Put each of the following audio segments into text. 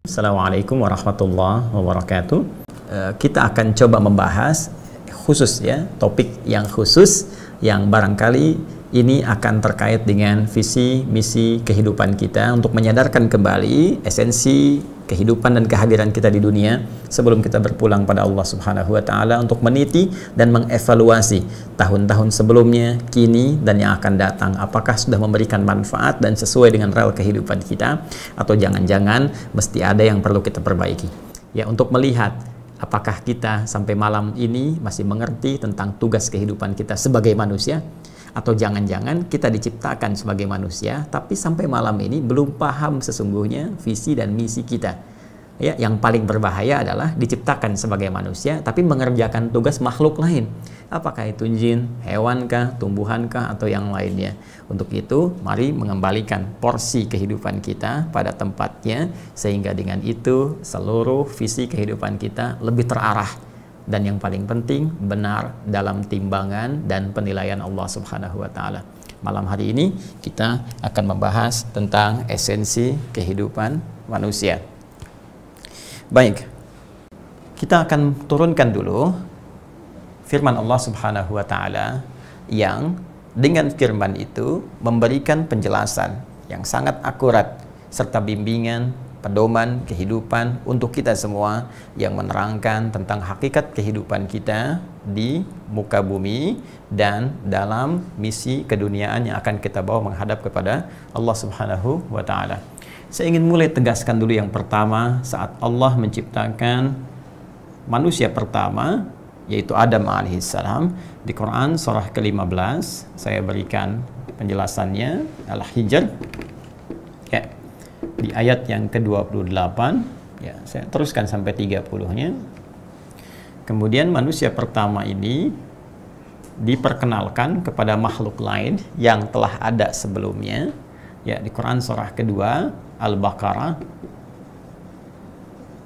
Assalamualaikum warahmatullahi wabarakatuh. Kita akan coba membahas khusus ya, topik yang khusus yang barangkali ini akan terkait dengan visi misi kehidupan kita untuk menyadarkan kembali esensi kehidupan dan kehadiran kita di dunia sebelum kita berpulang pada Allah Subhanahu wa taala, untuk meniti dan mengevaluasi tahun-tahun sebelumnya, kini dan yang akan datang, apakah sudah memberikan manfaat dan sesuai dengan rel kehidupan kita atau jangan-jangan mesti ada yang perlu kita perbaiki. Ya, untuk melihat apakah kita sampai malam ini masih mengerti tentang tugas kehidupan kita sebagai manusia, atau jangan-jangan kita diciptakan sebagai manusia tapi sampai malam ini belum paham sesungguhnya visi dan misi kita. Ya, yang paling berbahaya adalah diciptakan sebagai manusia tapi mengerjakan tugas makhluk lain. Apakah itu jin, hewankah, tumbuhankah, atau yang lainnya. Untuk itu, mari mengembalikan porsi kehidupan kita pada tempatnya, sehingga dengan itu seluruh visi kehidupan kita lebih terarah. Dan yang paling penting, benar dalam timbangan dan penilaian Allah Subhanahu wa taala. Malam hari ini kita akan membahas tentang esensi kehidupan manusia. Baik, kita akan turunkan dulu firman Allah Subhanahu wa taala yang dengan firman itu memberikan penjelasan yang sangat akurat serta bimbingan, pedoman kehidupan untuk kita semua, yang menerangkan tentang hakikat kehidupan kita di muka bumi dan dalam misi keduniaan yang akan kita bawa menghadap kepada Allah Subhanahu wa taala. Saya ingin mulai tegaskan dulu yang pertama, saat Allah menciptakan manusia pertama, yaitu Adam alaihissalam, di Quran surah ke-15, saya berikan penjelasannya, Al-Hijr, ya, di ayat yang ke-28, ya, saya teruskan sampai 30-nya. Kemudian manusia pertama ini diperkenalkan kepada makhluk lain yang telah ada sebelumnya, ya, di Quran surah kedua Al-Baqarah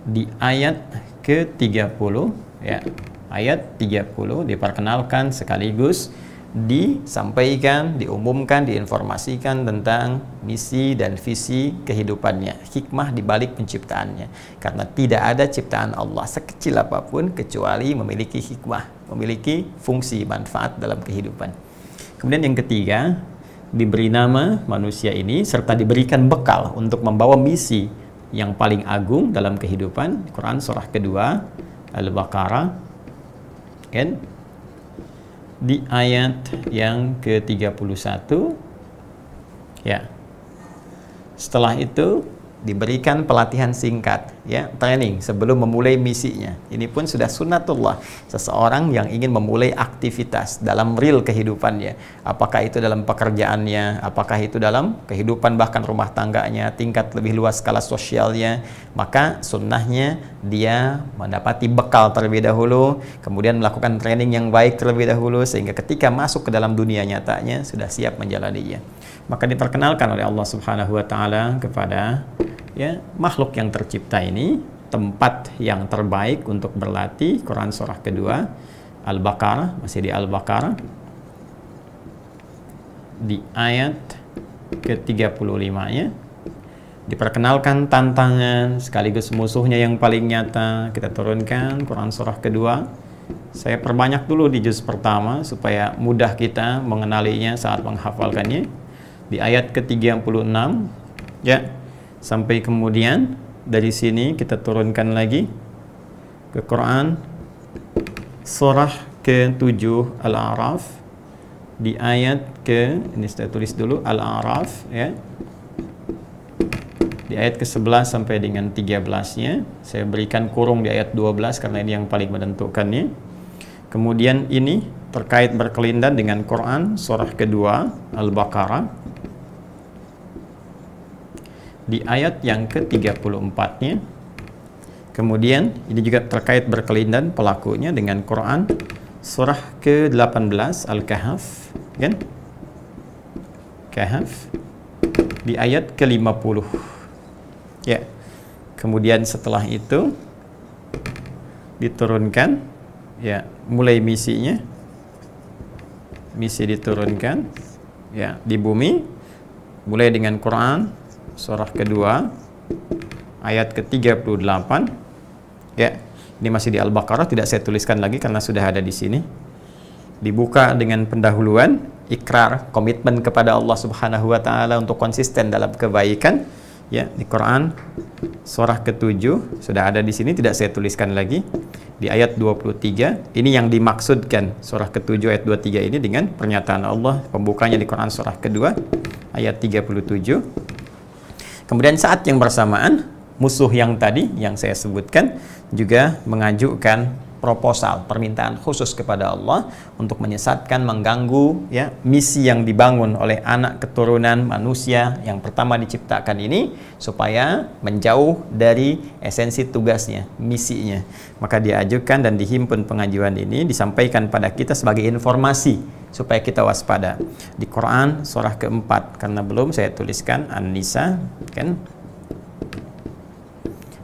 di ayat ke-30, ya, ayat 30 diperkenalkan sekaligus disampaikan, diumumkan, diinformasikan tentang misi dan visi kehidupannya, hikmah di balik penciptaannya. Karena tidak ada ciptaan Allah sekecil apapun kecuali memiliki hikmah, memiliki fungsi manfaat dalam kehidupan. Kemudian yang ketiga, diberi nama manusia ini serta diberikan bekal untuk membawa misi yang paling agung dalam kehidupan. Quran surah kedua Al-Baqarah, kan? Di ayat yang ke-31, ya. Setelah itu diberikan pelatihan singkat, ya, training sebelum memulai misinya. Ini pun sudah sunnatullah seseorang yang ingin memulai aktivitas dalam real kehidupannya, apakah itu dalam pekerjaannya, apakah itu dalam kehidupan bahkan rumah tangganya, tingkat lebih luas skala sosialnya, maka sunnahnya dia mendapati bekal terlebih dahulu, kemudian melakukan training yang baik terlebih dahulu, sehingga ketika masuk ke dalam dunia nyatanya sudah siap menjalaninya. Maka diperkenalkan oleh Allah Subhanahu wa taala kepada, ya, makhluk yang tercipta ini tempat yang terbaik untuk berlatih. Quran surah kedua Al-Baqarah, masih di Al-Baqarah di ayat ke-35-nya diperkenalkan tantangan sekaligus musuhnya yang paling nyata. Kita turunkan Quran surah kedua. Saya perbanyak dulu di juz pertama supaya mudah kita mengenalinya saat menghafalkannya. Di ayat ke-36, ya, sampai kemudian dari sini kita turunkan lagi ke Quran surah ke-7 Al-A'raf di ayat ini saya tulis dulu Al-A'raf, ya, di ayat ke-11 sampai dengan 13-nya. Saya berikan kurung di ayat 12 karena ini yang paling menentukannya. Kemudian ini terkait berkelindan dengan Quran surah kedua Al-Baqarah di ayat yang ke-34-nya. Kemudian ini juga terkait berkelindan pelakunya dengan Quran surah ke-18 Al-Kahf, kan? Kahf di ayat ke-50. Ya. Kemudian setelah itu diturunkan, ya, mulai misinya. Misi diturunkan, ya, di bumi mulai dengan Quran surah kedua ayat ke-38. Ya, ini masih di Al-Baqarah, tidak saya tuliskan lagi karena sudah ada di sini. Dibuka dengan pendahuluan ikrar, komitmen kepada Allah Subhanahu wa taala untuk konsisten dalam kebaikan. Ya, di Quran surah ke-7 sudah ada di sini, tidak saya tuliskan lagi. Di ayat 23, ini yang dimaksudkan surah ke-7 ayat 23 ini dengan pernyataan Allah pembukanya di Quran surah kedua ayat 37. Kemudian saat yang bersamaan, musuh yang tadi yang saya sebutkan juga mengajukan proposal, permintaan khusus kepada Allah untuk menyesatkan, mengganggu ya misi yang dibangun oleh anak keturunan manusia yang pertama diciptakan ini, supaya menjauh dari esensi tugasnya, misinya. Maka diajukan dan dihimpun pengajuan ini, disampaikan pada kita sebagai informasi supaya kita waspada. Di Quran surah keempat, karena belum saya tuliskan, An-Nisa kan,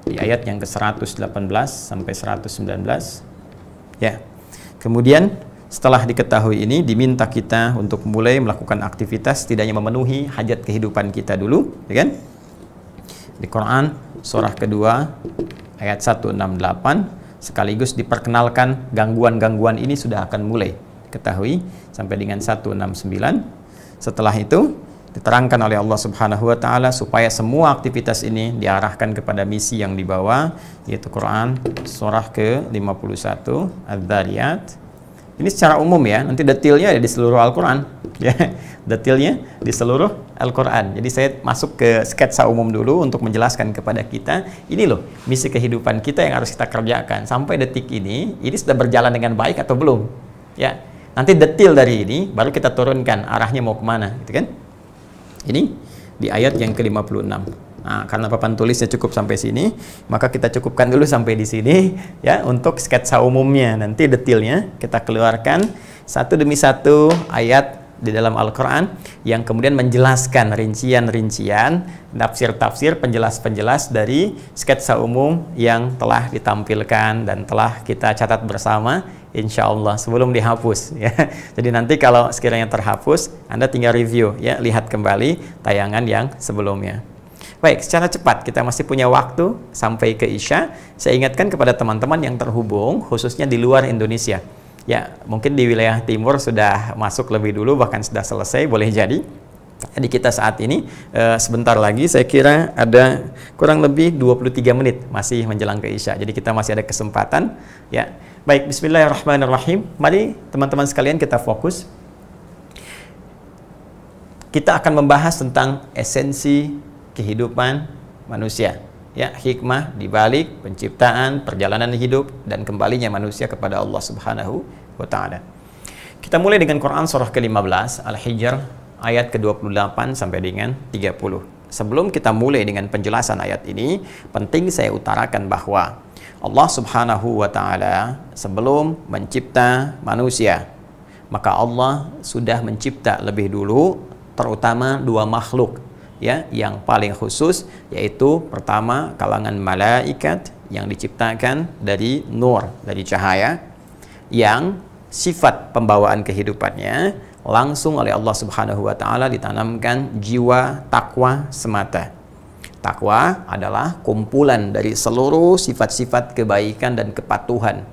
di ayat yang ke-118 sampai 119. Ya. Kemudian setelah diketahui ini, diminta kita untuk mulai melakukan aktivitas, tidak hanya memenuhi hajat kehidupan kita dulu, ya kan? Di Quran surah kedua ayat 168 sekaligus diperkenalkan gangguan-gangguan ini sudah akan mulai ketahui sampai dengan 169. Setelah itu diterangkan oleh Allah Subhanahu wa taala supaya semua aktivitas ini diarahkan kepada misi yang dibawa, yaitu Quran surah ke-51 Adz-Dzariyat. Ini secara umum ya, nanti detailnya ada di seluruh Al-Qur'an ya. Detailnya di seluruh Al-Qur'an. Jadi saya masuk ke sketsa umum dulu untuk menjelaskan kepada kita, ini loh misi kehidupan kita yang harus kita kerjakan sampai detik ini sudah berjalan dengan baik atau belum. Ya. Nanti detail dari ini baru kita turunkan arahnya mau kemana, gitu kan? Ini di ayat yang ke-56. Nah, karena papan tulisnya cukup sampai sini, maka kita cukupkan dulu sampai di sini ya untuk sketsa umumnya. Nanti detailnya kita keluarkan satu demi satu ayat di dalam Al-Qur'an yang kemudian menjelaskan rincian-rincian, tafsir-tafsir, penjelas-penjelas dari sketsa umum yang telah ditampilkan dan telah kita catat bersama, insya Allah sebelum dihapus ya. Jadi nanti kalau sekiranya terhapus, Anda tinggal review ya, lihat kembali tayangan yang sebelumnya. Baik, secara cepat kita masih punya waktu sampai ke Isya. Saya ingatkan kepada teman-teman yang terhubung khususnya di luar Indonesia. Ya, mungkin di wilayah timur sudah masuk lebih dulu, bahkan sudah selesai, boleh jadi. Jadi kita saat ini sebentar lagi saya kira ada kurang lebih 23 menit masih menjelang ke Isya. Jadi kita masih ada kesempatan ya. Baik, bismillahirrahmanirrahim. Mari teman-teman sekalian kita fokus. Kita akan membahas tentang esensi kehidupan manusia. Ya, hikmah di balik penciptaan, perjalanan hidup dan kembalinya manusia kepada Allah Subhanahu wa taala. Kita mulai dengan Quran surah ke-15 Al-Hijr ayat ke-28 sampai dengan 30. Sebelum kita mulai dengan penjelasan ayat ini, penting saya utarakan bahwa Allah Subhanahu wa taala sebelum mencipta manusia, maka Allah sudah mencipta lebih dulu terutama dua makhluk ya, yang paling khusus, yaitu pertama kalangan malaikat yang diciptakan dari nur, dari cahaya, yang sifat pembawaan kehidupannya langsung oleh Allah Subhanahu wa taala ditanamkan jiwa takwa semata. Takwa adalah kumpulan dari seluruh sifat-sifat kebaikan dan kepatuhan.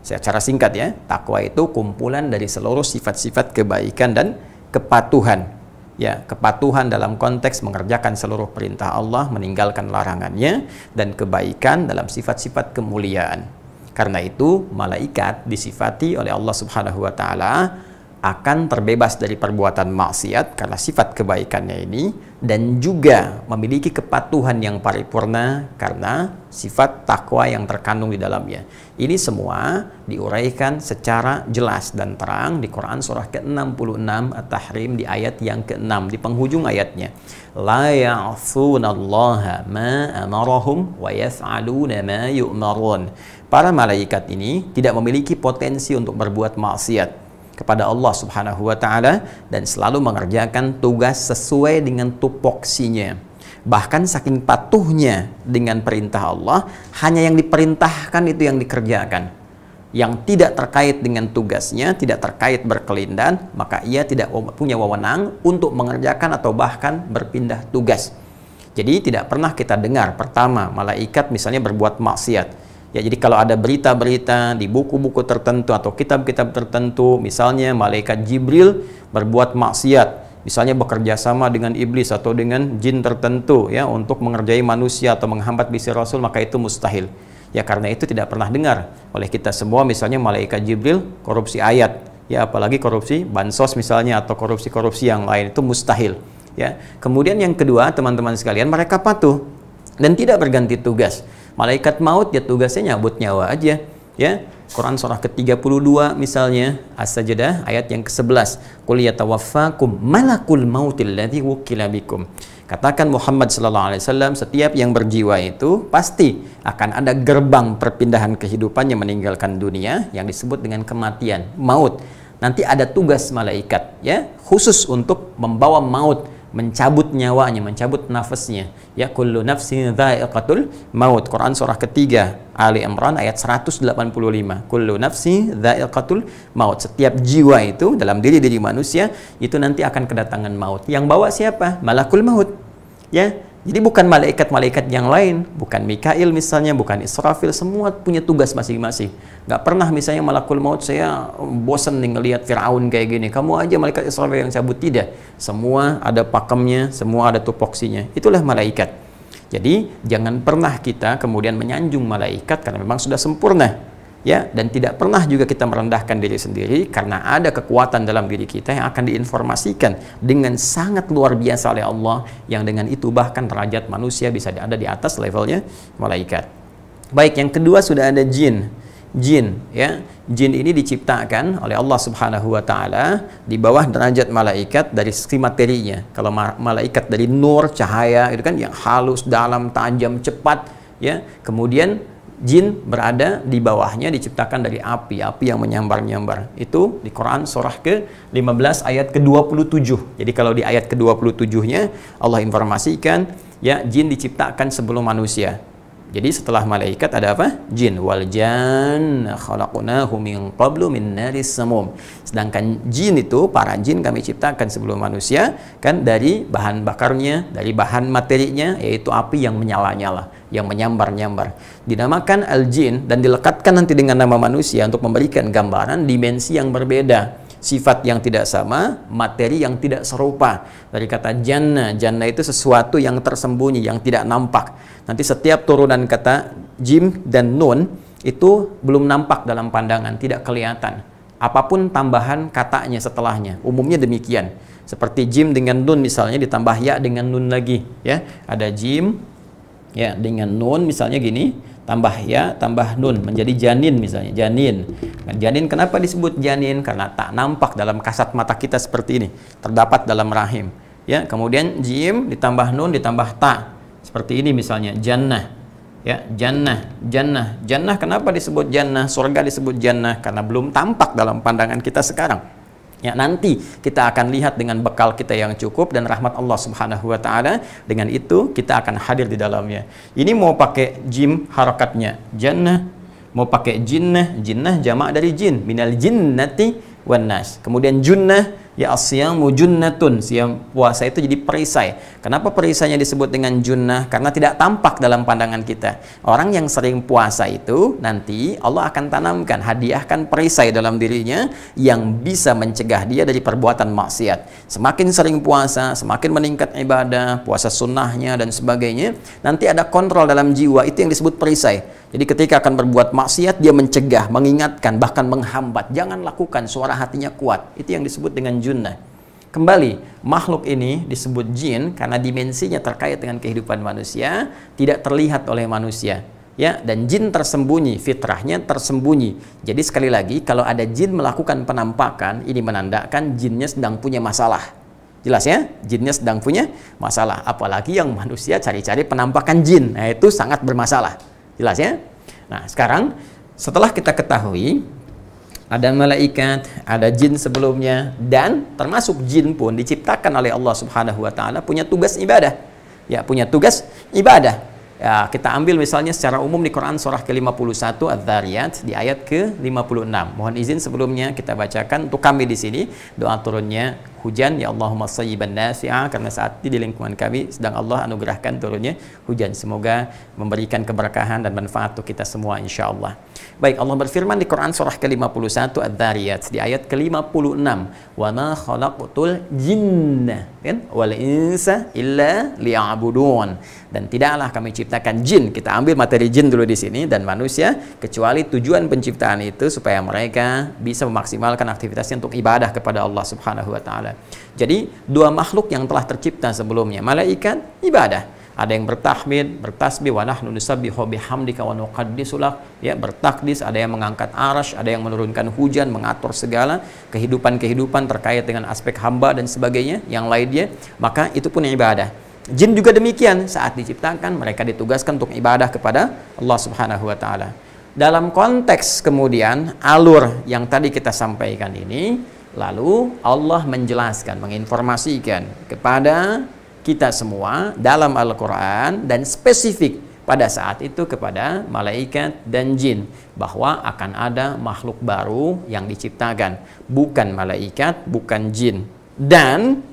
Secara singkat ya, takwa itu kumpulan dari seluruh sifat-sifat kebaikan dan kepatuhan. Ya, kepatuhan dalam konteks mengerjakan seluruh perintah Allah, meninggalkan larangannya, dan kebaikan dalam sifat-sifat kemuliaan. Karena itu, malaikat disifati oleh Allah Subhanahu wa taala akan terbebas dari perbuatan maksiat karena sifat kebaikannya ini, dan juga memiliki kepatuhan yang paripurna karena sifat takwa yang terkandung di dalamnya. Ini semua diuraikan secara jelas dan terang di Quran surah ke-66 At-Tahrim di ayat yang ke-6 di penghujung ayatnya. La ya'sunallaha ma amarahum wa yaf'aluna ma yu'marun. Para malaikat ini tidak memiliki potensi untuk berbuat maksiat kepada Allah Subhanahu wa taala dan selalu mengerjakan tugas sesuai dengan tupoksinya. Bahkan saking patuhnya dengan perintah Allah, hanya yang diperintahkan itu yang dikerjakan. Yang tidak terkait dengan tugasnya, tidak terkait berkelindan, maka ia tidak punya wewenang untuk mengerjakan atau bahkan berpindah tugas. Jadi tidak pernah kita dengar pertama malaikat misalnya berbuat maksiat. Ya, jadi kalau ada berita-berita di buku-buku tertentu atau kitab-kitab tertentu, misalnya malaikat Jibril berbuat maksiat, misalnya bekerja sama dengan iblis atau dengan jin tertentu ya untuk mengerjai manusia atau menghambat misi Rasul, maka itu mustahil. Ya, karena itu tidak pernah dengar oleh kita semua misalnya malaikat Jibril korupsi ayat, ya apalagi korupsi bansos misalnya atau korupsi-korupsi yang lain, itu mustahil. Ya. Kemudian yang kedua, teman-teman sekalian, mereka patuh dan tidak berganti tugas. Malaikat maut ya tugasnya nyabut nyawa aja, ya. Quran surah ke-32 misalnya As-Sajdah ayat yang ke-11. Qul yatawaffakum malakul mautil ladzi wukila bikum. Katakan Muhammad sallallahu alaihi wasallam, setiap yang berjiwa itu pasti akan ada gerbang perpindahan kehidupannya meninggalkan dunia yang disebut dengan kematian, maut. Nanti ada tugas malaikat ya, khusus untuk membawa maut, mencabut nyawanya, mencabut nafasnya. Ya, kullu nafsin dha'iqatul maut. Quran surah ketiga Ali Imran ayat 185. Kullu nafsin dha'iqatul maut. Setiap jiwa itu dalam diri manusia itu nanti akan kedatangan maut. Yang bawa siapa? Malakul maut. Ya. Jadi bukan malaikat-malaikat yang lain, bukan Mikail misalnya, bukan Israfil, semua punya tugas masing-masing. Nggak pernah misalnya malakul maut, saya bosan nih ngelihat Fir'aun kayak gini, kamu aja malaikat Israfil yang cabut. Tidak, semua ada pakemnya, semua ada tupoksinya. Itulah malaikat. Jadi jangan pernah kita kemudian menyanjung malaikat karena memang sudah sempurna. Ya, dan tidak pernah juga kita merendahkan diri sendiri karena ada kekuatan dalam diri kita yang akan diinformasikan dengan sangat luar biasa oleh Allah, yang dengan itu bahkan derajat manusia bisa ada di atas levelnya malaikat. Baik, yang kedua sudah ada jin. Jin, ya. Jin ini diciptakan oleh Allah Subhanahu wa taala di bawah derajat malaikat dari segi materinya. Kalau malaikat dari nur, cahaya, itu kan yang halus, dalam, tajam, cepat, ya. Kemudian jin berada di bawahnya, diciptakan dari api yang menyambar-nyambar. Itu di Quran surah ke-15 ayat ke-27. Jadi kalau di ayat ke-27-nya Allah informasikan ya jin diciptakan sebelum manusia. Jadi setelah malaikat ada apa? Jin. Wal janna khalaqnahu min qablu min naris samum. Sedangkan jin itu, para jin kami ciptakan sebelum manusia kan dari bahan bakarnya, dari bahan materinya yaitu api yang menyala-nyala, yang menyambar-nyambar. Dinamakan al-jin dan dilekatkan nanti dengan nama manusia untuk memberikan gambaran dimensi yang berbeda, sifat yang tidak sama, materi yang tidak serupa. Dari kata jannah, jannah itu sesuatu yang tersembunyi, yang tidak nampak. Nanti setiap turunan kata jim dan nun itu belum nampak dalam pandangan, tidak kelihatan. Apapun tambahan katanya setelahnya, umumnya demikian. Seperti jim dengan nun misalnya ditambah ya dengan nun lagi, ya. Ada jim ya dengan nun misalnya gini, tambah ya, tambah nun menjadi janin misalnya, janin. Nah, janin kenapa disebut janin? Karena tak nampak dalam kasat mata kita seperti ini, terdapat dalam rahim. Ya, kemudian jim ditambah nun ditambah ta. Seperti ini misalnya, jannah. Ya, jannah, jannah. Jannah kenapa disebut jannah? Surga disebut jannah karena belum tampak dalam pandangan kita sekarang. Ya, nanti kita akan lihat dengan bekal kita yang cukup dan rahmat Allah Subhanahu wa taala, dengan itu kita akan hadir di dalamnya. Ini mau pakai jim harakatnya jannah, mau pakai jinnah, jinnah jamak dari jin, minal jinnati wan nas. Kemudian junnah ya asyamu junnatun, siam puasa itu jadi perisai. Kenapa perisainya disebut dengan junnah? Karena tidak tampak dalam pandangan kita. Orang yang sering puasa itu nanti Allah akan tanamkan, hadiahkan perisai dalam dirinya yang bisa mencegah dia dari perbuatan maksiat. Semakin sering puasa, semakin meningkat ibadah, puasa sunnahnya dan sebagainya. Nanti ada kontrol dalam jiwa, itu yang disebut perisai. Jadi ketika akan berbuat maksiat, dia mencegah, mengingatkan, bahkan menghambat. Jangan lakukan, suara hatinya kuat. Itu yang disebut dengan junnah. Kembali, makhluk ini disebut jin karena dimensinya terkait dengan kehidupan manusia, tidak terlihat oleh manusia. Ya, dan jin tersembunyi, fitrahnya tersembunyi. Jadi sekali lagi, kalau ada jin melakukan penampakan, ini menandakan jinnya sedang punya masalah. Jelas ya? Jinnya sedang punya masalah. Apalagi yang manusia cari-cari penampakan jin. Nah, itu sangat bermasalah. Jelas ya? Nah, sekarang setelah kita ketahui ada malaikat, ada jin sebelumnya, dan termasuk jin pun diciptakan oleh Allah Subhanahu wa taala punya tugas ibadah. Ya, punya tugas ibadah. Ya, kita ambil misalnya secara umum di Quran surah ke-51 Adz-Dzariyat di ayat ke-56. Mohon izin sebelumnya kita bacakan untuk kami di sini doa turunnya hujan, ya Allahumma sayyiban nafi'a, karena saat ini di lingkungan kami sedang Allah anugerahkan turunnya hujan. Semoga memberikan keberkahan dan manfaat untuk kita semua insyaallah. Baik, Allah berfirman di Quran surah ke-51 Adz-Dzariyat di ayat ke-56, "Wa ma khalaqtul jinna wal insa illa liya'budun." Dan tidaklah kami ciptakan jin, kita ambil materi jin dulu di sini, dan manusia, kecuali tujuan penciptaan itu supaya mereka bisa memaksimalkan aktivitasnya untuk ibadah kepada Allah Subhanahu wa taala. Jadi dua makhluk yang telah tercipta sebelumnya, malaikat ibadah, ada yang bertahmid, bertasbih, wa nahnu nusabbihu bihamdika wa nuqaddisu lak, ya, bertakdis, ada yang mengangkat arash, ada yang menurunkan hujan, mengatur segala kehidupan-kehidupan terkait dengan aspek hamba dan sebagainya yang lainnya, maka itu pun ibadah. Jin juga demikian, saat diciptakan mereka ditugaskan untuk ibadah kepada Allah Subhanahu wa taala. Dalam konteks kemudian alur yang tadi kita sampaikan ini, lalu Allah menjelaskan, menginformasikan kepada kita semua dalam Al-Quran dan spesifik pada saat itu kepada malaikat dan jin bahwa akan ada makhluk baru yang diciptakan, bukan malaikat, bukan jin, dan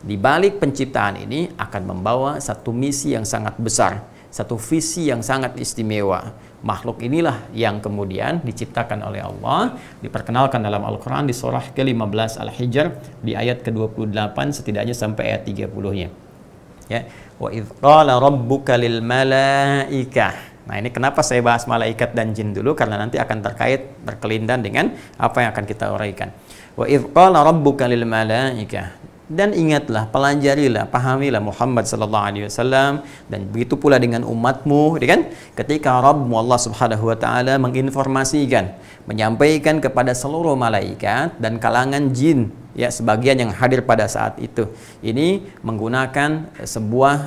di balik penciptaan ini akan membawa satu misi yang sangat besar, satu visi yang sangat istimewa. Makhluk inilah yang kemudian diciptakan oleh Allah, diperkenalkan dalam Al-Quran di surah ke-15 Al-Hijr di ayat ke-28 setidaknya sampai ayat 30-nya. Ya, wa idz qala rabbuka lil malaikah. Nah, ini kenapa saya bahas malaikat dan jin dulu, karena nanti akan terkait berkelindan dengan apa yang akan kita uraikan. Wa idz qala rabbuka lil malaikah. Dan ingatlah, pelajarilah, pahamilah Muhammad sallallahu alaihi wasallam, dan begitu pula dengan umatmu, kan? Ketika Rabbmu Allah Subhanahu wa taala menginformasikan, menyampaikan kepada seluruh malaikat dan kalangan jin, ya, sebagian yang hadir pada saat itu. Ini menggunakan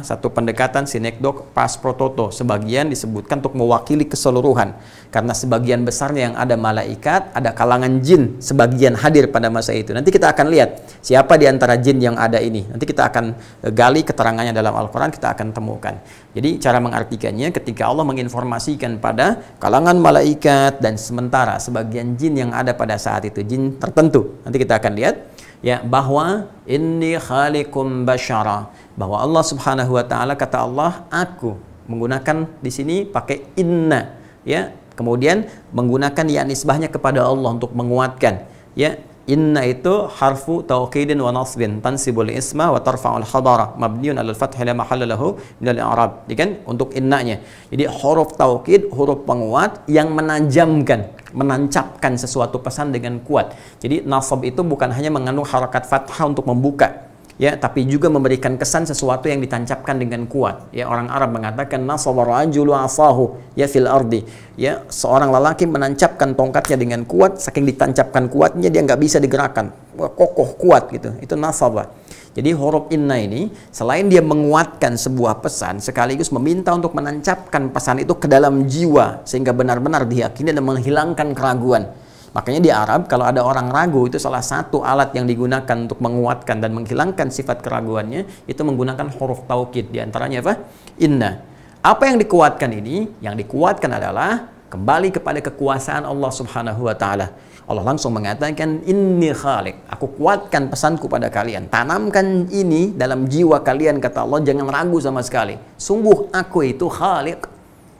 satu pendekatan sinekdok pas pro toto. Sebagian disebutkan untuk mewakili keseluruhan. Karena sebagian besarnya yang ada malaikat, ada kalangan jin, sebagian hadir pada masa itu. Nanti kita akan lihat siapa di antara jin yang ada ini. Nanti kita akan gali keterangannya dalam Al-Quran, kita akan temukan. Jadi cara mengartikannya, ketika Allah menginformasikan pada kalangan malaikat dan sementara sebagian jin yang ada pada saat itu, jin tertentu. Nanti kita akan lihat, ya, bahwa inni khaliqum basyara, bahwa Allah Subhanahu wa taala, kata Allah, aku menggunakan di sini pakai inna, ya, kemudian menggunakan ya nisbahnya kepada Allah untuk menguatkan, ya. Inna itu harfu tauqidin wa nasbin tansibul isma wa tarfa'ul khabara mabniun 'alal fathi la mahalla lahu min al-i'rab. Kan untuk innanya. Jadi huruf taukid, huruf penguat yang menajamkan, menancapkan sesuatu pesan dengan kuat. Jadi nasab itu bukan hanya mengandung harakat fathah untuk membuka, ya, tapi juga memberikan kesan sesuatu yang ditancapkan dengan kuat. Ya, orang Arab mengatakan nasaba rajulu asahu ya fil ardi. Ya, seorang lelaki menancapkan tongkatnya dengan kuat, saking ditancapkan kuatnya dia nggak bisa digerakkan. Kokoh kuat gitu. Itu nasaba. Jadi huruf inna ini selain dia menguatkan sebuah pesan, sekaligus meminta untuk menancapkan pesan itu ke dalam jiwa sehingga benar-benar diyakini dan menghilangkan keraguan. Makanya di Arab kalau ada orang ragu, itu salah satu alat yang digunakan untuk menguatkan dan menghilangkan sifat keraguannya, itu menggunakan huruf taukid. Di antaranya apa? Inna. Apa yang dikuatkan ini? Yang dikuatkan adalah kembali kepada kekuasaan Allah Subhanahu wa taala. Allah langsung mengatakan, inni khaliq, aku kuatkan pesanku pada kalian. Tanamkan ini dalam jiwa kalian, kata Allah, jangan ragu sama sekali. Sungguh aku itu khaliq.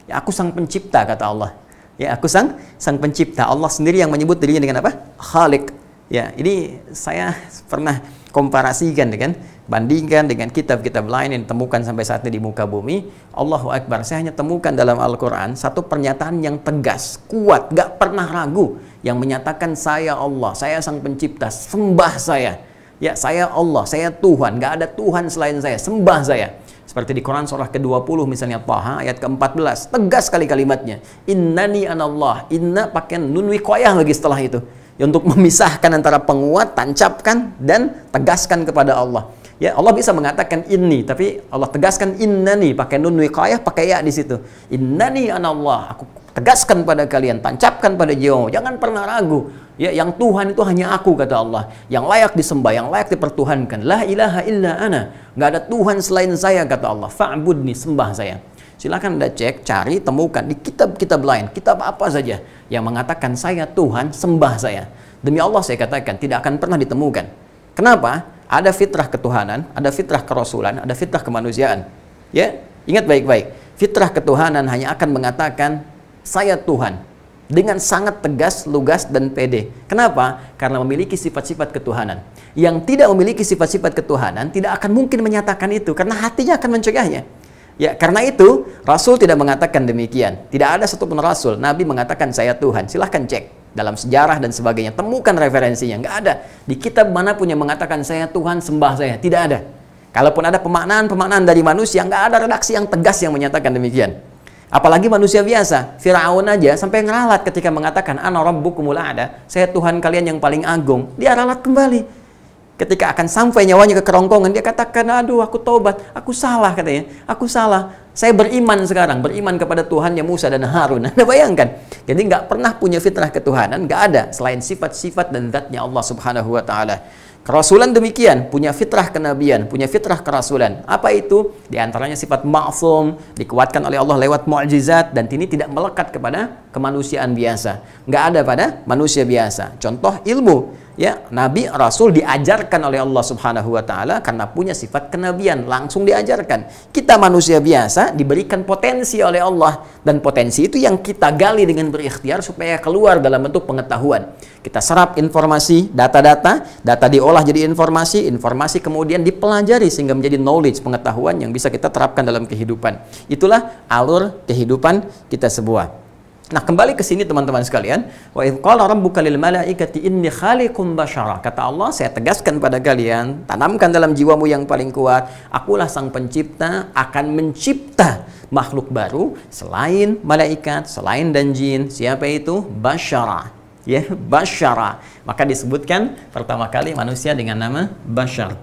Ya, aku sang pencipta, kata Allah. Ya, aku sang pencipta. Allah sendiri yang menyebut dirinya dengan apa? Khaliq. Ya, ini saya pernah komparasikan dengan, bandingkan dengan kitab-kitab lain yang ditemukan sampai saat ini di muka bumi. Allahu Akbar, saya hanya temukan dalam Al-Quran satu pernyataan yang tegas, kuat, gak pernah ragu, yang menyatakan saya Allah, saya sang pencipta, sembah saya. Ya, saya Allah, saya Tuhan, gak ada Tuhan selain saya, sembah saya. Seperti di Quran surah ke-20 misalnya Taha ayat ke-14, tegas sekali kalimatnya. Innani anallah, inna pakai nun wiqayah lagi setelah itu. Ya, untuk memisahkan antara penguat, tancapkan, dan tegaskan kepada Allah. Ya, Allah bisa mengatakan inni, tapi Allah tegaskan innani, pakai nun wiqayah, pakai ya di situ. Innani anallah, aku tegaskan pada kalian, tancapkan pada jiwa, jangan pernah ragu. Ya, yang Tuhan itu hanya aku, kata Allah, yang layak disembah, yang layak dipertuhankan. La ilaha illa ana, nggak ada Tuhan selain saya, kata Allah. Fa'budni, sembah saya. Silakan Anda cek, cari, temukan di kitab-kitab lain, kitab apa saja yang mengatakan saya Tuhan, sembah saya. Demi Allah saya katakan tidak akan pernah ditemukan. Kenapa? Ada fitrah ketuhanan, ada fitrah kerasulan, ada fitrah kemanusiaan. Ya, ingat baik-baik. Fitrah ketuhanan hanya akan mengatakan saya Tuhan dengan sangat tegas, lugas dan pede. Kenapa? Karena memiliki sifat-sifat ketuhanan. Yang tidak memiliki sifat-sifat ketuhanan tidak akan mungkin menyatakan itu karena hatinya akan mencegahnya. Ya, karena itu Rasul tidak mengatakan demikian. Tidak ada satupun Rasul, Nabi mengatakan saya Tuhan. Silahkan cek dalam sejarah dan sebagainya, temukan referensinya. Nggak ada di kitab manapun yang mengatakan saya Tuhan, sembah saya. Tidak ada. Kalaupun ada pemaknaan dari manusia, nggak ada redaksi yang tegas yang menyatakan demikian. Apalagi manusia biasa. Fir'aun aja sampai ngeralat ketika mengatakan ana rabbukumul a'la, saya Tuhan kalian yang paling agung. Dia ralat kembali. Ketika akan sampai nyawanya ke kerongkongan, dia katakan, aduh aku tobat, aku salah katanya, aku salah. Saya beriman sekarang, beriman kepada Tuhannya Musa dan Harun. Anda bayangkan, jadi nggak pernah punya fitrah ketuhanan, nggak ada selain sifat-sifat dan zatnya Allah Subhanahu Wa Taala. Kerasulan demikian, punya fitrah kenabian, punya fitrah kerasulan. Apa itu? Di antaranya sifat ma'sum, dikuatkan oleh Allah lewat mu'jizat, dan ini tidak melekat kepada kemanusiaan biasa. Nggak ada pada manusia biasa. Contoh ilmu. Ya, Nabi, Rasul diajarkan oleh Allah Subhanahu Wa Taala karena punya sifat kenabian, langsung diajarkan. Kita manusia biasa diberikan potensi oleh Allah, dan potensi itu yang kita gali dengan berikhtiar supaya keluar dalam bentuk pengetahuan. Kita serap informasi, data-data, data diolah jadi informasi, informasi kemudian dipelajari sehingga menjadi knowledge, pengetahuan yang bisa kita terapkan dalam kehidupan. Itulah alur kehidupan kita semua. Nah, kembali ke sini teman-teman sekalian. Wa idz qala rabbuka lil malaikati inni khaliqum basyara. Kata Allah, saya tegaskan pada kalian, tanamkan dalam jiwamu yang paling kuat, akulah sang pencipta, akan mencipta makhluk baru selain malaikat, selain dan jin. Siapa itu? Basyara. Ya, basyara. Maka disebutkan pertama kali manusia dengan nama basyar.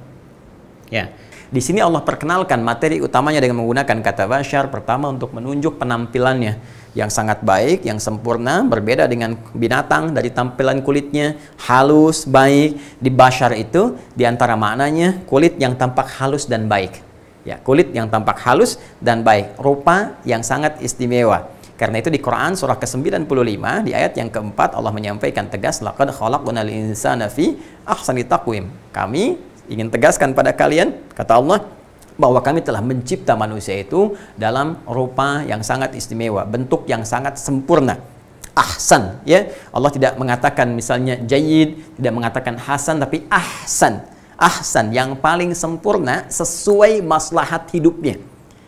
Ya. Di sini Allah perkenalkan materi utamanya dengan menggunakan kata basyar pertama untuk menunjuk penampilannya yang sangat baik, yang sempurna, berbeda dengan binatang dari tampilan kulitnya halus, baik. Di basyar itu diantara maknanya kulit yang tampak halus dan baik. Ya, kulit yang tampak halus dan baik, rupa yang sangat istimewa. Karena itu di Quran surah ke-95 di ayat yang keempat Allah menyampaikan tegas, laqad khalaqnal insana fi ahsani taqwim. Kami ingin tegaskan pada kalian, kata Allah, bahwa kami telah mencipta manusia itu dalam rupa yang sangat istimewa, bentuk yang sangat sempurna. Ahsan, ya. Allah tidak mengatakan misalnya jayyid, tidak mengatakan hasan, tapi ahsan. Ahsan, yang paling sempurna sesuai maslahat hidupnya.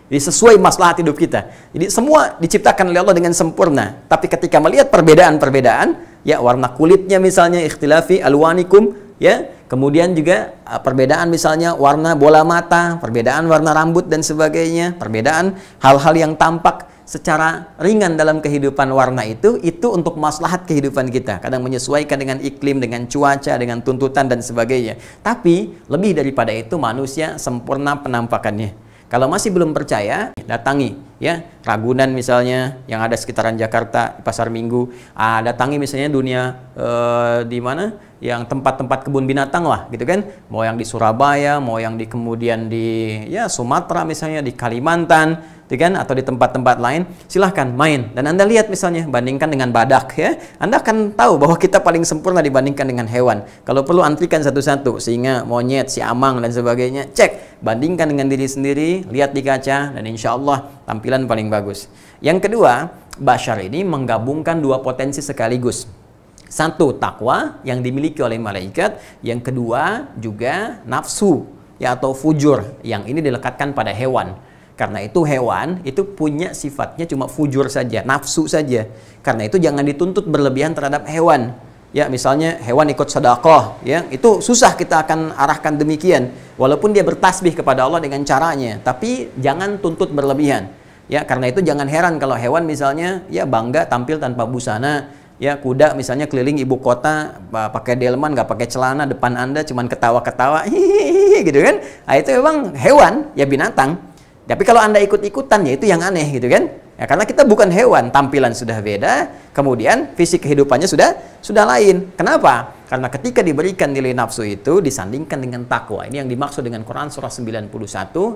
Jadi sesuai maslahat hidup kita. Jadi semua diciptakan oleh Allah dengan sempurna. Tapi ketika melihat perbedaan-perbedaan, ya warna kulitnya misalnya ikhtilafi alwanikum, ya. Kemudian juga perbedaan misalnya warna bola mata, perbedaan warna rambut dan sebagainya, perbedaan hal-hal yang tampak secara ringan dalam kehidupan warna itu untuk maslahat kehidupan kita. Kadang menyesuaikan dengan iklim, dengan cuaca, dengan tuntutan dan sebagainya. Tapi lebih daripada itu manusia sempurna penampakannya. Kalau masih belum percaya, datangi ya Ragunan misalnya yang ada sekitaran Jakarta, Pasar Minggu. Datangi misalnya dunia di mana yang tempat-tempat kebun binatang lah gitu kan. Mau yang di Surabaya, mau yang di kemudian di ya Sumatera misalnya, di Kalimantan, gitu kan, atau di tempat-tempat lain, silahkan main dan Anda lihat misalnya bandingkan dengan badak ya, Anda akan tahu bahwa kita paling sempurna dibandingkan dengan hewan. Kalau perlu antrikan satu-satu, singa, monyet, siamang dan sebagainya, cek, bandingkan dengan diri sendiri, lihat di kaca dan insya Allah tampilan paling bagus. Yang kedua, basyar ini menggabungkan dua potensi sekaligus. Satu, takwa yang dimiliki oleh malaikat, yang kedua juga nafsu ya atau fujur yang ini dilekatkan pada hewan. Karena itu hewan itu punya sifatnya cuma fujur saja, nafsu saja. Karena itu jangan dituntut berlebihan terhadap hewan. Ya, misalnya hewan ikut sedekah, ya, itu susah kita akan arahkan demikian. Walaupun dia bertasbih kepada Allah dengan caranya, tapi jangan tuntut berlebihan. Ya, karena itu jangan heran kalau hewan misalnya ya bangga tampil tanpa busana. Ya, kuda misalnya keliling ibu kota pakai delman, nggak pakai celana, depan Anda cuman ketawa-ketawa, hihihi gitu kan. Nah, itu memang hewan, ya binatang. Tapi kalau Anda ikut-ikutan, ya itu yang aneh gitu kan. Ya, karena kita bukan hewan, tampilan sudah beda, kemudian fisik kehidupannya sudah lain. Kenapa? Karena ketika diberikan nilai nafsu itu disandingkan dengan takwa. Ini yang dimaksud dengan Quran surah 91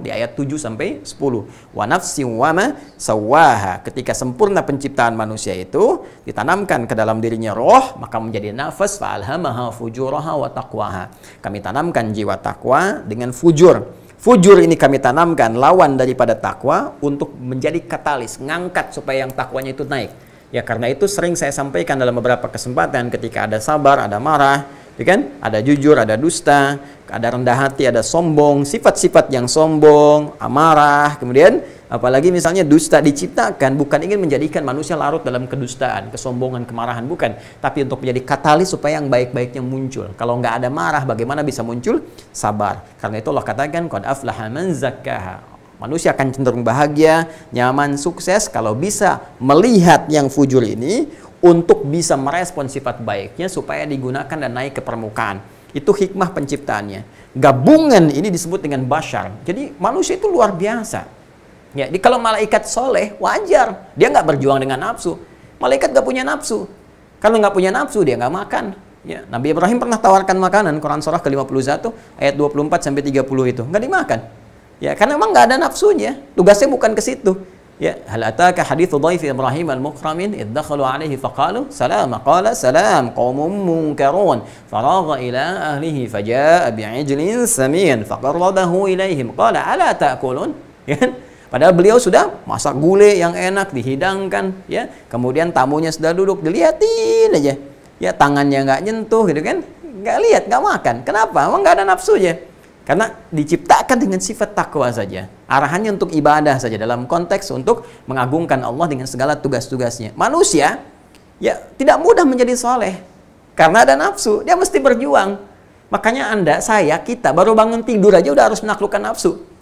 di ayat 7 sampai 10. Wa nafsin wa ma sawwaha. Ketika sempurna penciptaan manusia itu ditanamkan ke dalam dirinya roh, maka menjadi nafas fa alhamaha fujuraha wa taqwaha. Kami tanamkan jiwa takwa dengan fujur. Fujur ini kami tanamkan lawan daripada takwa untuk menjadi katalis, ngangkat supaya yang takwanya itu naik. Ya karena itu sering saya sampaikan dalam beberapa kesempatan ketika ada sabar, ada marah, ya kan? Ada jujur, ada dusta, ada rendah hati, ada sombong, sifat-sifat yang sombong, amarah, kemudian apalagi misalnya dusta diciptakan bukan ingin menjadikan manusia larut dalam kedustaan, kesombongan, kemarahan, bukan. Tapi untuk menjadi katalis supaya yang baik-baiknya muncul. Kalau nggak ada marah, bagaimana bisa muncul? Sabar. Karena itu Allah katakan, qad aflaha man zakkaha. Manusia akan cenderung bahagia, nyaman, sukses kalau bisa melihat yang fujur ini untuk bisa merespon sifat baiknya supaya digunakan dan naik ke permukaan. Itu hikmah penciptaannya. Gabungan ini disebut dengan bashar. Jadi manusia itu luar biasa. Ya, kalau malaikat soleh, wajar. Dia nggak berjuang dengan nafsu. Malaikat nggak punya nafsu. Kalau nggak punya nafsu, dia nggak makan. Ya, Nabi Ibrahim pernah tawarkan makanan, Quran surah ke-51, ayat 24-30 itu. Nggak dimakan. Ya, karena memang nggak ada nafsunya. Tugasnya bukan ke situ. Ya, hal ataka hadithu dhaifi Ibrahim al-mukramin idh dakhalu alaihi faqalu salama qala salam qaumun munkarun faragha ila ahlihi faja'a bi'ijlin samin faqarrabahu ilaihim qala ala ta'kulun. Ya. Padahal beliau sudah masak gulai yang enak, dihidangkan, ya. Kemudian tamunya sudah duduk, dilihatin aja. Ya, tangannya nggak nyentuh, gitu kan. Nggak lihat, nggak makan. Kenapa? Emang nggak ada nafsunya. Karena diciptakan dengan sifat takwa saja. Arahannya untuk ibadah saja, dalam konteks untuk mengagungkan Allah dengan segala tugas-tugasnya. Manusia, ya, tidak mudah menjadi soleh. Karena ada nafsu, dia mesti berjuang. Makanya Anda, saya, kita, baru bangun tidur aja udah harus menaklukkan nafsu.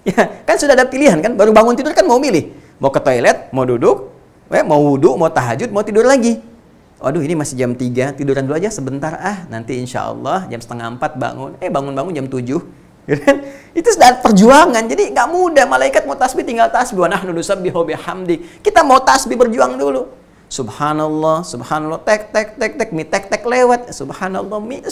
Ya, kan sudah ada pilihan kan, baru bangun tidur kan mau milih, mau ke toilet, mau duduk, mau wudhu, mau tahajud, mau tidur lagi. Waduh, ini masih jam 3, tiduran dulu aja sebentar, nanti insya Allah jam 3:30 bangun, bangun-bangun jam 7. Itu sudah perjuangan, jadi nggak mudah. Malaikat mau tasbih tinggal tasbih, wa nahnu nusabbihu bihamdi. Kita mau tasbih berjuang dulu. Subhanallah, subhanallah, tek mi tek lewat. Subhanallah, mi.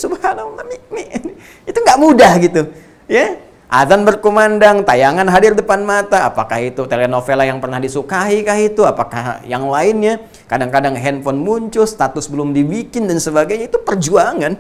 Itu nggak mudah gitu, ya. Azan berkumandang, tayangan hadir depan mata. Apakah itu telenovela yang pernah disukai kah itu? Apakah yang lainnya? Kadang-kadang handphone muncul, status belum dibikin dan sebagainya. Itu perjuangan.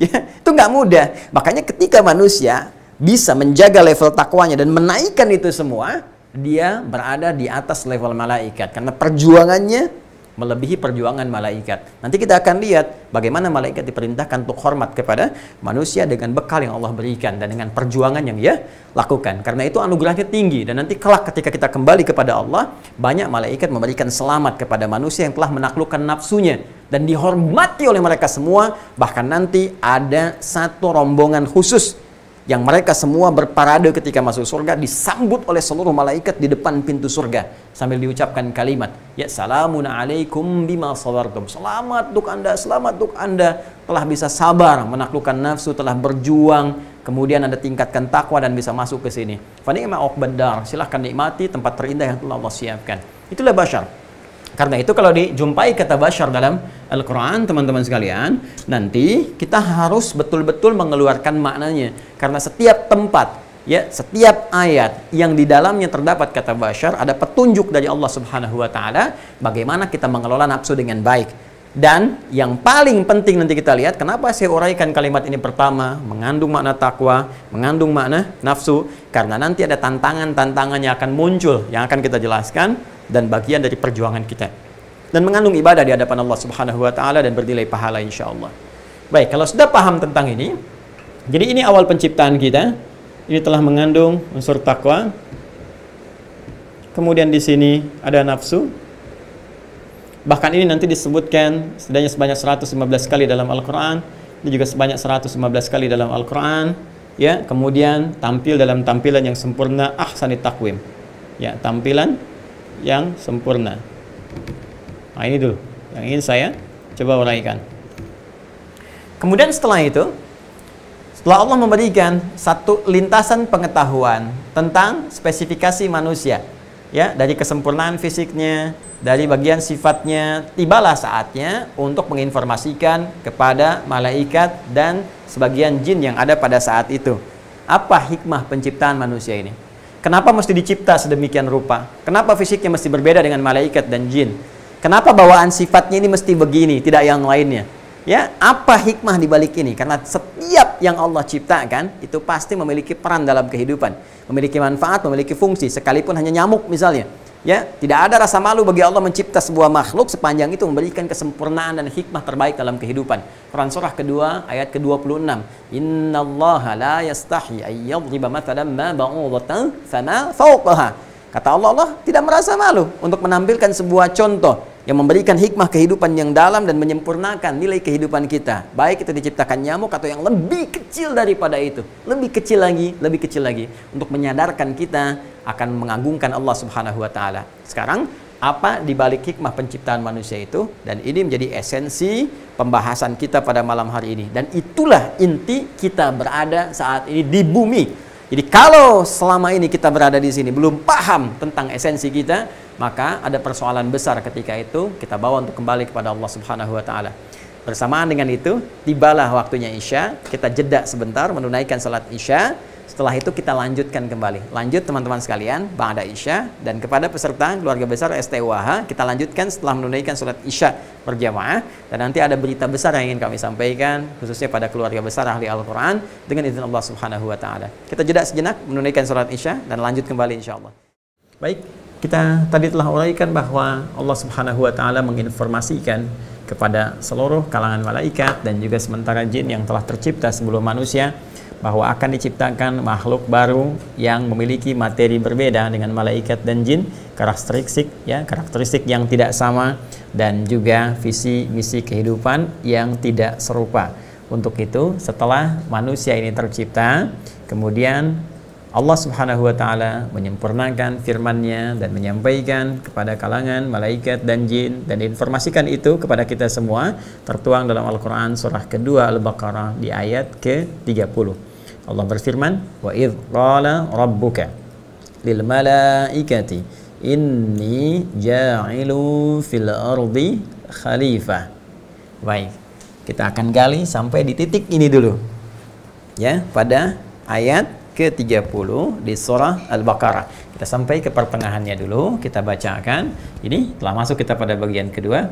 Ya, itu nggak mudah. Makanya ketika manusia bisa menjaga level takwanya dan menaikkan itu semua, dia berada di atas level malaikat. Karena perjuangannya melebihi perjuangan malaikat. Nanti kita akan lihat bagaimana malaikat diperintahkan untuk hormat kepada manusia dengan bekal yang Allah berikan dan dengan perjuangan yang dia lakukan. Karena itu anugerahnya tinggi, dan nanti kelak ketika kita kembali kepada Allah, banyak malaikat memberikan selamat kepada manusia yang telah menaklukkan nafsunya dan dihormati oleh mereka semua. Bahkan nanti ada satu rombongan khusus yang mereka semua berparade ketika masuk surga, disambut oleh seluruh malaikat di depan pintu surga sambil diucapkan kalimat, ya salamun alaikum bima sabartum. Selamat untuk anda telah bisa sabar menaklukkan nafsu, telah berjuang, kemudian anda tingkatkan takwa dan bisa masuk ke sini. Fa ni'ma uqbad dar, silahkan nikmati tempat terindah yang telah Allah siapkan. Itulah bashar. Karena itu kalau dijumpai kata bashar dalam Al-Quran, teman-teman sekalian, nanti kita harus betul-betul mengeluarkan maknanya. Karena setiap tempat, ya, setiap ayat yang di dalamnya terdapat kata bashar, ada petunjuk dari Allah Subhanahu wa Ta'ala bagaimana kita mengelola nafsu dengan baik. Dan yang paling penting nanti kita lihat, kenapa saya uraikan kalimat ini pertama, mengandung makna takwa, mengandung makna nafsu, karena nanti ada tantangan-tantangan yang akan muncul, yang akan kita jelaskan, dan bagian dari perjuangan kita. Dan mengandung ibadah di hadapan Allah Subhanahu wa Ta'ala dan bernilai pahala insya Allah. Baik, kalau sudah paham tentang ini, jadi ini awal penciptaan kita, ini telah mengandung unsur takwa, kemudian di sini ada nafsu. Bahkan ini nanti disebutkan setidaknya sebanyak 115 kali dalam Al-Quran. Ini juga sebanyak 115 kali dalam Al-Quran. Ya, kemudian tampil dalam tampilan yang sempurna, ahsanit taqwim. Ya, tampilan yang sempurna. Nah, ini dulu yang ingin saya coba uraikan. Kemudian setelah Setelah Allah memberikan satu lintasan pengetahuan tentang spesifikasi manusia, ya, dari kesempurnaan fisiknya, dari bagian sifatnya, tibalah saatnya untuk menginformasikan kepada malaikat dan sebagian jin yang ada pada saat itu. Apa hikmah penciptaan manusia ini? Kenapa mesti dicipta sedemikian rupa? Kenapa fisiknya mesti berbeda dengan malaikat dan jin? Kenapa bawaan sifatnya ini mesti begini, tidak yang lainnya? Ya, apa hikmah di balik ini? Karena setiap yang Allah ciptakan itu pasti memiliki peran dalam kehidupan, memiliki manfaat, memiliki fungsi, sekalipun hanya nyamuk misalnya. Ya, tidak ada rasa malu bagi Allah mencipta sebuah makhluk sepanjang itu memberikan kesempurnaan dan hikmah terbaik dalam kehidupan. Quran surah kedua ayat ke-26. Innallaha la yastahi ay yadriba mathalan ma ba'udatan fama fawqaha. Kata Allah tidak merasa malu untuk menampilkan sebuah contoh yang memberikan hikmah kehidupan yang dalam dan menyempurnakan nilai kehidupan kita. Baik itu diciptakan nyamuk atau yang lebih kecil daripada itu. Lebih kecil lagi. Untuk menyadarkan kita akan mengagungkan Allah Subhanahu wa Ta'ala. Sekarang, apa dibalik hikmah penciptaan manusia itu? Dan ini menjadi esensi pembahasan kita pada malam hari ini. Dan itulah inti kita berada saat ini di bumi. Jadi kalau selama ini kita berada di sini belum paham tentang esensi kita, maka ada persoalan besar ketika itu kita bawa untuk kembali kepada Allah Subhanahu wa Ta'ala. Bersamaan dengan itu, tibalah waktunya Isya, kita jeda sebentar menunaikan salat Isya. Setelah itu kita lanjutkan kembali. Lanjut teman-teman sekalian, ba'da Isya, dan kepada peserta keluarga besar STUAH, kita lanjutkan setelah menunaikan salat Isya berjamaah. Dan nanti ada berita besar yang ingin kami sampaikan, khususnya pada keluarga besar ahli Al-Quran, dengan izin Allah Subhanahu wa Ta'ala. Kita jeda sejenak menunaikan salat Isya dan lanjut kembali insya Allah. Baik, kita tadi telah uraikan bahwa Allah Subhanahu wa Ta'ala menginformasikan kepada seluruh kalangan malaikat dan juga sementara jin yang telah tercipta sebelum manusia bahwa akan diciptakan makhluk baru yang memiliki materi berbeda dengan malaikat dan jin, karakteristik yang tidak sama, dan juga visi misi kehidupan yang tidak serupa. Untuk itu, setelah manusia ini tercipta, kemudian Allah Subhanahu wa Ta'ala menyempurnakan firman-Nya dan menyampaikan kepada kalangan malaikat dan jin, dan informasikan itu kepada kita semua, tertuang dalam Al-Quran surah kedua Al-Baqarah di ayat ke-30. Allah berfirman, wa idh qala rabbuka lil malaikati inni ja'ilu fil ardi khalifah. Baik, kita akan gali sampai di titik ini dulu, ya, pada ayat ke-30 di surah Al-Baqarah. Kita sampai ke pertengahannya dulu, kita bacakan. Ini telah masuk kita pada bagian kedua.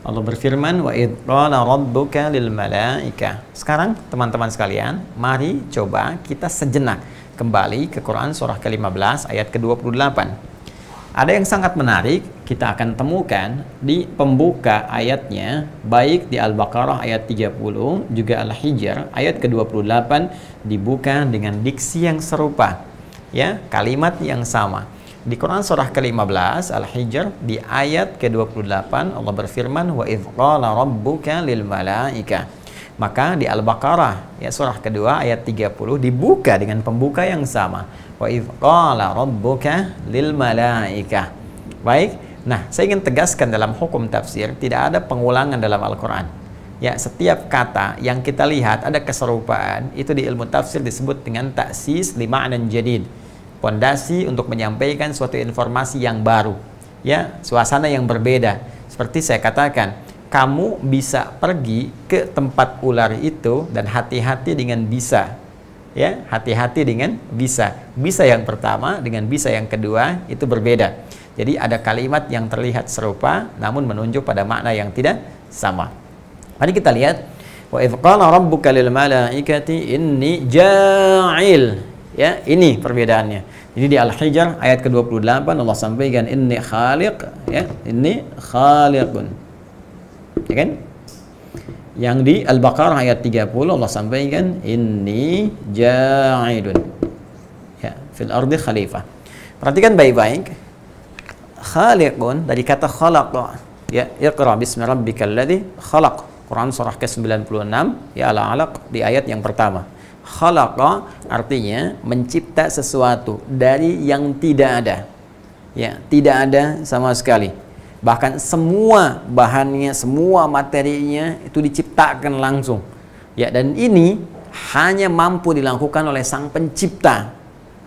Allah berfirman, wa idh qala rabbuka lil malaika. Sekarang teman-teman sekalian, mari coba kita sejenak kembali ke Quran surah ke-15 ayat ke-28. Ada yang sangat menarik kita akan temukan di pembuka ayatnya, baik di Al-Baqarah ayat 30 juga Al-Hijr ayat ke-28 dibuka dengan diksi yang serupa, ya, kalimat yang sama. Di Quran surah ke-15 Al-Hijr di ayat ke-28 Allah berfirman, wa idh qala rabbuka lil malaika. Maka di Al-Baqarah ya surah kedua ayat 30 dibuka dengan pembuka yang sama, wa idh qala rabbuka lil malaika. Baik, nah saya ingin tegaskan dalam hukum tafsir tidak ada pengulangan dalam Al-Quran. Ya, setiap kata yang kita lihat ada keserupaan, itu di ilmu tafsir disebut dengan ta'sis li ma'nan jadid. Pondasi untuk menyampaikan suatu informasi yang baru, ya, suasana yang berbeda. Seperti saya katakan, kamu bisa pergi ke tempat ular itu dan hati-hati dengan bisa, ya, hati-hati dengan bisa. Bisa yang pertama dengan bisa yang kedua itu berbeda. Jadi ada kalimat yang terlihat serupa namun menunjuk pada makna yang tidak sama. Mari kita lihat, wa idh qala rabbuka lil malaikati inni ja'il. Ya, ini perbedaannya. Jadi di Al-Hijr ayat ke-28 Allah sampaikan inni khaliq, ya, inni khaliqun. Ya kan? Yang di Al-Baqarah ayat 30 Allah sampaikan inni ja'ilun. Ya, fil ardi khalifah. Perhatikan baik-baik. Khaliqun dari kata khalaqa. Ya, iqra bismi rabbikal ladzi khalaq. Quran surah ke-96 ya Al-Alaq di ayat yang pertama. Khalaqa artinya mencipta sesuatu dari yang tidak ada. Ya, tidak ada sama sekali. Bahkan semua bahannya, semua materinya itu diciptakan langsung. Ya, dan ini hanya mampu dilakukan oleh Sang Pencipta,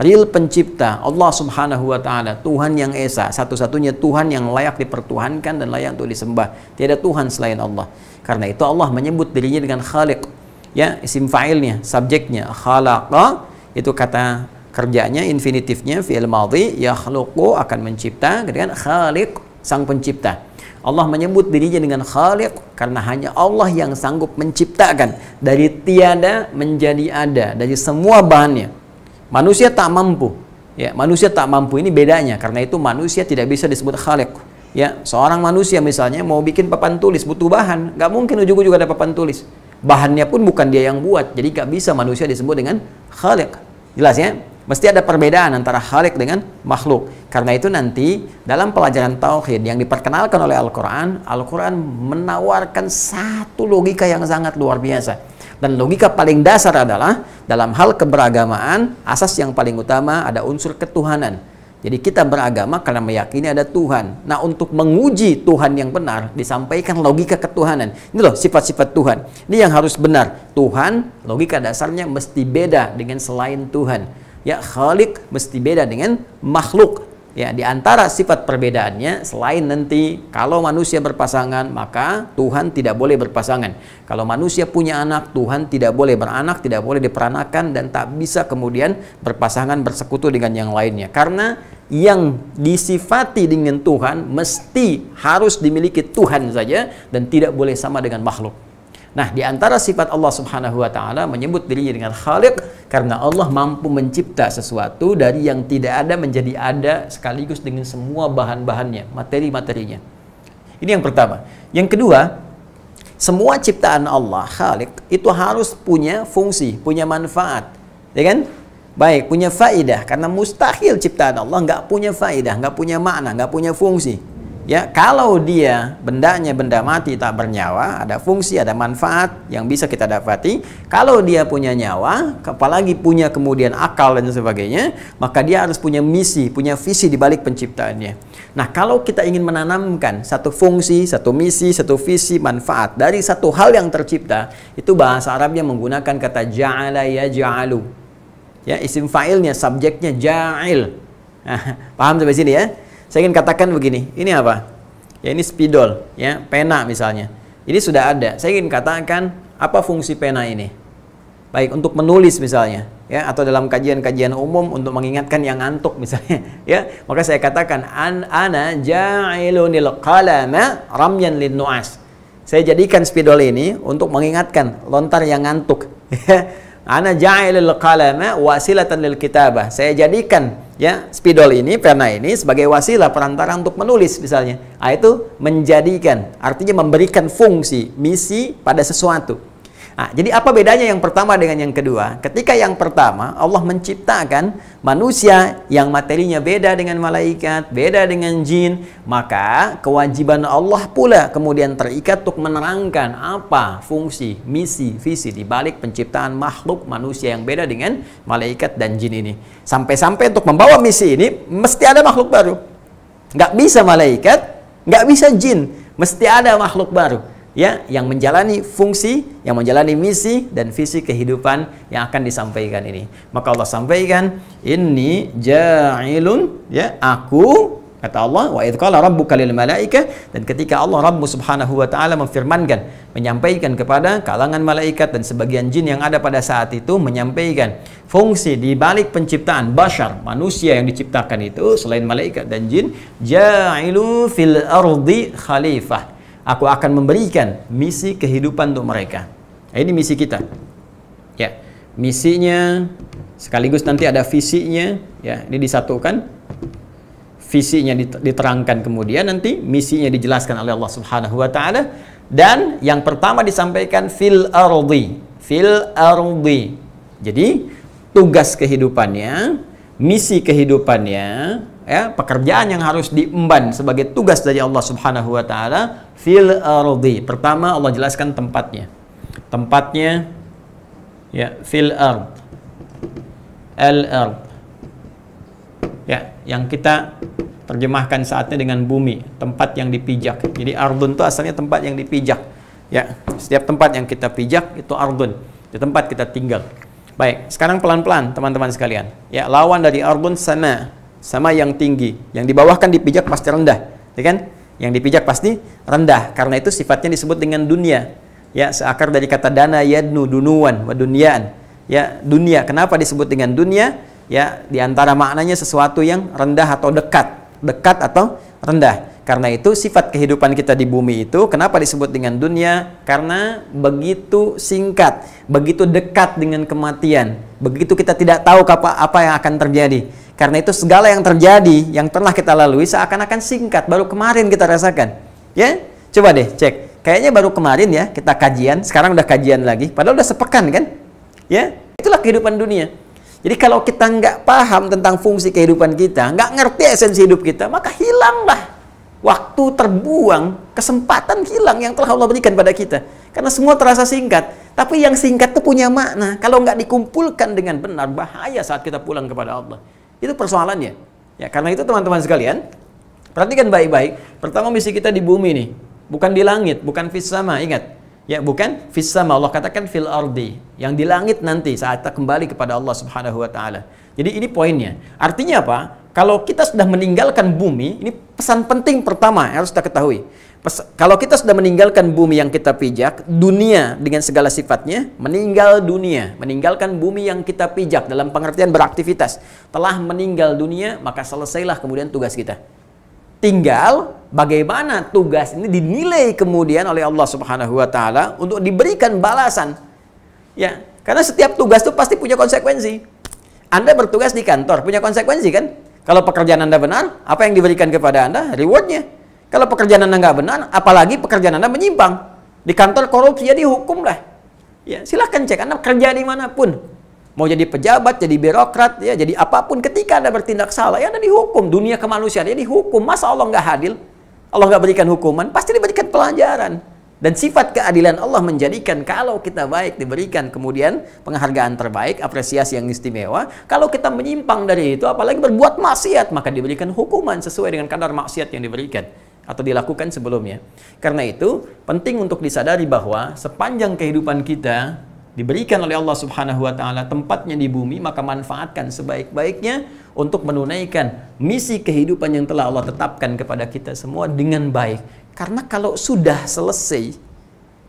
real Pencipta, Allah Subhanahu wa Ta'ala, Tuhan yang Esa, satu-satunya Tuhan yang layak dipertuhankan dan layak untuk disembah. Tiada Tuhan selain Allah. Karena itu Allah menyebut dirinya dengan Khaliq. Ya, isim fa'ilnya, subjeknya khalaqa, itu kata kerjanya, infinitifnya fi'il madhi, yakhluqu akan mencipta, dengan Khaliq, Sang Pencipta. Allah menyebut dirinya dengan Khaliq karena hanya Allah yang sanggup menciptakan dari tiada menjadi ada, dari semua bahannya. Manusia tak mampu. Ya, manusia tak mampu, ini bedanya. Karena itu manusia tidak bisa disebut Khaliq. Ya, seorang manusia misalnya mau bikin papan tulis butuh bahan, nggak mungkin ujung-ujung ada papan tulis. Bahannya pun bukan dia yang buat, jadi nggak bisa manusia disebut dengan Khaliq. Jelas ya? Mesti ada perbedaan antara Khaliq dengan makhluk. Karena itu nanti dalam pelajaran tauhid yang diperkenalkan oleh Al-Quran, Al-Quran menawarkan satu logika yang sangat luar biasa. Dan logika paling dasar adalah dalam hal keberagamaan, asas yang paling utama ada unsur ketuhanan. Jadi kita beragama karena meyakini ada Tuhan. Nah, untuk menguji Tuhan yang benar, disampaikan logika ketuhanan. Ini loh sifat-sifat Tuhan. Ini yang harus benar. Tuhan, logika dasarnya mesti beda dengan selain Tuhan. Ya, Khaliq mesti beda dengan makhluk. Ya, di antara sifat perbedaannya, selain nanti kalau manusia berpasangan, maka Tuhan tidak boleh berpasangan. Kalau manusia punya anak, Tuhan tidak boleh beranak, tidak boleh diperanakan, dan tak bisa kemudian berpasangan, bersekutu dengan yang lainnya. Karena yang disifati dengan Tuhan mesti harus dimiliki Tuhan saja, dan tidak boleh sama dengan makhluk. Nah, di antara sifat Allah Subhanahu wa Ta'ala menyebut dirinya dengan Khaliq karena Allah mampu mencipta sesuatu dari yang tidak ada menjadi ada sekaligus dengan semua bahan-bahannya, materi-materinya. Ini yang pertama. Yang kedua, semua ciptaan Allah Khaliq itu harus punya fungsi, punya manfaat, ya kan? Baik, punya faidah, karena mustahil ciptaan Allah nggak punya faidah, nggak punya makna, nggak punya fungsi. Ya, kalau dia bendanya benda mati tak bernyawa, ada fungsi, ada manfaat yang bisa kita dapati. Kalau dia punya nyawa, apalagi punya kemudian akal dan sebagainya, maka dia harus punya misi, punya visi di balik penciptaannya. Nah, kalau kita ingin menanamkan satu fungsi, satu misi, satu visi, manfaat dari satu hal yang tercipta, itu bahasa Arabnya menggunakan kata ja'ala yaj'alu. Ya, isim fa'ilnya, subjeknya ja'il. Nah, paham sampai sini ya? Saya ingin katakan begini, ini apa? Ya, ini spidol, ya, pena misalnya. Ini sudah ada. Saya ingin katakan apa fungsi pena ini? Baik, untuk menulis misalnya, ya, atau dalam kajian-kajian umum untuk mengingatkan yang ngantuk misalnya, ya. Maka saya katakan ana ja'ilunil qalama ramyan lin nu'as. Saya jadikan spidol ini untuk mengingatkan lontar yang ngantuk. Ana ja'ilul qalama wasilatan lil kitabah. Saya jadikan ya spidol ini, pena ini sebagai wasilah perantara untuk menulis misalnya. Nah, itu menjadikan, artinya memberikan fungsi, misi pada sesuatu. Nah, jadi apa bedanya yang pertama dengan yang kedua? Ketika yang pertama Allah menciptakan manusia yang materinya beda dengan malaikat, beda dengan jin, maka kewajiban Allah pula kemudian terikat untuk menerangkan apa fungsi, misi, visi di balik penciptaan makhluk manusia yang beda dengan malaikat dan jin ini. Sampai-sampai untuk membawa misi ini mesti ada makhluk baru. Nggak bisa malaikat, nggak bisa jin, mesti ada makhluk baru. Ya, yang menjalani fungsi, yang menjalani misi dan visi kehidupan yang akan disampaikan ini. Maka Allah sampaikan, inni ja'ilun, ya, aku, kata Allah, wa idh qala rabbuka lil malaikah, dan ketika Allah Rabb Subhanahu wa Ta'ala memfirmankan, menyampaikan kepada kalangan malaikat dan sebagian jin yang ada pada saat itu, menyampaikan fungsi di balik penciptaan bashar, manusia yang diciptakan itu selain malaikat dan jin, ja'ilu fil ardi khalifah. Aku akan memberikan misi kehidupan untuk mereka. Nah, ini misi kita. Ya, misinya sekaligus nanti ada visinya, ya, ini disatukan. Visinya diterangkan kemudian nanti misinya dijelaskan oleh Allah Subhanahu wa Ta'ala, dan yang pertama disampaikan fil ardi. Fil ardi. Jadi, tugas kehidupannya, misi kehidupannya, ya, pekerjaan yang harus diemban sebagai tugas dari Allah Subhanahu wa Ta'ala fil ardi. Pertama Allah jelaskan tempatnya. Tempatnya, ya, fil ard. Al-ard. Ya, yang kita terjemahkan saatnya dengan bumi, tempat yang dipijak. Jadi ardun itu asalnya tempat yang dipijak. Ya, setiap tempat yang kita pijak itu ardun. di tempat kita tinggal. Baik, sekarang pelan-pelan teman-teman sekalian. Ya, lawan dari ardun sama yang tinggi. Yang di bawah kan dipijak pasti rendah, ya kan? Yang dipijak pasti rendah. Karena itu sifatnya disebut dengan dunia. Ya, seakar dari kata dana yadnu dunuan wa dunyaan. Ya, dunia. Kenapa disebut dengan dunia? Ya, di antara maknanya sesuatu yang rendah atau dekat. Dekat atau rendah. Karena itu sifat kehidupan kita di bumi itu kenapa disebut dengan dunia? Karena begitu singkat, begitu dekat dengan kematian. Begitu kita tidak tahu apa yang akan terjadi. Karena itu segala yang terjadi, yang pernah kita lalui seakan-akan singkat, baru kemarin kita rasakan. Ya, coba deh cek. Kayaknya baru kemarin ya kita kajian, sekarang udah kajian lagi, padahal udah sepekan kan? Ya, itulah kehidupan dunia. Jadi kalau kita nggak paham tentang fungsi kehidupan kita, nggak ngerti esensi hidup kita, maka hilanglah. Waktu terbuang, kesempatan hilang yang telah Allah berikan pada kita. Karena semua terasa singkat. Tapi yang singkat itu punya makna. Kalau nggak dikumpulkan dengan benar, bahaya saat kita pulang kepada Allah. Itu persoalannya. Ya, karena itu teman-teman sekalian, perhatikan baik-baik. Pertama misi kita di bumi nih. Bukan di langit, bukan fis sama, ingat. Ya, bukan fis sama. Allah katakan fil ardi. Yang di langit nanti saat kita kembali kepada Allah Subhanahu wa taala. Jadi ini poinnya. Artinya apa? Kalau kita sudah meninggalkan bumi, ini pesan penting pertama yang harus kita ketahui. Kalau kita sudah meninggalkan bumi yang kita pijak, dunia dengan segala sifatnya, meninggal dunia, meninggalkan bumi yang kita pijak dalam pengertian beraktivitas. Telah meninggal dunia, maka selesailah kemudian tugas kita. Tinggal bagaimana tugas ini dinilai kemudian oleh Allah Subhanahu wa taala untuk diberikan balasan. Ya, karena setiap tugas itu pasti punya konsekuensi. Anda bertugas di kantor, punya konsekuensi kan? Kalau pekerjaan Anda benar, apa yang diberikan kepada Anda? Rewardnya. Kalau pekerjaan Anda nggak benar, apalagi pekerjaan Anda menyimpang. Di kantor korupsi, ya dihukum lah. Ya, silahkan cek Anda kerja dimanapun. Mau jadi pejabat, jadi birokrat, ya, jadi apapun. Ketika Anda bertindak salah, ya Anda dihukum. Dunia kemanusiaan, ya dihukum. Masa Allah nggak adil? Allah nggak berikan hukuman? Pasti diberikan pelajaran. Dan sifat keadilan Allah menjadikan kalau kita baik diberikan kemudian penghargaan terbaik, apresiasi yang istimewa. Kalau kita menyimpang dari itu, apalagi berbuat maksiat, maka diberikan hukuman sesuai dengan kadar maksiat yang diberikan atau dilakukan sebelumnya. Karena itu penting untuk disadari bahwa sepanjang kehidupan kita diberikan oleh Allah Subhanahu wa taala tempatnya di bumi, maka manfaatkan sebaik-baiknya untuk menunaikan misi kehidupan yang telah Allah tetapkan kepada kita semua dengan baik. Karena kalau sudah selesai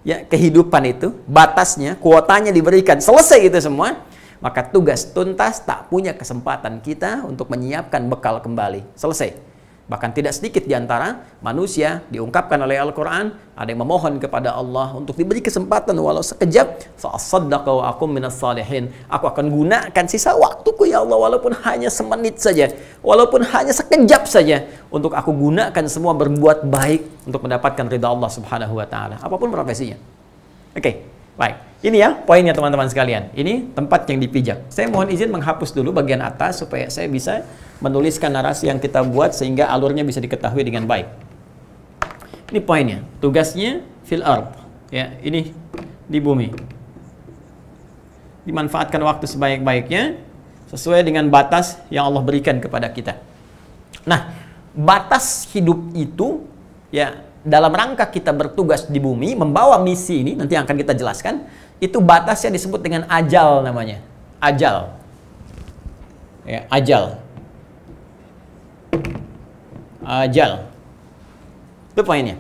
ya kehidupan itu, batasnya, kuotanya diberikan, selesai itu semua, maka tugas tuntas, tak punya kesempatan kita untuk menyiapkan bekal kembali. Selesai. Bahkan tidak sedikit di antara manusia diungkapkan oleh Al-Quran, ada yang memohon kepada Allah untuk diberi kesempatan walau sekejap, fa'asaddaqa wa akum minas salihin. Aku akan gunakan sisa waktuku ya Allah, walaupun hanya semenit saja, walaupun hanya sekejap saja, untuk aku gunakan semua berbuat baik untuk mendapatkan ridha Allah Subhanahu wa taala, apapun profesinya. Oke, baik. Ini ya poinnya teman-teman sekalian. Ini tempat yang dipijak. Saya mohon izin menghapus dulu bagian atas supaya saya bisa menuliskan narasi yang kita buat sehingga alurnya bisa diketahui dengan baik. Ini poinnya. Tugasnya fil ard. Ya, ini di bumi. Dimanfaatkan waktu sebaik-baiknya sesuai dengan batas yang Allah berikan kepada kita. Nah, batas hidup itu ya dalam rangka kita bertugas di bumi membawa misi ini nanti yang akan kita jelaskan. Itu batasnya disebut dengan ajal namanya. Ajal. Ya, ajal. Ajal. Itu poinnya.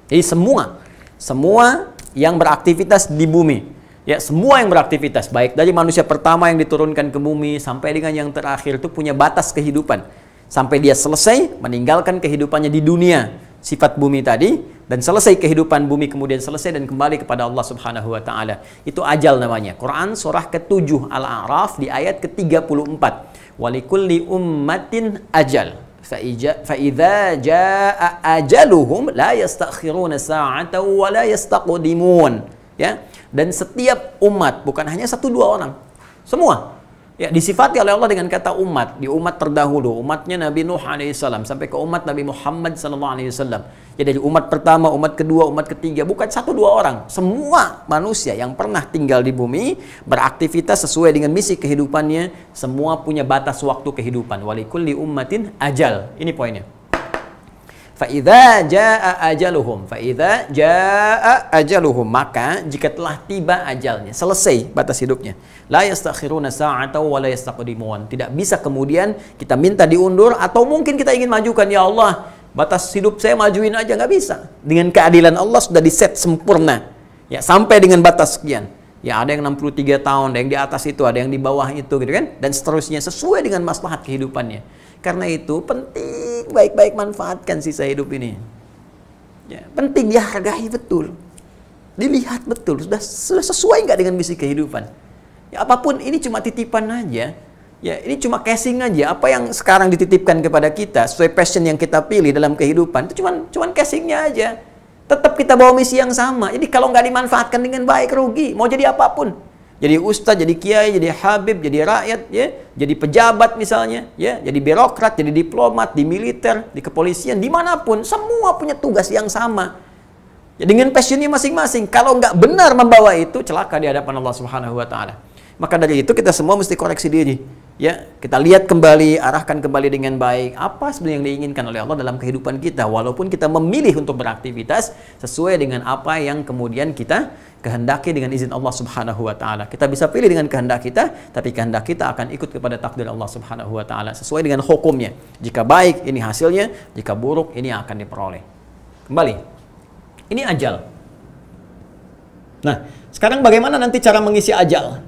Jadi semua yang beraktivitas di bumi, ya semua yang beraktivitas, baik dari manusia pertama yang diturunkan ke bumi sampai dengan yang terakhir itu punya batas kehidupan. Sampai dia selesai meninggalkan kehidupannya di dunia, sifat bumi tadi, dan selesai kehidupan bumi kemudian selesai dan kembali kepada Allah Subhanahu wa taala. Itu ajal namanya. Quran surah ke-7 Al-A'raf di ayat ke-34. Walikulli ummatin ajal. Fa idza jaa ajaluhum la yastakhiruna sa'atan wa la yastaqdimun. Ya. Dan setiap umat, bukan hanya 1-2 orang. Semua ya disifati oleh Allah dengan kata umat. Di umat terdahulu, umatnya Nabi Nuh alaihissalam sampai ke umat Nabi Muhammad sallallahu alaihi wasallam. Ya dari umat pertama, umat kedua, umat ketiga, bukan 1-2 orang. Semua manusia yang pernah tinggal di bumi beraktivitas sesuai dengan misi kehidupannya, semua punya batas waktu kehidupan. Walikulli ummatin ajal. Ini poinnya. Fa idza jaa ajaluhum, fa idza jaa ajaluhum, maka jika telah tiba ajalnya, selesai batas hidupnya, la yastakhiruna sa'atan wa la yastaqdimun. Tidak bisa kemudian kita minta diundur, atau mungkin kita ingin majukan, ya Allah, batas hidup saya majuin aja, nggak bisa. Dengan keadilan Allah sudah diset sempurna. Ya, sampai dengan batas sekian. Ya, ada yang 63 tahun, ada yang di atas itu, ada yang di bawah itu, gitu kan? Dan seterusnya sesuai dengan maslahat kehidupannya. Karena itu penting baik-baik manfaatkan sisa hidup ini. Ya, penting dihargai betul. Dilihat betul, sudah sesuai nggak dengan misi kehidupan. Ya, apapun ini cuma titipan aja. Ya, ini cuma casing aja. Apa yang sekarang dititipkan kepada kita, sesuai passion yang kita pilih dalam kehidupan, itu cuma casingnya aja. Tetap kita bawa misi yang sama. Jadi kalau nggak dimanfaatkan dengan baik, rugi. Mau jadi apapun. Jadi ustadz, jadi kiai, jadi habib, jadi rakyat, ya, jadi pejabat misalnya, ya, jadi birokrat, jadi diplomat, di militer, di kepolisian, dimanapun, semua punya tugas yang sama. Ya, dengan passionnya masing-masing. Kalau nggak benar membawa itu, celaka di hadapan Allah Subhanahu Wa Taala. Maka dari itu kita semua mesti koreksi diri. Ya, kita lihat kembali, arahkan kembali dengan baik apa sebenarnya yang diinginkan oleh Allah dalam kehidupan kita, walaupun kita memilih untuk beraktivitas sesuai dengan apa yang kemudian kita kehendaki dengan izin Allah Subhanahu Wa Taala. Kita bisa pilih dengan kehendak kita, tapi kehendak kita akan ikut kepada takdir Allah Subhanahu Wa Taala sesuai dengan hukumnya. Jika baik, ini hasilnya; jika buruk, ini akan diperoleh. Kembali, ini ajal. Nah, sekarang bagaimana nanti cara mengisi ajal?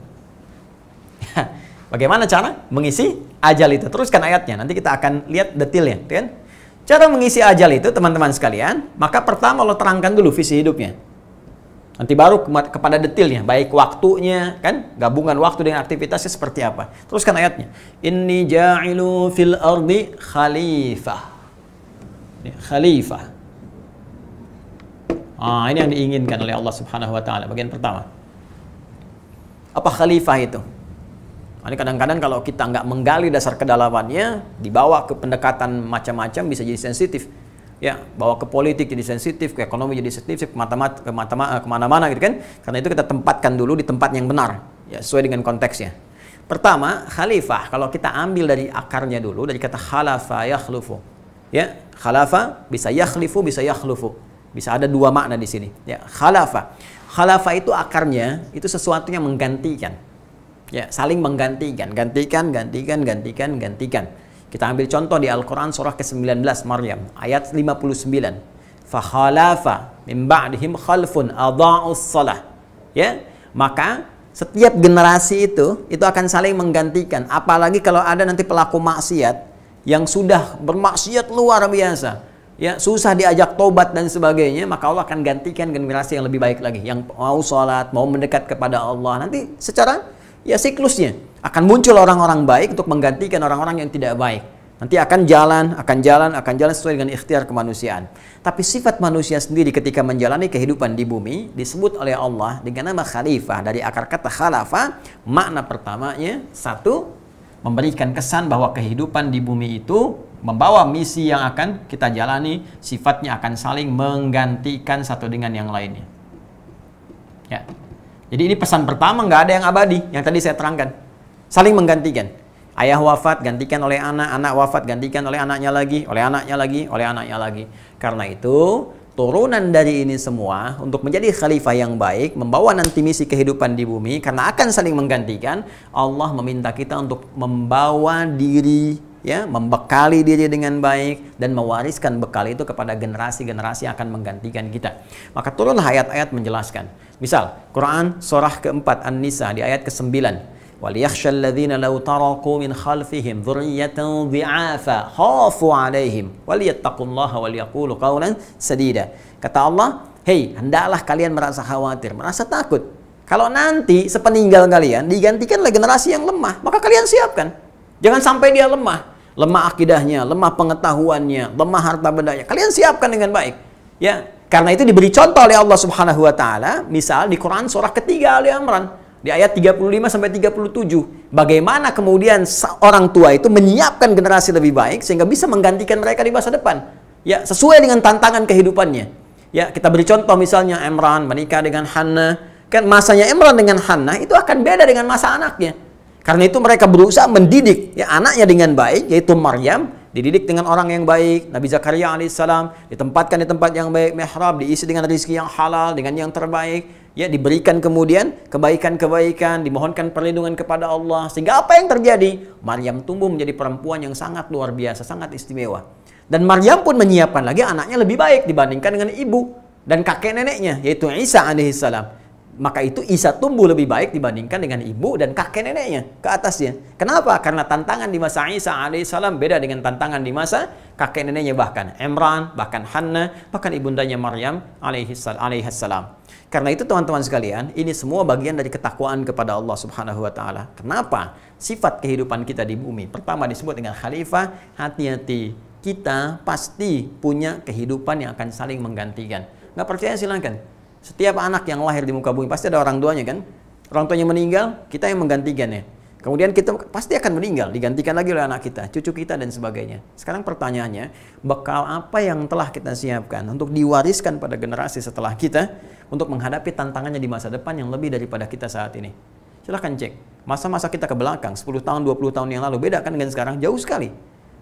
Bagaimana cara mengisi ajal itu? Teruskan ayatnya, nanti kita akan lihat detailnya, kan? Cara mengisi ajal itu, teman-teman sekalian, maka pertama lo terangkan dulu visi hidupnya. Nanti baru kepada detailnya, baik waktunya, kan? Gabungan waktu dengan aktivitasnya seperti apa. Teruskan ayatnya. Inni ja'ilu fil ardi khalifah. Khalifah. Ini yang diinginkan oleh Allah Subhanahu Wa Taala. Bagian pertama. Apa khalifah itu? Ini kadang-kadang kalau kita nggak menggali dasar kedalamannya, dibawa ke pendekatan macam-macam bisa jadi sensitif. Ya, bawa ke politik jadi sensitif, ke ekonomi jadi sensitif, kemana-mana gitu kan. Karena itu kita tempatkan dulu di tempat yang benar, ya, sesuai dengan konteksnya. Pertama, khalifah, kalau kita ambil dari akarnya dulu, dari kata khalafa yakhlufu. Ya, khalafa bisa yakhlifu, bisa yakhlufu. Bisa ada dua makna di sini. Ya, khalafa. Khalafa itu akarnya, itu sesuatu yang menggantikan. Ya, saling menggantikan, gantikan. Kita ambil contoh di Al-Quran surah ke-19 Maryam ayat 59. Fakhalafa min ba'dihim khalfun adha'us shalah. Ya, maka setiap generasi itu akan saling menggantikan. Apalagi kalau ada nanti pelaku maksiat yang sudah bermaksiat luar biasa, ya, susah diajak tobat dan sebagainya, maka Allah akan gantikan generasi yang lebih baik lagi, yang mau sholat, mau mendekat kepada Allah. Nanti secara siklusnya akan muncul orang-orang baik untuk menggantikan orang-orang yang tidak baik. Nanti akan jalan sesuai dengan ikhtiar kemanusiaan. Tapi sifat manusia sendiri ketika menjalani kehidupan di bumi disebut oleh Allah dengan nama khalifah. Dari akar kata khalafa, makna pertamanya satu, memberikan kesan bahwa kehidupan di bumi itu membawa misi yang akan kita jalani, sifatnya akan saling menggantikan satu dengan yang lainnya. Ya. Jadi ini pesan pertama, nggak ada yang abadi, yang tadi saya terangkan. Saling menggantikan. Ayah wafat, gantikan oleh anak, anak wafat, gantikan oleh anaknya lagi, oleh anaknya lagi, oleh anaknya lagi. Karena itu, turunan dari ini semua, untuk menjadi khalifah yang baik, membawa nanti misi kehidupan di bumi, karena akan saling menggantikan, Allah meminta kita untuk membawa diri, ya, membekali diri dengan baik, dan mewariskan bekal itu kepada generasi-generasi yang akan menggantikan kita. Maka turunlah ayat-ayat menjelaskan. Misal, Quran surah keempat An-Nisa di ayat ke-9. وَلِيَخْشَى الَّذِينَ لَوْ تَرَكُوا مِنْ خَلْفِهِمْ ذُرِّيَّةً ضِعَافًا خَافُوا عَلَيْهِمْ وَلْيَتَّقُوا اللَّهَ وَلْيَقُولُوا قَوْلًا سَدِيدًا. Kata Allah, hei, hendaklah kalian merasa khawatir, merasa takut. Kalau nanti sepeninggal kalian digantikan oleh generasi yang lemah, maka kalian siapkan. Jangan sampai dia lemah. Lemah akidahnya, lemah pengetahuannya, lemah harta bendanya. Kalian siapkan dengan baik. Ya, karena itu diberi contoh oleh Allah Subhanahu Wa Taala, misal di Quran surah ketiga Ali Imran di ayat 35 sampai 37. Bagaimana kemudian orang tua itu menyiapkan generasi lebih baik sehingga bisa menggantikan mereka di masa depan. Ya, sesuai dengan tantangan kehidupannya. Ya, kita beri contoh misalnya Imran menikah dengan Hannah. Kan masanya Imran dengan Hannah itu akan beda dengan masa anaknya. Karena itu mereka berusaha mendidik ya anaknya dengan baik, yaitu Maryam, dididik dengan orang yang baik. Nabi Zakaria alaihissalam ditempatkan di tempat yang baik, mihrab, diisi dengan rezeki yang halal, dengan yang terbaik, ya, diberikan kemudian kebaikan-kebaikan, dimohonkan perlindungan kepada Allah, sehingga apa yang terjadi? Maryam tumbuh menjadi perempuan yang sangat luar biasa, sangat istimewa. Dan Maryam pun menyiapkan lagi anaknya lebih baik dibandingkan dengan ibu dan kakek neneknya, yaitu Isa alaihissalam. Maka itu Isa tumbuh lebih baik dibandingkan dengan ibu dan kakek neneknya ke atasnya. Kenapa? Karena tantangan di masa Isa alaihissalam beda dengan tantangan di masa kakek neneknya, bahkan Imran, bahkan Hannah, bahkan ibundanya Maryam alaihissalam. Karena itu teman-teman sekalian, ini semua bagian dari ketakwaan kepada Allah Subhanahu wa taala. Kenapa? Sifat kehidupan kita di bumi pertama disebut dengan khalifah. Hati-hati, kita pasti punya kehidupan yang akan saling menggantikan. Nggak percaya silakan. Setiap anak yang lahir di muka bumi pasti ada orang tuanya kan? Orang tuanya meninggal, kita yang menggantikannya. Kemudian kita pasti akan meninggal, digantikan lagi oleh anak kita, cucu kita dan sebagainya. Sekarang pertanyaannya, bekal apa yang telah kita siapkan untuk diwariskan pada generasi setelah kita untuk menghadapi tantangannya di masa depan yang lebih daripada kita saat ini? Silahkan cek. Masa-masa kita ke belakang, 10 tahun, 20 tahun yang lalu, beda kan dengan sekarang? Jauh sekali.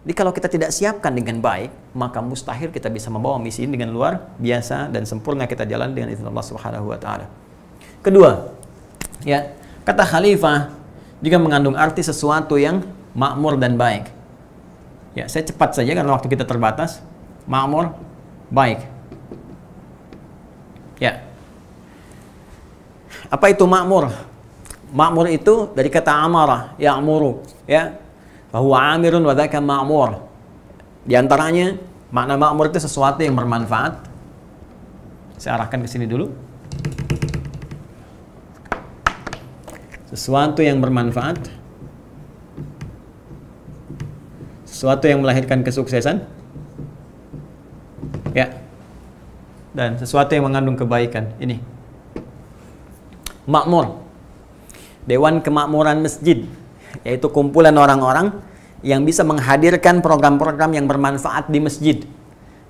Jadi kalau kita tidak siapkan dengan baik, maka mustahil kita bisa membawa misi ini dengan luar biasa dan sempurna kita jalan dengan izin Allah Subhanahu wa taala. Kedua, ya, kata khalifah juga mengandung arti sesuatu yang makmur dan baik. Ya, saya cepat saja karena waktu kita terbatas. Makmur, baik. Ya. Apa itu makmur? Makmur itu dari kata amara, ya'muru, ya. Bahwa amirun wa dzaka ma'mur. Di antaranya makna makmur itu sesuatu yang bermanfaat. Saya arahkan ke sini dulu. Sesuatu yang bermanfaat. Sesuatu yang melahirkan kesuksesan. Ya. Dan sesuatu yang mengandung kebaikan. Ini. Makmur. Dewan Kemakmuran Masjid, yaitu kumpulan orang-orang yang bisa menghadirkan program-program yang bermanfaat di masjid.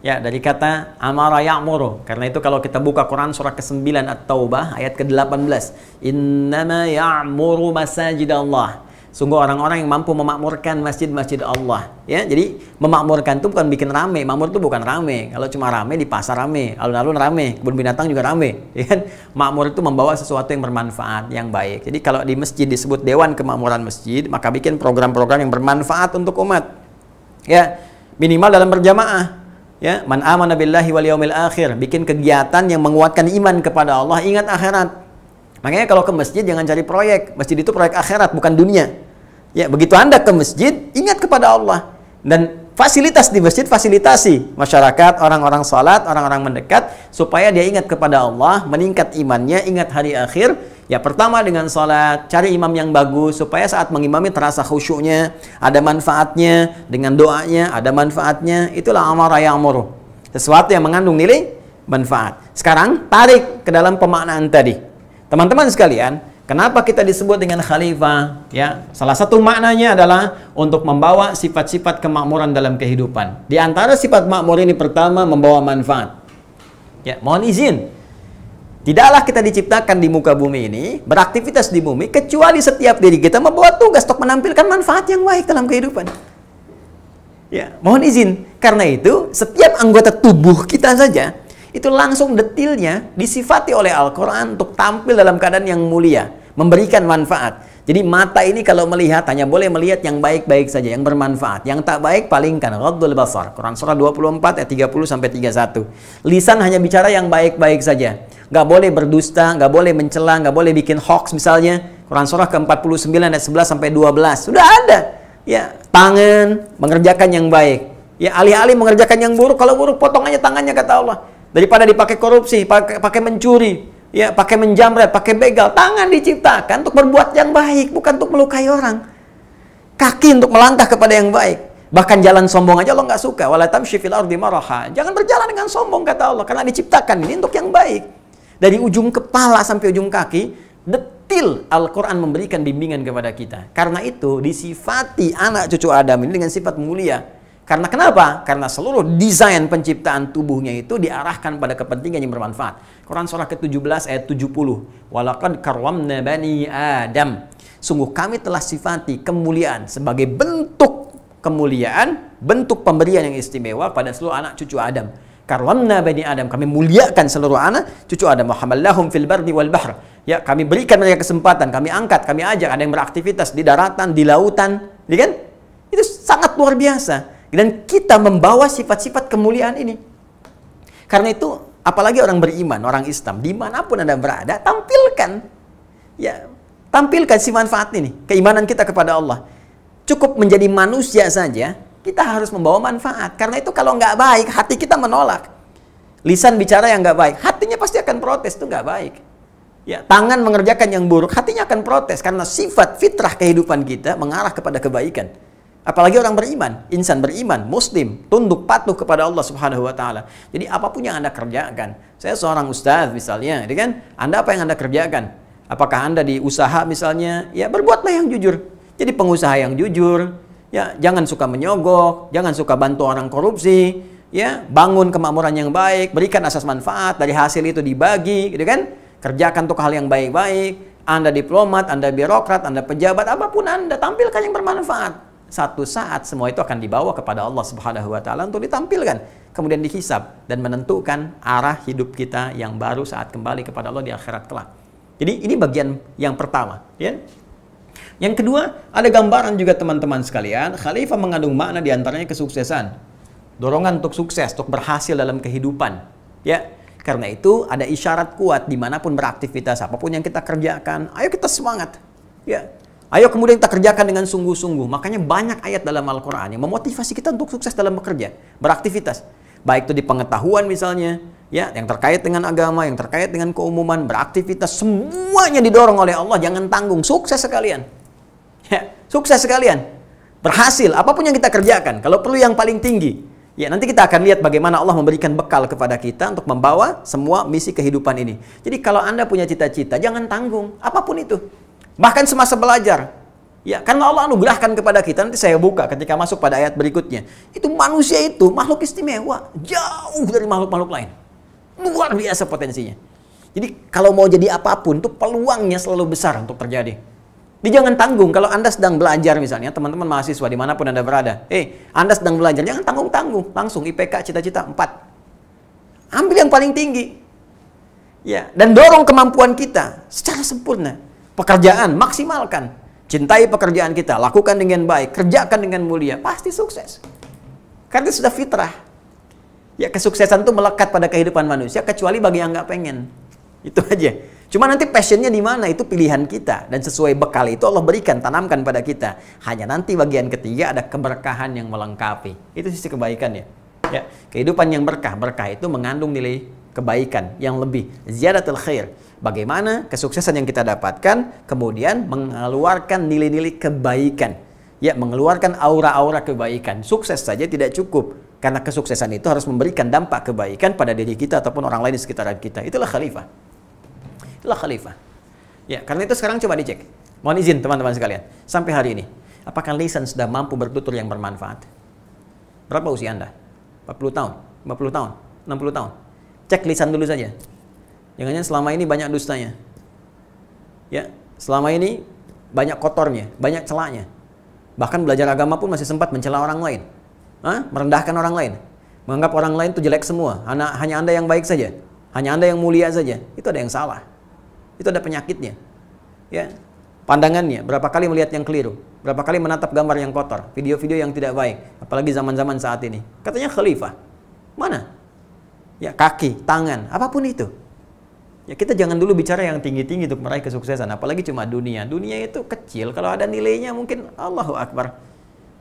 Ya, dari kata amara ya'muru. Karena itu kalau kita buka Quran surah ke-9 At-Taubah ayat ke-18, innama ya'muru masajidallah. Sungguh orang-orang yang mampu memakmurkan masjid-masjid Allah. Ya, jadi memakmurkan itu bukan bikin rame. Makmur itu bukan rame. Kalau cuma rame di pasar rame, alun-alun rame, kebun binatang juga rame. Ya kan? Makmur itu membawa sesuatu yang bermanfaat, yang baik. Jadi kalau di masjid disebut Dewan Kemakmuran Masjid, maka bikin program-program yang bermanfaat untuk umat. Ya, minimal dalam berjamaah. Ya, man amana billahi wal yaumil akhir, bikin kegiatan yang menguatkan iman kepada Allah, ingat akhirat. Makanya kalau ke masjid jangan cari proyek. Masjid itu proyek akhirat, bukan dunia. Ya, begitu Anda ke masjid, ingat kepada Allah. Dan fasilitas di masjid, fasilitasi masyarakat, orang-orang salat, orang-orang mendekat, supaya dia ingat kepada Allah, meningkat imannya, ingat hari akhir. Ya, pertama dengan salat, cari imam yang bagus, supaya saat mengimami terasa khusyuknya, ada manfaatnya, dengan doanya, ada manfaatnya. Itulah amara ya'muru. Sesuatu yang mengandung nilai manfaat. Sekarang, tarik ke dalam pemaknaan tadi. Teman-teman sekalian, kenapa kita disebut dengan khalifah? Ya, salah satu maknanya adalah untuk membawa sifat-sifat kemakmuran dalam kehidupan. Di antara sifat makmur ini pertama membawa manfaat. Ya, mohon izin. Tidaklah kita diciptakan di muka bumi ini, beraktivitas di bumi, kecuali setiap diri kita membawa tugas untuk menampilkan manfaat yang baik dalam kehidupan. Ya, mohon izin. Karena itu, setiap anggota tubuh kita saja itu langsung detilnya disifati oleh Al-Quran untuk tampil dalam keadaan yang mulia, memberikan manfaat. Jadi mata ini kalau melihat hanya boleh melihat yang baik-baik saja, yang bermanfaat. Yang tak baik palingkan. Ghaddul basar. Quran surah 24 ayat 30-31. Lisan hanya bicara yang baik-baik saja. Nggak boleh berdusta, nggak boleh mencela, nggak boleh bikin hoax misalnya. Quran surah ke-49 ayat 11-12. Sudah ada. Ya, tangan mengerjakan yang baik. Ya, alih-alih mengerjakan yang buruk, kalau buruk potong aja tangannya kata Allah. Daripada dipakai korupsi, pakai mencuri, ya, pakai menjamret, pakai begal. Tangan diciptakan untuk berbuat yang baik, bukan untuk melukai orang. Kaki untuk melangkah kepada yang baik. Bahkan jalan sombong aja Allah nggak suka. Wala tamshi fil ardi maraha. Jangan berjalan dengan sombong kata Allah, karena diciptakan ini untuk yang baik. Dari ujung kepala sampai ujung kaki, detil Al-Quran memberikan bimbingan kepada kita. Karena itu disifati anak cucu Adam ini dengan sifat mulia. Karena kenapa? Karena seluruh desain penciptaan tubuhnya itu diarahkan pada kepentingan yang bermanfaat. Quran surah ke-17 ayat 70. Walaqad karramna bani Adam. Sungguh kami telah sifati kemuliaan sebagai bentuk kemuliaan, bentuk pemberian yang istimewa pada seluruh anak cucu Adam. Karramna bani Adam, kami muliakan seluruh anak cucu Adam. Muhammadallahum fil bardi wal bahr. Ya, kami berikan mereka kesempatan, kami angkat, kami ajak, ada yang beraktivitas di daratan, di lautan, ya kan? Itu sangat luar biasa. Dan kita membawa sifat-sifat kemuliaan ini. Karena itu, apalagi orang beriman, orang Islam, dimanapun Anda berada, tampilkan. Ya, tampilkan si manfaat ini, keimanan kita kepada Allah. Cukup menjadi manusia saja, kita harus membawa manfaat. Karena itu kalau nggak baik, hati kita menolak. Lisan bicara yang nggak baik, hatinya pasti akan protes, itu nggak baik. Ya, tangan mengerjakan yang buruk, hatinya akan protes. Karena sifat fitrah kehidupan kita mengarah kepada kebaikan. Apalagi orang beriman, insan beriman, muslim, tunduk patuh kepada Allah Subhanahu wa taala. Jadi apapun yang Anda kerjakan, saya seorang ustaz misalnya, ya kan? Anda apa yang Anda kerjakan? Apakah Anda di usaha misalnya? Ya, berbuatlah yang jujur. Jadi pengusaha yang jujur, ya, jangan suka menyogok, jangan suka bantu orang korupsi, ya, bangun kemakmuran yang baik, berikan asas manfaat, dari hasil itu dibagi, gitu kan? Kerjakan untuk hal yang baik-baik. Anda diplomat, Anda birokrat, Anda pejabat, apapun Anda, tampilkan yang bermanfaat. Satu saat semua itu akan dibawa kepada Allah Subhanahu wa taala untuk ditampilkan, kemudian dihisab dan menentukan arah hidup kita yang baru saat kembali kepada Allah di akhirat kelak. Jadi ini bagian yang pertama, ya. Yang kedua, ada gambaran juga teman-teman sekalian, khalifah mengandung makna diantaranya kesuksesan, dorongan untuk sukses, untuk berhasil dalam kehidupan, ya. Karena itu ada isyarat kuat dimanapun beraktivitas, apapun yang kita kerjakan, ayo kita semangat, ya. Ayo kemudian kita kerjakan dengan sungguh-sungguh. Makanya banyak ayat dalam Al-Quran yang memotivasi kita untuk sukses dalam bekerja, beraktivitas. Baik itu di pengetahuan misalnya, ya, yang terkait dengan agama, yang terkait dengan keumuman, beraktivitas, semuanya didorong oleh Allah. Jangan tanggung, sukses sekalian. Ya, sukses sekalian. Berhasil, apapun yang kita kerjakan. Kalau perlu yang paling tinggi. Ya, nanti kita akan lihat bagaimana Allah memberikan bekal kepada kita untuk membawa semua misi kehidupan ini. Jadi kalau Anda punya cita-cita, jangan tanggung, apapun itu. Bahkan semasa belajar, ya, karena Allah anugerahkan kepada kita. Nanti saya buka ketika masuk pada ayat berikutnya. Itu manusia itu makhluk istimewa, jauh dari makhluk-makhluk lain, luar biasa potensinya. Jadi kalau mau jadi apapun, itu peluangnya selalu besar untuk terjadi. Jadi jangan tanggung. Kalau Anda sedang belajar misalnya, teman-teman mahasiswa dimanapun Anda berada, Anda sedang belajar, jangan tanggung-tanggung, langsung IPK cita-cita 4, ambil yang paling tinggi, ya, dan dorong kemampuan kita secara sempurna. Pekerjaan, maksimalkan. Cintai pekerjaan kita, lakukan dengan baik, kerjakan dengan mulia, pasti sukses. Karena itu sudah fitrah. Ya, kesuksesan itu melekat pada kehidupan manusia, kecuali bagi yang nggak pengen. Itu aja. Cuma nanti passionnya di mana, itu pilihan kita. Dan sesuai bekal itu Allah berikan, tanamkan pada kita. Hanya nanti bagian ketiga ada keberkahan yang melengkapi. Itu sisi kebaikannya. Ya, kehidupan yang berkah itu mengandung nilai kebaikan yang lebih. Ziyadatul khair. Bagaimana kesuksesan yang kita dapatkan kemudian mengeluarkan nilai-nilai kebaikan, ya, mengeluarkan aura-aura kebaikan. Sukses saja tidak cukup, karena kesuksesan itu harus memberikan dampak kebaikan pada diri kita ataupun orang lain di sekitaran kita. Itulah khalifah. Itulah khalifah. Ya, karena itu sekarang coba dicek. Mohon izin teman-teman sekalian, sampai hari ini apakah lisan sudah mampu bertutur yang bermanfaat? Berapa usia Anda? 40 tahun, 50 tahun, 60 tahun. Cek lisan dulu saja. Jangan-jangan selama ini banyak dustanya. Ya, selama ini banyak kotornya, banyak celahnya. Bahkan belajar agama pun masih sempat mencela orang lain. Merendahkan orang lain. Menganggap orang lain itu jelek semua. Hanya Anda yang baik saja. Hanya Anda yang mulia saja. Itu ada yang salah. Itu ada penyakitnya. Ya. Pandangannya, berapa kali melihat yang keliru. Berapa kali menatap gambar yang kotor. Video-video yang tidak baik. Apalagi zaman-zaman saat ini. Katanya khalifah. Mana? Ya, kaki, tangan, apapun itu. Ya, kita jangan dulu bicara yang tinggi-tinggi untuk meraih kesuksesan, apalagi cuma dunia. Dunia itu kecil, kalau ada nilainya mungkin Allahu Akbar.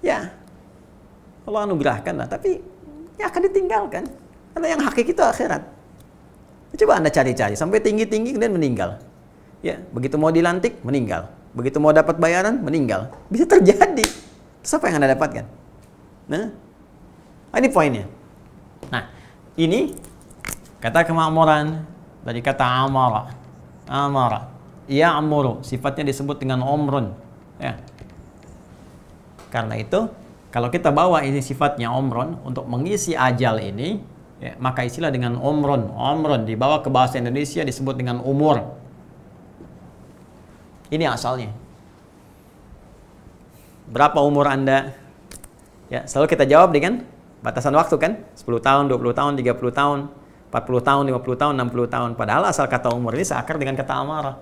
Ya, Allah anugerahkan lah, tapi ya akan ditinggalkan. Karena yang hakiki itu akhirat. Coba Anda cari-cari, sampai tinggi-tinggi kemudian meninggal. Ya, begitu mau dilantik, meninggal. Begitu mau dapat bayaran, meninggal. Bisa terjadi. Terus apa yang Anda dapatkan? Nah, ini poinnya. Nah, ini kata kemakmuran. Dari kata amara, ya'muru, sifatnya disebut dengan omrun. Ya. Karena itu, kalau kita bawa ini sifatnya omrun untuk mengisi ajal ini, ya, maka istilah dengan omrun. Omrun dibawa ke bahasa Indonesia disebut dengan umur. Ini asalnya. Berapa umur Anda? Ya, selalu kita jawab dengan batasan waktu kan? 10 tahun, 20 tahun, 30 tahun, 40 tahun, 50 tahun, 60 tahun. Padahal asal kata umur ini seakar dengan kata amarah.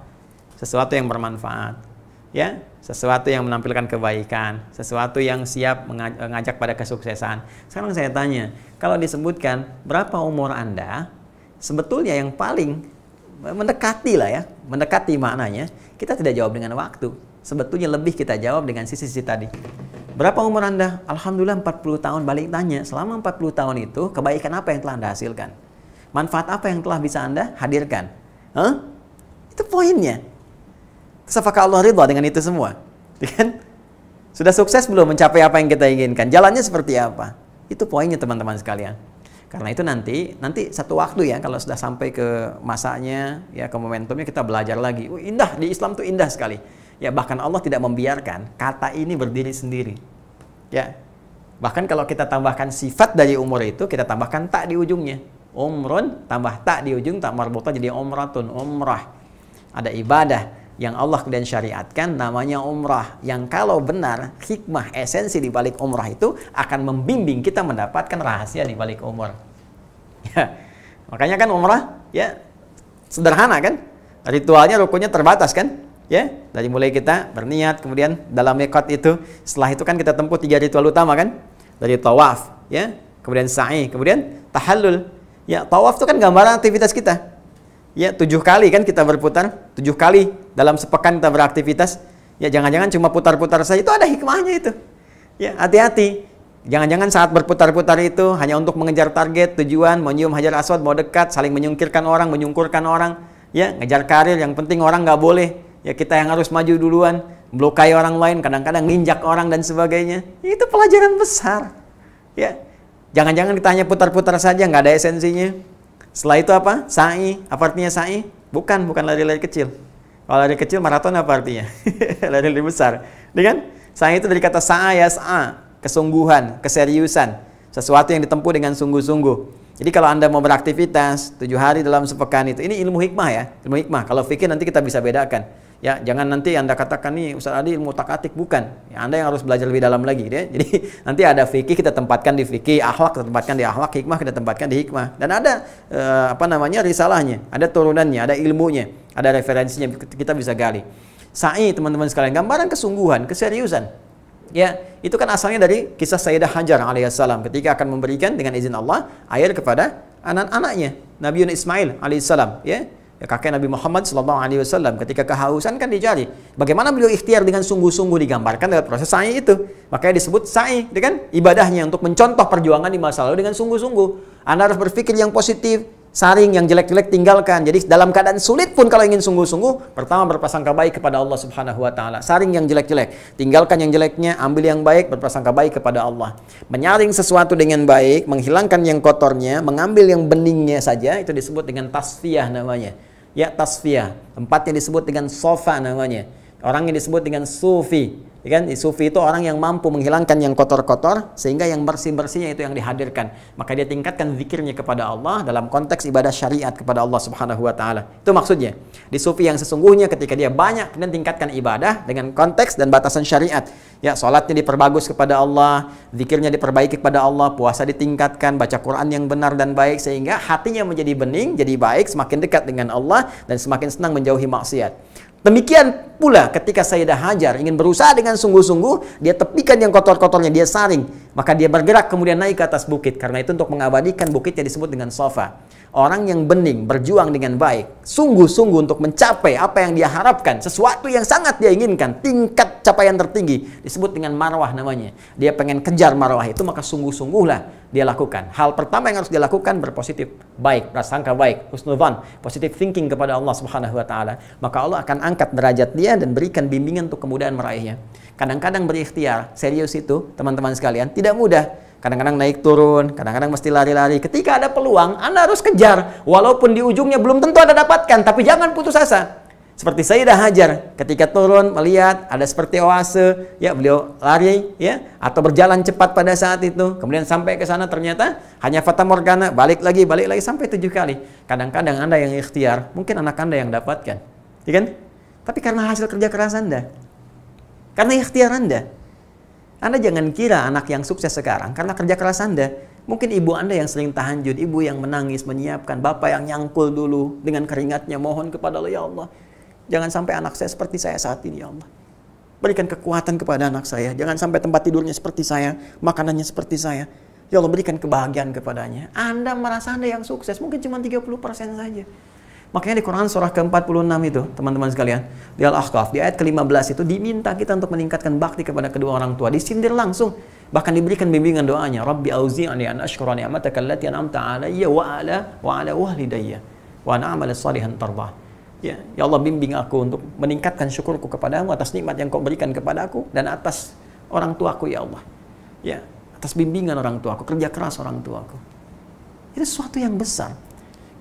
Sesuatu yang bermanfaat. Ya, sesuatu yang menampilkan kebaikan, sesuatu yang siap mengajak pada kesuksesan. Sekarang saya tanya, kalau disebutkan berapa umur Anda, sebetulnya yang paling mendekati lah ya, mendekati maknanya, kita tidak jawab dengan waktu. Sebetulnya lebih kita jawab dengan sisi-sisi tadi. Berapa umur Anda? Alhamdulillah 40 tahun. Balik tanya, selama 40 tahun itu, kebaikan apa yang telah Anda hasilkan? Manfaat apa yang telah bisa Anda hadirkan? Itu poinnya. Apakah Allah ridha dengan itu semua? Kan? Sudah sukses belum mencapai apa yang kita inginkan? Jalannya seperti apa? Itu poinnya teman-teman sekalian. Karena itu nanti satu waktu ya, kalau sudah sampai ke masanya, ya ke momentumnya kita belajar lagi. Indah, di Islam tuh indah sekali. Ya bahkan Allah tidak membiarkan kata ini berdiri sendiri. Ya. Bahkan kalau kita tambahkan sifat dari umur itu, kita tambahkan tak di ujungnya. Umrun tambah tak di ujung, tak marbutah jadi umratun, umrah. Ada ibadah yang Allah kemudian syariatkan namanya umrah, yang kalau benar hikmah esensi di balik umrah itu akan membimbing kita mendapatkan rahasia di balik umur. Ya. Makanya kan umrah ya sederhana kan? Ritualnya, rukunnya terbatas kan? Ya, dari mulai kita berniat, kemudian dalam miqat itu, setelah itu kan kita tempuh 3 ritual utama kan? Dari tawaf, ya, kemudian sa'i, kemudian tahallul. Ya, tawaf itu kan gambaran aktivitas kita. Ya, 7 kali kan kita berputar, 7 kali dalam sepekan kita beraktivitas. Ya, jangan-jangan cuma putar-putar saja, itu ada hikmahnya itu. Ya, hati-hati. Jangan-jangan saat berputar-putar itu hanya untuk mengejar target, tujuan, menyium hajar aswad, mau dekat, saling menyungkirkan orang, menyungkurkan orang. Ya, ngejar karir, yang penting orang nggak boleh. Ya, kita yang harus maju duluan, melukai orang lain, kadang-kadang nginjak orang dan sebagainya. Ya, itu pelajaran besar. Ya, jangan-jangan kita hanya putar-putar saja, nggak ada esensinya. Setelah itu apa? Sa'i. Apa artinya sa'i? Bukan lari-lari kecil. Kalau lari kecil maraton apa artinya? Lari-lari besar. Dengan sa'i itu dari kata sa'a yas'a, kesungguhan, keseriusan, sesuatu yang ditempuh dengan sungguh-sungguh. Jadi kalau Anda mau beraktivitas 7 hari dalam sepekan itu, ini ilmu hikmah ya, ilmu hikmah. Kalau fikih nanti kita bisa bedakan. Ya, jangan nanti Anda katakan nih Ustaz Adi ilmu tak-atik, bukan. Ya, Anda yang harus belajar lebih dalam lagi ya. Jadi nanti ada fikih kita tempatkan di fikih, akhlak kita tempatkan di akhlak, hikmah kita tempatkan di hikmah. Dan ada risalahnya, ada turunannya, ada ilmunya, ada referensinya, kita bisa gali. Sa'i teman-teman sekalian, gambaran kesungguhan, keseriusan. Ya, itu kan asalnya dari kisah Sayyidah Hajar alaihissalam ketika akan memberikan dengan izin Allah air kepada anak-anaknya, Nabi Ismail alaihissalam, ya. Ya, kakek Nabi Muhammad SAW ketika kehausan kan dicari. Bagaimana beliau ikhtiar dengan sungguh-sungguh digambarkan dalam proses sa'i itu. Makanya disebut sa'i, kan ibadahnya untuk mencontoh perjuangan di masa lalu dengan sungguh-sungguh. Anda harus berpikir yang positif, saring yang jelek-jelek tinggalkan. Jadi dalam keadaan sulit pun kalau ingin sungguh-sungguh, pertama berprasangka baik kepada Allah Subhanahu wa taala. Saring yang jelek-jelek, tinggalkan yang jeleknya, ambil yang baik, berprasangka baik kepada Allah. Menyaring sesuatu dengan baik, menghilangkan yang kotornya, mengambil yang beningnya saja, itu disebut dengan tasfiyah namanya. Ya, tasfiyah. Tempatnya disebut dengan sofa namanya. Orangnya disebut dengan sufi. Ya kan? Sufi itu orang yang mampu menghilangkan yang kotor-kotor sehingga yang bersih-bersihnya itu yang dihadirkan. Maka dia tingkatkan zikirnya kepada Allah dalam konteks ibadah syariat kepada Allah Subhanahu wa taala. Itu maksudnya. Di sufi yang sesungguhnya ketika dia banyak dan tingkatkan ibadah dengan konteks dan batasan syariat. Ya, salatnya diperbagus kepada Allah, zikirnya diperbaiki kepada Allah, puasa ditingkatkan, baca Quran yang benar dan baik sehingga hatinya menjadi bening, jadi baik, semakin dekat dengan Allah dan semakin senang menjauhi maksiat. Demikian pula ketika Sayyidah Hajar ingin berusaha dengan sungguh-sungguh, dia tepikan yang kotor-kotornya, dia saring. Maka dia bergerak kemudian naik ke atas bukit. Karena itu untuk mengabadikan bukitnya disebut dengan sofa. Orang yang bening, berjuang dengan baik, sungguh-sungguh untuk mencapai apa yang dia harapkan, sesuatu yang sangat dia inginkan, tingkat capaian tertinggi, disebut dengan marwah namanya. Dia pengen kejar marwah itu, maka sungguh-sungguhlah dia lakukan. Hal pertama yang harus dia lakukan berpositif baik, prasangka baik, husnudzan, positive thinking kepada Allah Subhanahu wa taala. Maka Allah akan angkat derajat dia dan berikan bimbingan untuk kemudahan meraihnya. Kadang-kadang berikhtiar, serius itu teman-teman sekalian, tidak mudah. Kadang-kadang naik turun, kadang-kadang mesti lari-lari. Ketika ada peluang, Anda harus kejar. Walaupun di ujungnya belum tentu Anda dapatkan, tapi jangan putus asa. Seperti Sayyidah Hajar, ketika turun melihat ada seperti oase, ya beliau lari, ya, atau berjalan cepat pada saat itu. Kemudian sampai ke sana ternyata hanya fata morgana, balik lagi sampai 7 kali. Kadang-kadang Anda yang ikhtiar, mungkin anak Anda yang dapatkan, ya kan? Tapi karena hasil kerja keras Anda, karena ikhtiar Anda. Anda jangan kira anak yang sukses sekarang karena kerja keras Anda. Mungkin ibu Anda yang sering tahajud, ibu yang menangis, menyiapkan, bapak yang nyangkul dulu dengan keringatnya, mohon kepada Allah, ya Allah, jangan sampai anak saya seperti saya saat ini, ya Allah. Berikan kekuatan kepada anak saya, jangan sampai tempat tidurnya seperti saya, makanannya seperti saya. Ya Allah, berikan kebahagiaan kepadanya. Anda merasa Anda yang sukses, mungkin cuma 30% saja. Makanya di Quran surah ke-46 itu, teman-teman sekalian, di Al-Ahqaf, di ayat ke-15 itu diminta kita untuk meningkatkan bakti kepada kedua orang tua. Disindir langsung, bahkan diberikan bimbingan doanya. Rabbi auzi'ni an ashkura ni'mataka allati an'amta 'alayya wa 'ala walidayya wa an a'mala shalihan tardah. Ya Allah, bimbing aku untuk meningkatkan syukurku kepadamu atas nikmat yang kau berikan kepadaku dan atas orang tuaku, ya Allah. Ya, atas bimbingan orang tuaku, kerja keras orang tuaku. Itu sesuatu yang besar.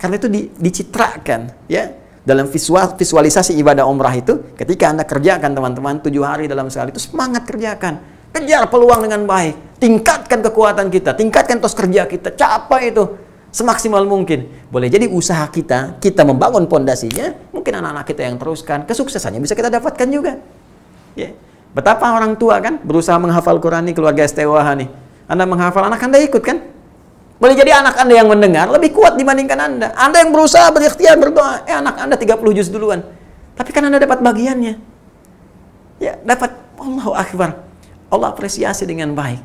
Karena itu dicitrakan, ya, dalam visualisasi ibadah umrah itu, ketika Anda kerjakan, teman-teman, 7 hari dalam sekali itu, semangat kerjakan. Kejar peluang dengan baik. Tingkatkan kekuatan kita, tingkatkan tos kerja kita, capai itu semaksimal mungkin. Boleh jadi usaha kita membangun pondasinya, mungkin anak-anak kita yang teruskan, kesuksesannya bisa kita dapatkan juga. Ya. Betapa orang tua kan berusaha menghafal Quran nih, keluarga istimewa nih. Anda menghafal, anak Anda ikut kan? Boleh jadi anak Anda yang mendengar lebih kuat dibandingkan Anda. Anda yang berusaha berikhtiar berdoa, anak Anda 30 juz duluan. Tapi kan Anda dapat bagiannya. Ya, dapat. Allahu Akbar. Allah apresiasi dengan baik.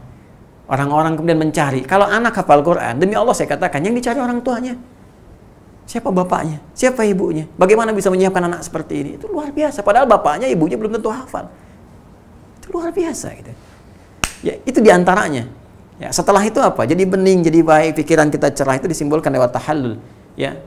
Orang-orang kemudian mencari. Kalau anak hafal Quran, demi Allah saya katakan, yang dicari orang tuanya. Siapa bapaknya? Siapa ibunya? Bagaimana bisa menyiapkan anak seperti ini? Itu luar biasa. Padahal bapaknya, ibunya belum tentu hafal. Itu luar biasa gitu. Ya, itu diantaranya. Ya, setelah itu apa? Jadi bening, jadi baik, pikiran kita cerah, itu disimbolkan lewat tahallul. Ya,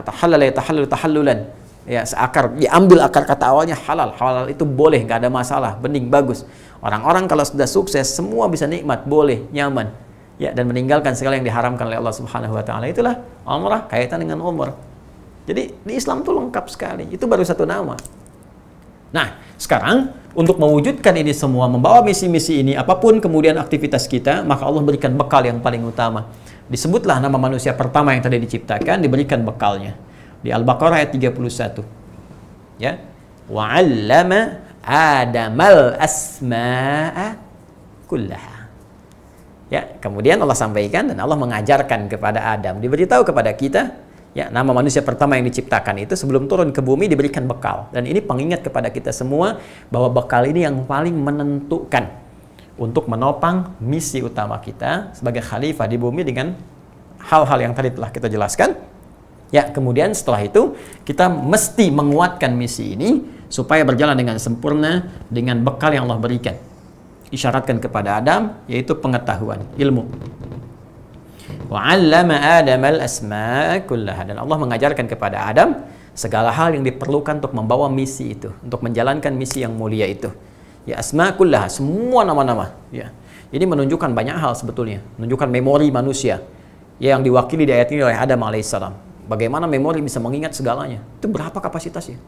tahallal ya tahallulan. Ya, seakar, diambil akar kata awalnya halal. Halal itu boleh, nggak ada masalah, bening, bagus. Orang-orang kalau sudah sukses, semua bisa nikmat, boleh, nyaman. Ya, dan meninggalkan segala yang diharamkan oleh Allah Subhanahu wa taala. Itulah umrah, kaitan dengan umur. Jadi di Islam itu lengkap sekali. Itu baru satu nama. Nah, sekarang untuk mewujudkan ini semua, membawa misi-misi ini, apapun kemudian aktivitas kita, maka Allah berikan bekal yang paling utama. Disebutlah nama manusia pertama yang tadi diciptakan, diberikan bekalnya. Di Al-Baqarah ayat 31. Ya. Wa 'allama Adamal asma'a kullaha. Ya, kemudian Allah sampaikan dan Allah mengajarkan kepada Adam, diberitahu kepada kita, ya, nama manusia pertama yang diciptakan itu sebelum turun ke bumi diberikan bekal. Dan ini pengingat kepada kita semua bahwa bekal ini yang paling menentukan untuk menopang misi utama kita sebagai khalifah di bumi dengan hal-hal yang tadi telah kita jelaskan. Ya, kemudian setelah itu kita mesti menguatkan misi ini supaya berjalan dengan sempurna dengan bekal yang Allah berikan. Isyaratkan kepada Adam, yaitu pengetahuan, ilmu. Wa 'allama Adamal asma'a kullaha. Dan Allah mengajarkan kepada Adam segala hal yang diperlukan untuk membawa misi itu, untuk menjalankan misi yang mulia itu. Ya, asma' kullaha, semua nama-nama. Ya. Ini menunjukkan banyak hal sebetulnya, menunjukkan memori manusia yang diwakili di ayat ini oleh Adam alaihissalam. Bagaimana memori bisa mengingat segalanya? Itu berapa kapasitasnya?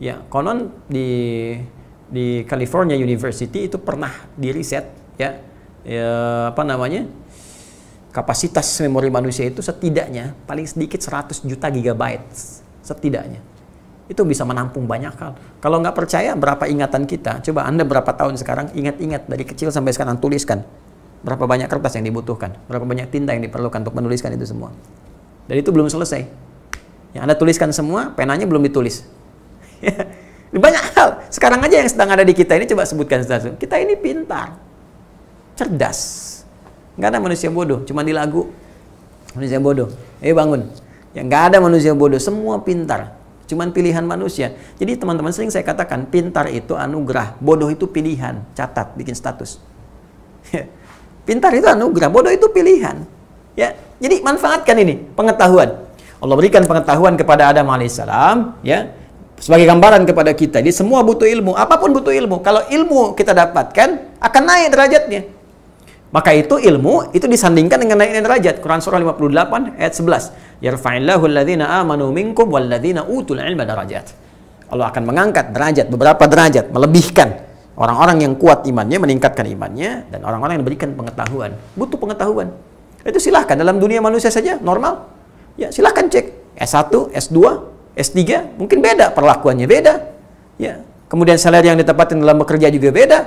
Ya, konon di California University itu pernah diriset, ya, apa namanya? Kapasitas memori manusia itu setidaknya paling sedikit 100 juta gigabyte setidaknya. Itu bisa menampung banyak hal. Kalau nggak percaya berapa ingatan kita, coba Anda berapa tahun sekarang ingat-ingat dari kecil sampai sekarang, tuliskan berapa banyak kertas yang dibutuhkan, berapa banyak tinta yang diperlukan untuk menuliskan itu semua. Dan itu belum selesai. Yang Anda tuliskan semua, penanya belum ditulis. Banyak hal. Sekarang aja yang sedang ada di kita ini, coba sebutkan satu. Kita ini pintar, cerdas. Nggak ada manusia bodoh, cuma di lagu manusia bodoh. Bangun. Ya, nggak ada manusia bodoh, semua pintar. Cuman pilihan manusia. Jadi teman-teman, sering saya katakan, pintar itu anugerah, bodoh itu pilihan. Catat, bikin status. Pintar itu anugerah, bodoh itu pilihan. Ya, jadi manfaatkan ini pengetahuan. Allah berikan pengetahuan kepada Adam alaihissalam, ya, sebagai gambaran kepada kita. Jadi semua butuh ilmu, apapun butuh ilmu. Kalau ilmu kita dapatkan, akan naik derajatnya. Maka itu ilmu itu disandingkan dengan naiknya derajat. Quran surah 58 ayat 11. Yarfa'illahu alladhina amanu minkum walladhina utul ilma darajat. Allah akan mengangkat derajat, beberapa derajat, melebihkan orang-orang yang kuat imannya, meningkatkan imannya, dan orang-orang yang diberikan pengetahuan. Butuh pengetahuan. Itu silahkan dalam dunia manusia saja normal. Ya, silahkan cek S1, S2, S3, mungkin beda perlakuannya, beda. Ya, kemudian salary yang ditempatkan dalam bekerja juga beda.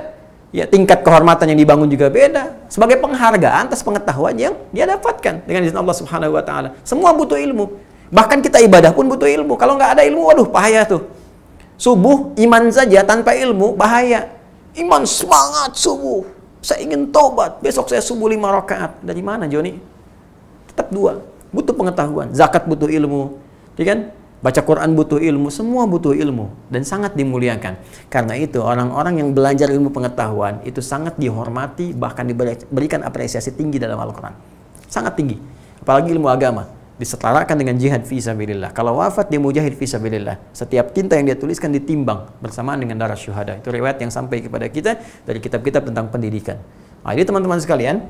Ya, tingkat kehormatan yang dibangun juga beda. Sebagai penghargaan atas pengetahuan yang dia dapatkan dengan izin Allah Subhanahu wa taala. Semua butuh ilmu. Bahkan kita ibadah pun butuh ilmu. Kalau nggak ada ilmu, waduh bahaya tuh. Subuh iman saja tanpa ilmu bahaya. Iman semangat subuh. Saya ingin tobat. Besok saya subuh 5 rakaat. Dari mana, Joni? Tetap 2. Butuh pengetahuan. Zakat butuh ilmu. Ya kan? Baca Quran butuh ilmu. Semua butuh ilmu. Dan sangat dimuliakan. Karena itu, orang-orang yang belajar ilmu pengetahuan itu sangat dihormati, bahkan diberikan apresiasi tinggi dalam Al-Quran. Sangat tinggi. Apalagi ilmu agama. Disetarakan dengan jihad fisabilillah. Kalau wafat dia mujahid fisabilillah. Setiap tinta yang dia tuliskan ditimbang bersamaan dengan darah syuhada. Itu riwayat yang sampai kepada kita dari kitab-kitab tentang pendidikan. Nah, jadi teman-teman sekalian,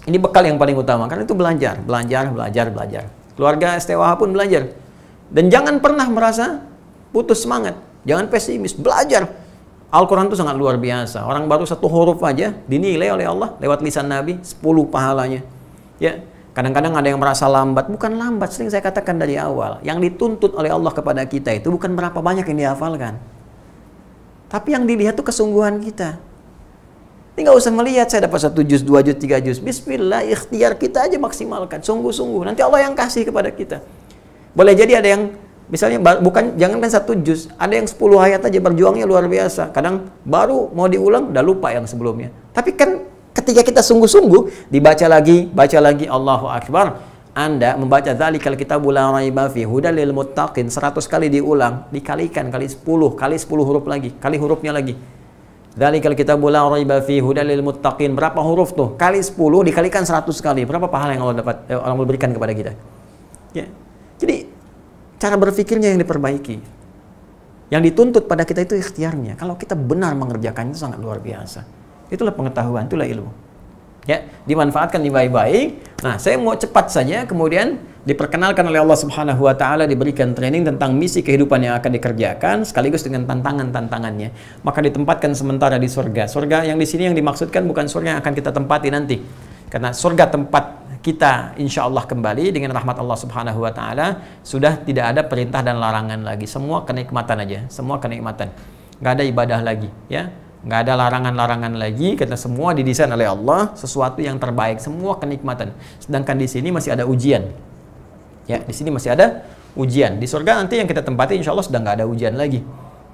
ini bekal yang paling utama. Karena itu belajar. Keluarga STWH pun belajar. Dan jangan pernah merasa putus semangat. Jangan pesimis. Belajar. Al-Quran itu sangat luar biasa. Orang baru 1 huruf aja dinilai oleh Allah lewat lisan Nabi 10 pahalanya. Ya. Kadang-kadang ada yang merasa lambat. Bukan lambat, sering saya katakan dari awal. Yang dituntut oleh Allah kepada kita itu bukan berapa banyak yang dihafalkan. Tapi yang dilihat itu kesungguhan kita. Ini nggak usah melihat saya dapat 1 juz, 2 juz, 3 juz. Bismillah, ikhtiar kita aja maksimalkan. Sungguh-sungguh. Nanti Allah yang kasih kepada kita. Boleh jadi ada yang, misalnya jangankan 1 juz. Ada yang 10 ayat aja berjuangnya luar biasa. Kadang baru mau diulang, udah lupa yang sebelumnya. Tapi kan ketika kita sungguh-sungguh, baca lagi, Allahu Akbar. Anda membaca dzalikal kitabul la raiba fi hudal lil muttaqin 100 kali diulang, dikalikan kali 10 huruf lagi, kali hurufnya lagi. Dzalikal kitabul la raiba fi hudal lil muttaqin, berapa huruf tuh? Kali 10 dikalikan 100 kali. Berapa pahala yang Allah berikan kepada kita? Ya. Jadi cara berpikirnya yang diperbaiki. Yang dituntut pada kita itu ikhtiarnya. Kalau kita benar mengerjakannya itu sangat luar biasa. Itulah pengetahuan, itulah ilmu. Ya, dimanfaatkan di baik-baik. Nah, saya mau cepat saja kemudian diperkenalkan oleh Allah Subhanahu wa taala, diberikan training tentang misi kehidupan yang akan dikerjakan sekaligus dengan tantangan-tantangannya. Maka ditempatkan sementara di surga. Surga yang di sini yang dimaksudkan bukan surga yang akan kita tempati nanti. Karena surga tempat kita insya Allah kembali dengan rahmat Allah Subhanahu wa taala, sudah tidak ada perintah dan larangan lagi. Semua kenikmatan aja, semua kenikmatan. Nggak ada ibadah lagi, ya. Nggak ada larangan-larangan lagi, karena semua didesain oleh Allah sesuatu yang terbaik, semua kenikmatan. Sedangkan di sini masih ada ujian. Ya, di sini masih ada ujian. Di surga nanti yang kita tempati insya Allah sudah nggak ada ujian lagi.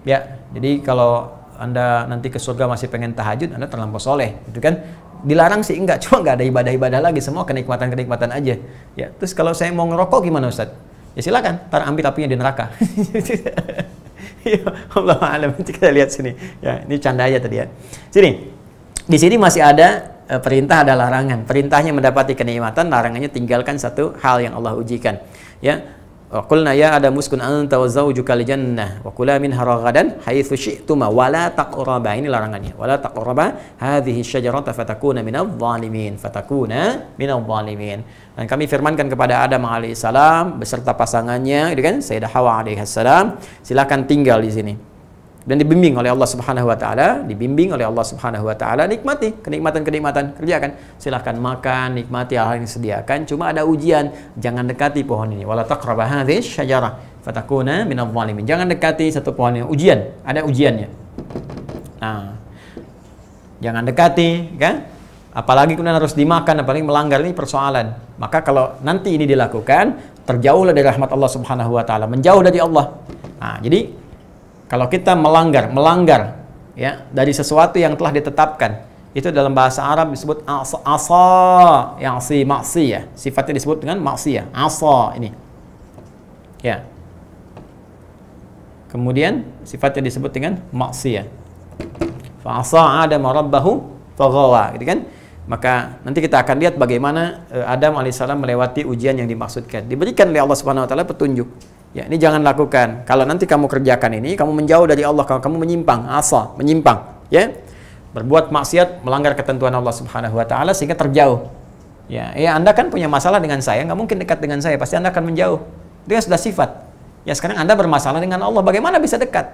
Ya, jadi kalau Anda nanti ke surga masih pengen tahajud, Anda terlampau soleh, gitu kan? Dilarang sih enggak, cuma nggak ada ibadah-ibadah lagi, semua kenikmatan-kenikmatan aja. Ya, terus kalau saya mau ngerokok gimana Ustaz? Ya silakan, tar ambil apinya di neraka. Ya, Allah alam. Kita lihat sini. Ya, ini canda aja tadi ya. Sini. Di sini masih ada perintah, ada larangan. Perintahnya mendapati kenikmatan, larangannya tinggalkan satu hal yang Allah ujikan. Ya. Wa qulna ya Adam uskun anta wa zawjukal jannah wa kula minha ragadan haitsu syi'tuma wa la taqraba. Ini larangannya. Wa la taqraba hadhihi syajarata fatakuna minadh dhalimin. Dan kami firmankan kepada Adam alaihissalam beserta pasangannya, gitu kan, Sayyidah Hawa alaihissalam, silakan tinggal di sini. Dan dibimbing oleh Allah Subhanahu wa taala, nikmati kenikmatan-kenikmatan, kerjakan. Silakan makan, nikmati hal yang disediakan, cuma ada ujian, jangan dekati pohon ini. Wala taqraba hadhihi syajarah fatakuna minadh dhalimin. Jangan dekati satu pohon ini, ujian, ada ujiannya. Nah, jangan dekati, kan? Apalagi kemudian harus dimakan, apalagi melanggar, ini persoalan. Maka kalau nanti ini dilakukan, terjauhlah dari rahmat Allah Subhanahu wa taala, menjauh dari Allah. Nah, jadi kalau kita melanggar ya dari sesuatu yang telah ditetapkan, itu dalam bahasa Arab disebut asa, yang maksiyah. Sifatnya disebut dengan maksiyah. Asa ini. Ya. Kemudian sifatnya disebut dengan maksiyah. Fa asa Adam rabbahu faghawa, gitu kan? Maka nanti kita akan lihat bagaimana Adam alaihissalam melewati ujian yang dimaksudkan. Diberikan oleh Allah Subhanahu wa taala petunjuk. Ya, ini jangan lakukan. Kalau nanti kamu kerjakan ini, kamu menjauh dari Allah, kamu menyimpang, menyimpang, ya. Berbuat maksiat, melanggar ketentuan Allah Subhanahu wa taala sehingga terjauh. Ya, Anda kan punya masalah dengan saya, nggak mungkin dekat dengan saya, pasti Anda akan menjauh. Itu kan sudah sifat. Ya, sekarang Anda bermasalah dengan Allah, bagaimana bisa dekat?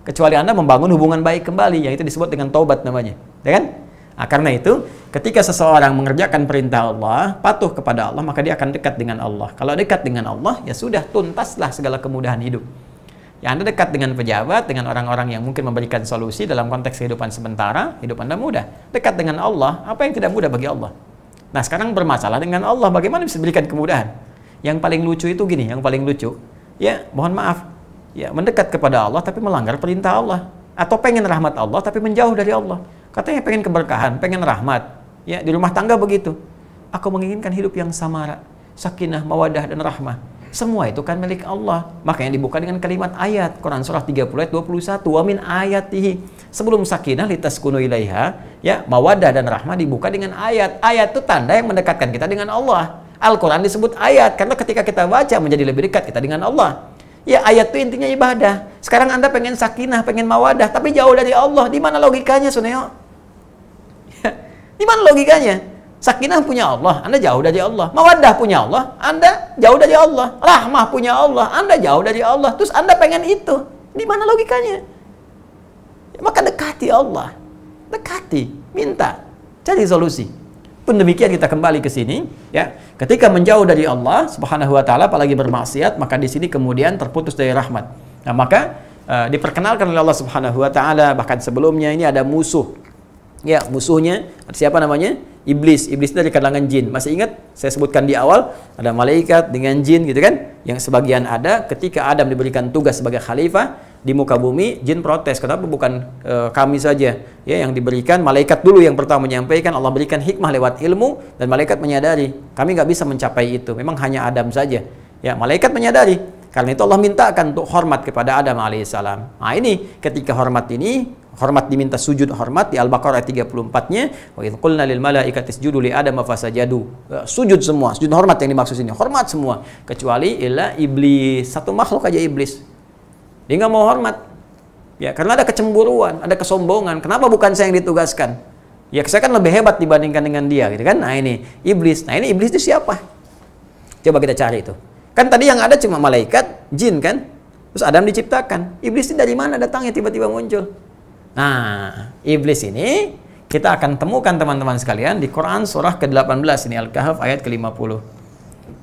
Kecuali Anda membangun hubungan baik kembali, yaitu disebut dengan taubat namanya. Ya kan? Nah, karena itu, ketika seseorang mengerjakan perintah Allah, patuh kepada Allah, maka dia akan dekat dengan Allah. Kalau dekat dengan Allah, ya sudah, tuntaslah segala kemudahan hidup. Ya, Anda dekat dengan pejabat, dengan orang-orang yang mungkin memberikan solusi dalam konteks kehidupan sementara, hidup Anda mudah. Dekat dengan Allah, apa yang tidak mudah bagi Allah? Nah, sekarang bermasalah dengan Allah, bagaimana bisa diberikan kemudahan? Yang paling lucu itu gini, yang paling lucu, ya, mohon maaf, ya, mendekat kepada Allah tapi melanggar perintah Allah. Atau pengen rahmat Allah tapi menjauh dari Allah. Katanya pengen keberkahan, pengen rahmat. Ya, di rumah tangga begitu. Aku menginginkan hidup yang samara, sakinah, mawadah, dan rahmah. Semua itu kan milik Allah. Makanya dibuka dengan kalimat ayat. Quran surah 30 ayat 21. Wa min ayatihi. Sebelum sakinah litaskunu ilaiha, ya, mawadah dan rahmah dibuka dengan ayat. Ayat itu tanda yang mendekatkan kita dengan Allah. Al-Quran disebut ayat karena ketika kita baca menjadi lebih dekat kita dengan Allah. Ya, ayat itu intinya ibadah. Sekarang Anda pengen sakinah, pengen mawadah, tapi jauh dari Allah. Di mana logikanya, Suneo? Di mana logikanya? Sakinah punya Allah, Anda jauh dari Allah. Mawaddah punya Allah, Anda jauh dari Allah. Rahmah punya Allah, Anda jauh dari Allah. Terus Anda pengen itu. Di mana logikanya? Ya, maka dekati Allah. Dekati, minta, cari solusi. Pun demikian kita kembali ke sini, ya. Ketika menjauh dari Allah Subhanahu wa taala apalagi bermaksiat, maka di sini kemudian terputus dari rahmat. Nah, maka diperkenalkan oleh Allah Subhanahu wa taala, bahkan sebelumnya ini ada musuh. Ya, musuhnya siapa namanya? Iblis. Iblis dari kalangan jin. Masih ingat saya sebutkan di awal ada malaikat dengan jin gitu kan? Yang sebagian ada ketika Adam diberikan tugas sebagai khalifah di muka bumi, jin protes. Kenapa bukan kami saja ya yang diberikan? Malaikat dulu yang pertama menyampaikan, Allah berikan hikmah lewat ilmu dan malaikat menyadari kami nggak bisa mencapai itu. Memang hanya Adam saja. Ya, malaikat menyadari. Karena itu Allah mintakan untuk hormat kepada Adam alaihissalam. Nah, ini ketika hormat ini, hormat diminta sujud hormat di Al-Baqarah ayat 34-nya, wa idz qulna lil malaikati isjudu li Adam fasajadu. Sujud semua, sujud hormat yang dimaksud ini. Hormat semua kecuali illa iblis. Satu makhluk aja iblis. Dia nggak mau hormat. Ya, karena ada kecemburuan, ada kesombongan. Kenapa bukan saya yang ditugaskan? Ya, saya kan lebih hebat dibandingkan dengan dia, gitu kan? Nah, ini iblis. Nah, ini iblis itu siapa? Coba kita cari itu. Kan tadi yang ada cuma malaikat, jin kan? Terus Adam diciptakan. Iblis ini dari mana datangnya tiba-tiba muncul? Nah, iblis ini kita akan temukan teman-teman sekalian di Quran surah ke-18 ini Al-Kahf ayat ke-50.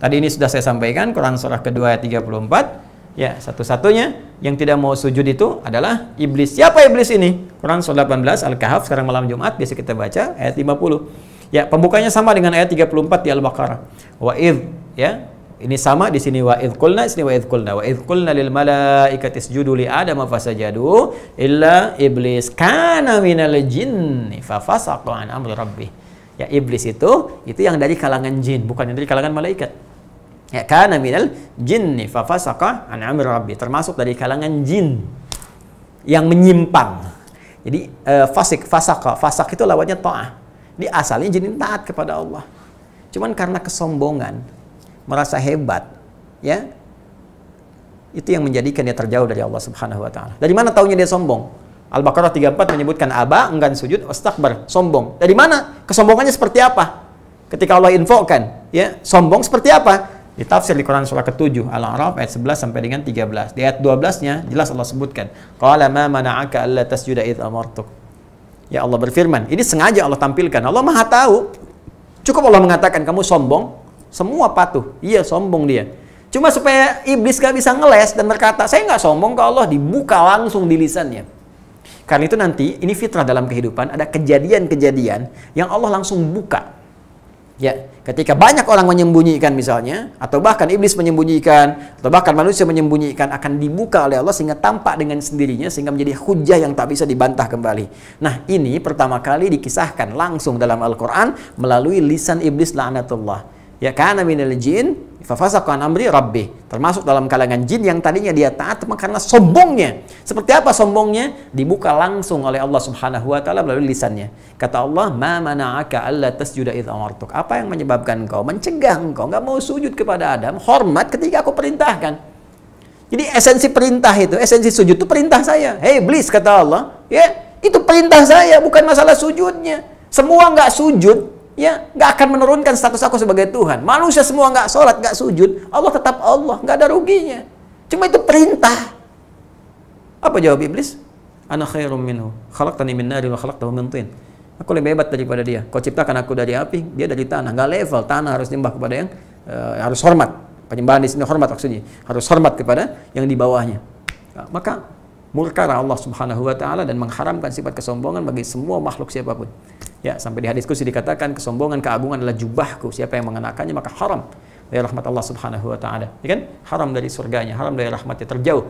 Tadi ini sudah saya sampaikan Quran surah kedua ayat 34. Ya, satu-satunya yang tidak mau sujud itu adalah iblis. Siapa iblis ini? Quran surah 18 Al-Kahf sekarang malam Jumat biasa kita baca ayat 50. Ya, pembukanya sama dengan ayat 34 di Al-Baqarah. Wa idz, ya. Ini sama di sini wa idz qulna, sini wa idz qulna. Wa idz qulna lil malaikati isjudu li Adam fasajadu illa iblis kana minal jinni fa fasaqa an amri rabbih. Ya, iblis itu yang dari kalangan jin, bukan yang dari kalangan malaikat. Ya, kana minal jinni fa fasaqa an amri rabbih, termasuk dari kalangan jin yang menyimpang. Jadi fasak itu lawannya ta'ah. Di asalnya jin taat kepada Allah. Cuman karena kesombongan, merasa hebat, ya, itu yang menjadikan dia terjauh dari Allah Subhanahu wa taala. Dari mana taunya dia sombong? Al-Baqarah 34 menyebutkan aba, enggan sujud, wastakbar, sombong. Dari mana? Kesombongannya seperti apa? Ketika Allah infokan, ya, sombong seperti apa? Ditafsir di Quran surah ke-7 Al-A'raf ayat 11 sampai dengan 13. Di ayat 12-nya jelas Allah sebutkan, qala ma mana'aka alla tasjuda idz amartuk. Ya, Allah berfirman, ini sengaja Allah tampilkan. Allah Maha tahu. Cukup Allah mengatakan kamu sombong, semua patuh. Iya, sombong dia. Cuma supaya iblis gak bisa ngeles dan berkata, saya nggak sombong ke Allah, dibuka langsung di lisannya. Karena itu nanti, ini fitrah dalam kehidupan, ada kejadian-kejadian yang Allah langsung buka. Ya, ketika banyak orang menyembunyikan misalnya, atau bahkan iblis menyembunyikan, atau bahkan manusia menyembunyikan, akan dibuka oleh Allah sehingga tampak dengan sendirinya, sehingga menjadi hujah yang tak bisa dibantah kembali. Nah, ini pertama kali dikisahkan langsung dalam Al-Quran melalui lisan iblis la'natullah. Ya, kana minal jin fa fasaqa an amri rabbih, termasuk dalam kalangan jin yang tadinya dia taat karena sombongnya. Seperti apa sombongnya? Dibuka langsung oleh Allah Subhanahu wa taala melalui lisannya. Kata Allah, "Ma mana'aka alla tasjuda idz amartuk." Apa yang menyebabkan engkau mencegah engkau enggak mau sujud kepada Adam, hormat ketika aku perintahkan? Jadi esensi perintah itu, esensi sujud itu perintah saya. Hei iblis, kata Allah, ya, itu perintah saya, bukan masalah sujudnya. Semua enggak sujud, ya, nggak akan menurunkan status aku sebagai Tuhan. Manusia semua nggak sholat, nggak sujud, Allah tetap Allah, nggak ada ruginya. Cuma itu perintah. Apa jawab iblis? Ana khairum minhu, khalaqtani min nari wa khalaqtahu min tin. Aku lebih hebat daripada dia. Kau ciptakan aku dari api, dia dari tanah. Nggak level, tanah harus nyembah kepada yang harus hormat. Penyembahan di sini hormat maksudnya. Harus hormat kepada yang di bawahnya. maka murka Allah Subhanahu wa taala dan mengharamkan sifat kesombongan bagi semua makhluk siapapun. Ya, sampai di hadis qudsi dikatakan kesombongan, keagungan adalah jubahku, siapa yang mengenakannya maka haram dari rahmat Allah Subhanahu wa taala. Ya kan? Haram dari surganya, haram dari rahmatnya, terjauh.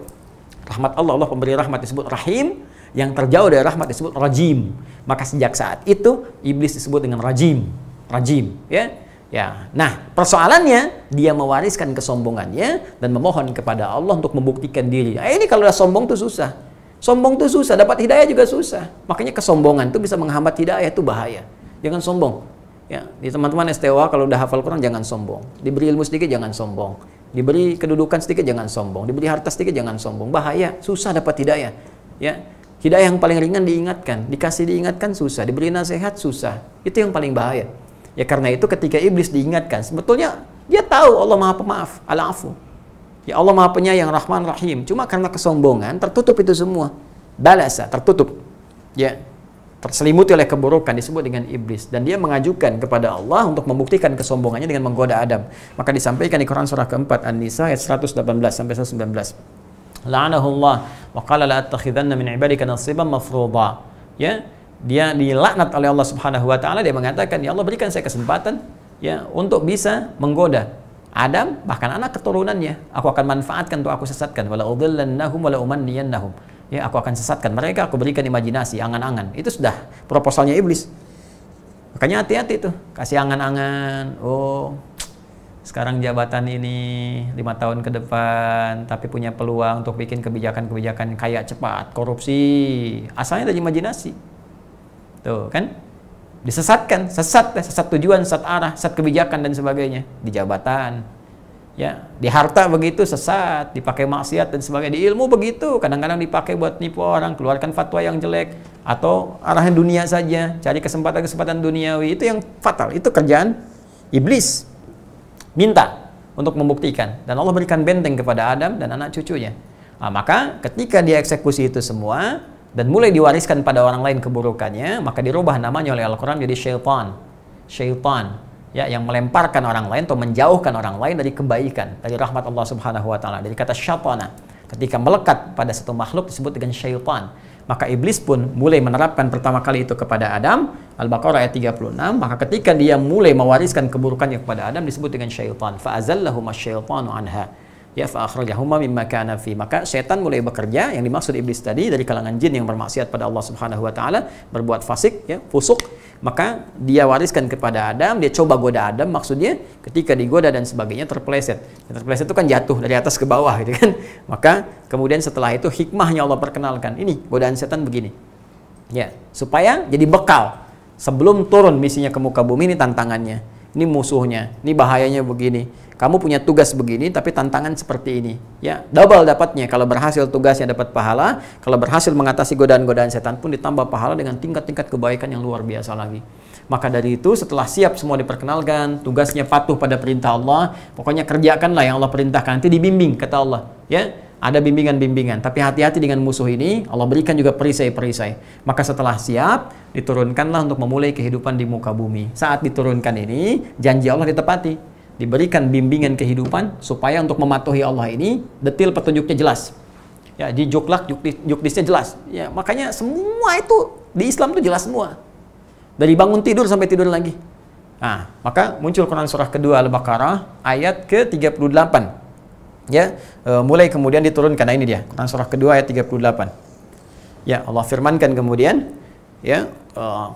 Rahmat Allah, Allah pemberi rahmat disebut Rahim, yang terjauh dari rahmat disebut Rajim. Maka sejak saat itu iblis disebut dengan Rajim. Rajim, ya. Ya, nah persoalannya dia mewariskan kesombongannya dan memohon kepada Allah untuk membuktikan diri. Ini kalau udah sombong tuh susah. Sombong tuh susah, dapat hidayah juga susah. Makanya kesombongan tuh bisa menghambat hidayah, itu bahaya. Jangan sombong. Ya, di teman-teman STWA kalau udah hafal Quran jangan sombong. Diberi ilmu sedikit jangan sombong. Diberi kedudukan sedikit jangan sombong. Diberi harta sedikit jangan sombong. Bahaya, susah dapat hidayah. Ya, hidayah yang paling ringan diingatkan, dikasih diingatkan susah, diberi nasihat susah. Itu yang paling bahaya. Ya karena itu ketika iblis diingatkan, sebetulnya dia tahu Allah Maha Pemaaf, Al-Afu. Ya Allah Maha Penyayang, Rahman Rahim. Cuma karena kesombongan tertutup itu semua. Balasa, tertutup. Ya, terselimuti oleh keburukan disebut dengan iblis dan dia mengajukan kepada Allah untuk membuktikan kesombongannya dengan menggoda Adam. Maka disampaikan di Quran surah keempat An-Nisa ayat 118 sampai 119. La'anahullah wa qala la attakhidanna min ibadika nasiban mafruḍa. Ya, dia dilaknat oleh Allah Subhanahu wa taala, dia mengatakan, "Ya Allah, berikan saya kesempatan ya untuk bisa menggoda Adam bahkan anak keturunannya. Aku akan manfaatkan untuk aku sesatkan. Wala udhillannahum wala umanniyannahum." Ya, aku akan sesatkan mereka, aku berikan imajinasi, angan-angan. Itu sudah proposalnya iblis. Makanya hati-hati tuh, kasih angan-angan. Oh, sekarang jabatan ini 5 tahun ke depan, tapi punya peluang untuk bikin kebijakan-kebijakan kaya cepat, korupsi. Asalnya dari imajinasi. Tuh kan, disesatkan, sesat tujuan, sesat arah, sesat kebijakan dan sebagainya di jabatan, ya di harta begitu sesat, dipakai maksiat dan sebagainya. Di ilmu begitu, kadang-kadang dipakai buat nipu orang, keluarkan fatwa yang jelek, atau arahan dunia saja, cari kesempatan-kesempatan duniawi. Itu yang fatal, itu kerjaan iblis. Minta untuk membuktikan dan Allah berikan benteng kepada Adam dan anak cucunya. Nah, maka ketika dia eksekusi itu semua dan mulai diwariskan pada orang lain keburukannya, maka dirubah namanya oleh Al-Quran jadi syaitan. Syaitan, ya, yang melemparkan orang lain atau menjauhkan orang lain dari kebaikan, dari rahmat Allah Subhanahu wa taala. Dari kata syaitana, ketika melekat pada satu makhluk disebut dengan syaitan. Maka iblis pun mulai menerapkan pertama kali itu kepada Adam, Al-Baqarah ayat 36. Maka ketika dia mulai mewariskan keburukannya kepada Adam disebut dengan syaitan. Fa'azallahuma syaitanu anha. Ya, fa'akhrajahuma mimma kana fi. Maka setan mulai bekerja, yang dimaksud iblis tadi dari kalangan jin yang bermaksiat pada Allah Subhanahu wa taala, berbuat fasik, ya, fusuk. Maka dia wariskan kepada Adam, dia coba goda Adam, maksudnya ketika digoda dan sebagainya terpeleset. Terpeleset itu kan jatuh dari atas ke bawah gitu kan. Maka kemudian setelah itu hikmahnya Allah perkenalkan, ini godaan setan begini. Ya, supaya jadi bekal sebelum turun misinya ke muka bumi, ini tantangannya. Ini musuhnya, ini bahayanya begini. Kamu punya tugas begini, tapi tantangan seperti ini. Ya, double dapatnya. Kalau berhasil tugasnya dapat pahala, kalau berhasil mengatasi godaan-godaan setan pun ditambah pahala dengan tingkat-tingkat kebaikan yang luar biasa lagi. Maka dari itu setelah siap semua diperkenalkan, tugasnya patuh pada perintah Allah, pokoknya kerjakanlah yang Allah perintahkan. Nanti dibimbing kata Allah. Ya, ada bimbingan-bimbingan. Tapi hati-hati dengan musuh ini. Allah berikan juga perisai-perisai. Maka setelah siap, diturunkanlah untuk memulai kehidupan di muka bumi. Saat diturunkan ini, janji Allah ditepati. Diberikan bimbingan kehidupan supaya untuk mematuhi Allah ini detil petunjuknya jelas. Ya, di juklak juknisnya jelas. Ya, makanya semua itu di Islam itu jelas semua. Dari bangun tidur sampai tidur lagi. Nah, maka muncul Quran surah kedua Al-Baqarah ayat ke-38. Ya, mulai kemudian diturunkan. Nah, ini dia, Quran surah kedua ayat 38. Ya, Allah firmankan kemudian, ya,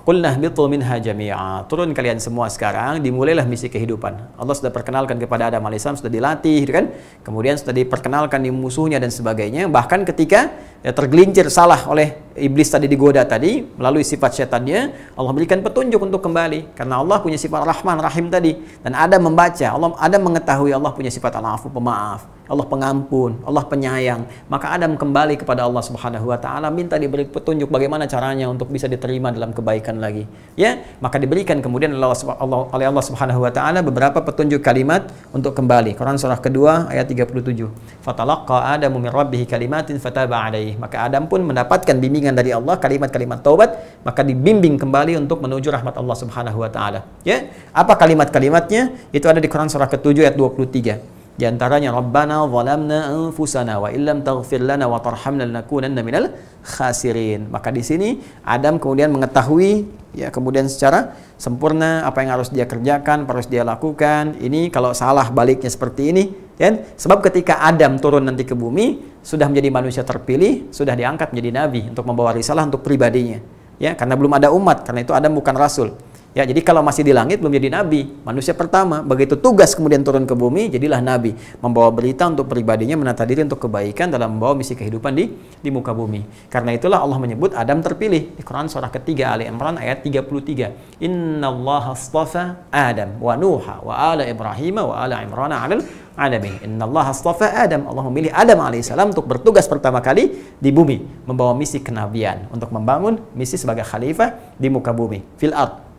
qulna ihbitu minha jami'a. Turun kalian semua sekarang, dimulailah misi kehidupan. Allah sudah perkenalkan kepada Adam alaihissalam, sudah dilatih kan? Kemudian sudah diperkenalkan di musuhnya dan sebagainya. Bahkan ketika ya, tergelincir salah oleh iblis tadi, digoda tadi melalui sifat setannya, Allah berikan petunjuk untuk kembali karena Allah punya sifat Rahman Rahim tadi. Dan Adam membaca, Adam mengetahui Allah punya sifat Al-Afu, pemaaf, Allah pengampun, Allah penyayang. Maka Adam kembali kepada Allah Subhanahu wa taala, minta diberi petunjuk bagaimana caranya untuk bisa diterima dalam kebaikan lagi. Ya, maka diberikan kemudian oleh Allah Subhanahu wa taala beberapa petunjuk kalimat untuk kembali. Quran surah kedua ayat 37. Fatalaqqa Adamu min rabbih kalimatin fataba alaihi. Maka Adam pun mendapatkan bimbingan dari Allah, kalimat-kalimat taubat, maka dibimbing kembali untuk menuju rahmat Allah Subhanahu wa taala. Ya, apa kalimat-kalimatnya? Itu ada di Quran surah ke-7 ayat 23. Di antaranya Rabbana zalamna anfusana wa illam taghfir lana wa tarhamna lanakunanna minal khasirin. Maka di sini Adam kemudian mengetahui ya kemudian secara sempurna apa yang harus dia kerjakan, harus dia lakukan. Ini kalau salah baliknya seperti ini, kan? Sebab ketika Adam turun nanti ke bumi, sudah menjadi manusia terpilih, sudah diangkat menjadi nabi untuk membawa risalah untuk pribadinya. Ya, karena belum ada umat, karena itu Adam bukan rasul. Ya, jadi kalau masih di langit belum jadi nabi, manusia pertama. Begitu tugas kemudian turun ke bumi, jadilah nabi, membawa berita untuk pribadinya, menata diri untuk kebaikan dalam membawa misi kehidupan di muka bumi. Karena itulah Allah menyebut Adam terpilih di Quran surah ketiga Ali Imran ayat 33. Innallaha astafa Adam wa Nuha wa ala Ibrahim wa ala Imran 'alal alamin. Innallaha astafa Adam. Allah memilih Adam alaihissalam untuk bertugas pertama kali di bumi, membawa misi kenabian untuk membangun misi sebagai khalifah di muka bumi, fil ard.